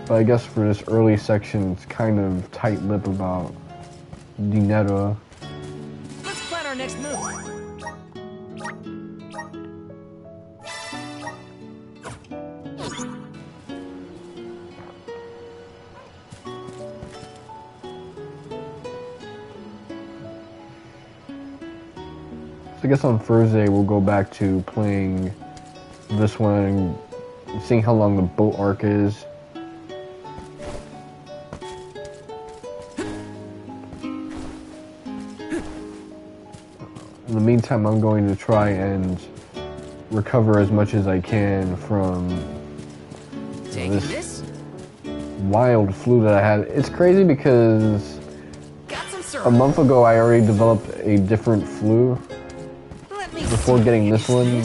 But I guess for this early section, it's kind of tight-lipped about Dinetta. Let's plan our next move. So I guess on Thursday we'll go back to playing this one and seeing how long the boat arc is. In the meantime, I'm going to try and recover as much as I can from this wild flu that I had. It's crazy because a month ago I already developed a different flu before getting this one.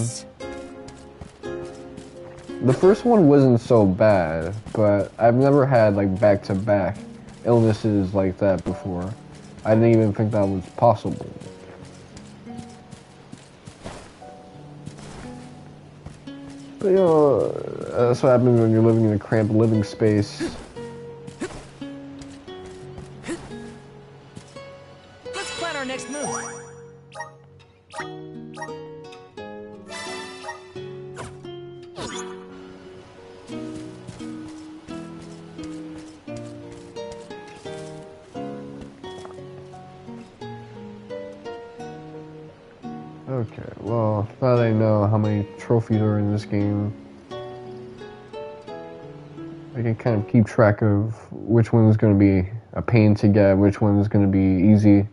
The first one wasn't so bad, but I've never had like back-to-back illnesses like that before. I didn't even think that was possible. But you know, that's what happens when you're living in a cramped living space. Okay, well, now that I know how many trophies are in this game, I can kind of keep track of which one is going to be a pain to get, which one is going to be easy.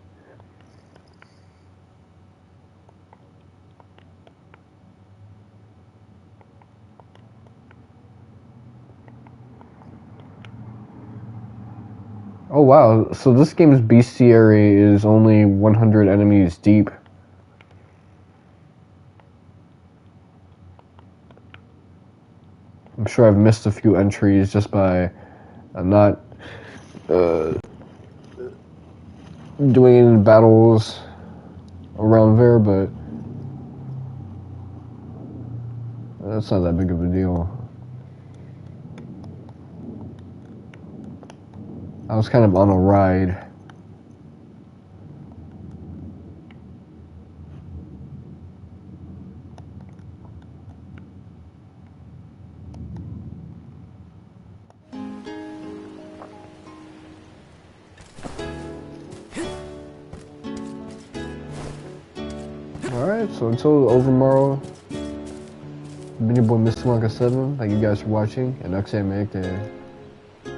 Oh wow, so this game's bestiary is only 100 enemies deep. I'm sure I've missed a few entries just by not doing any battles around there, but that's not that big of a deal. I was kind of on a ride. Alright, so until over tomorrow, I've been your boy Mr. Wonka 7. Thank you guys for watching, and I'll say make day.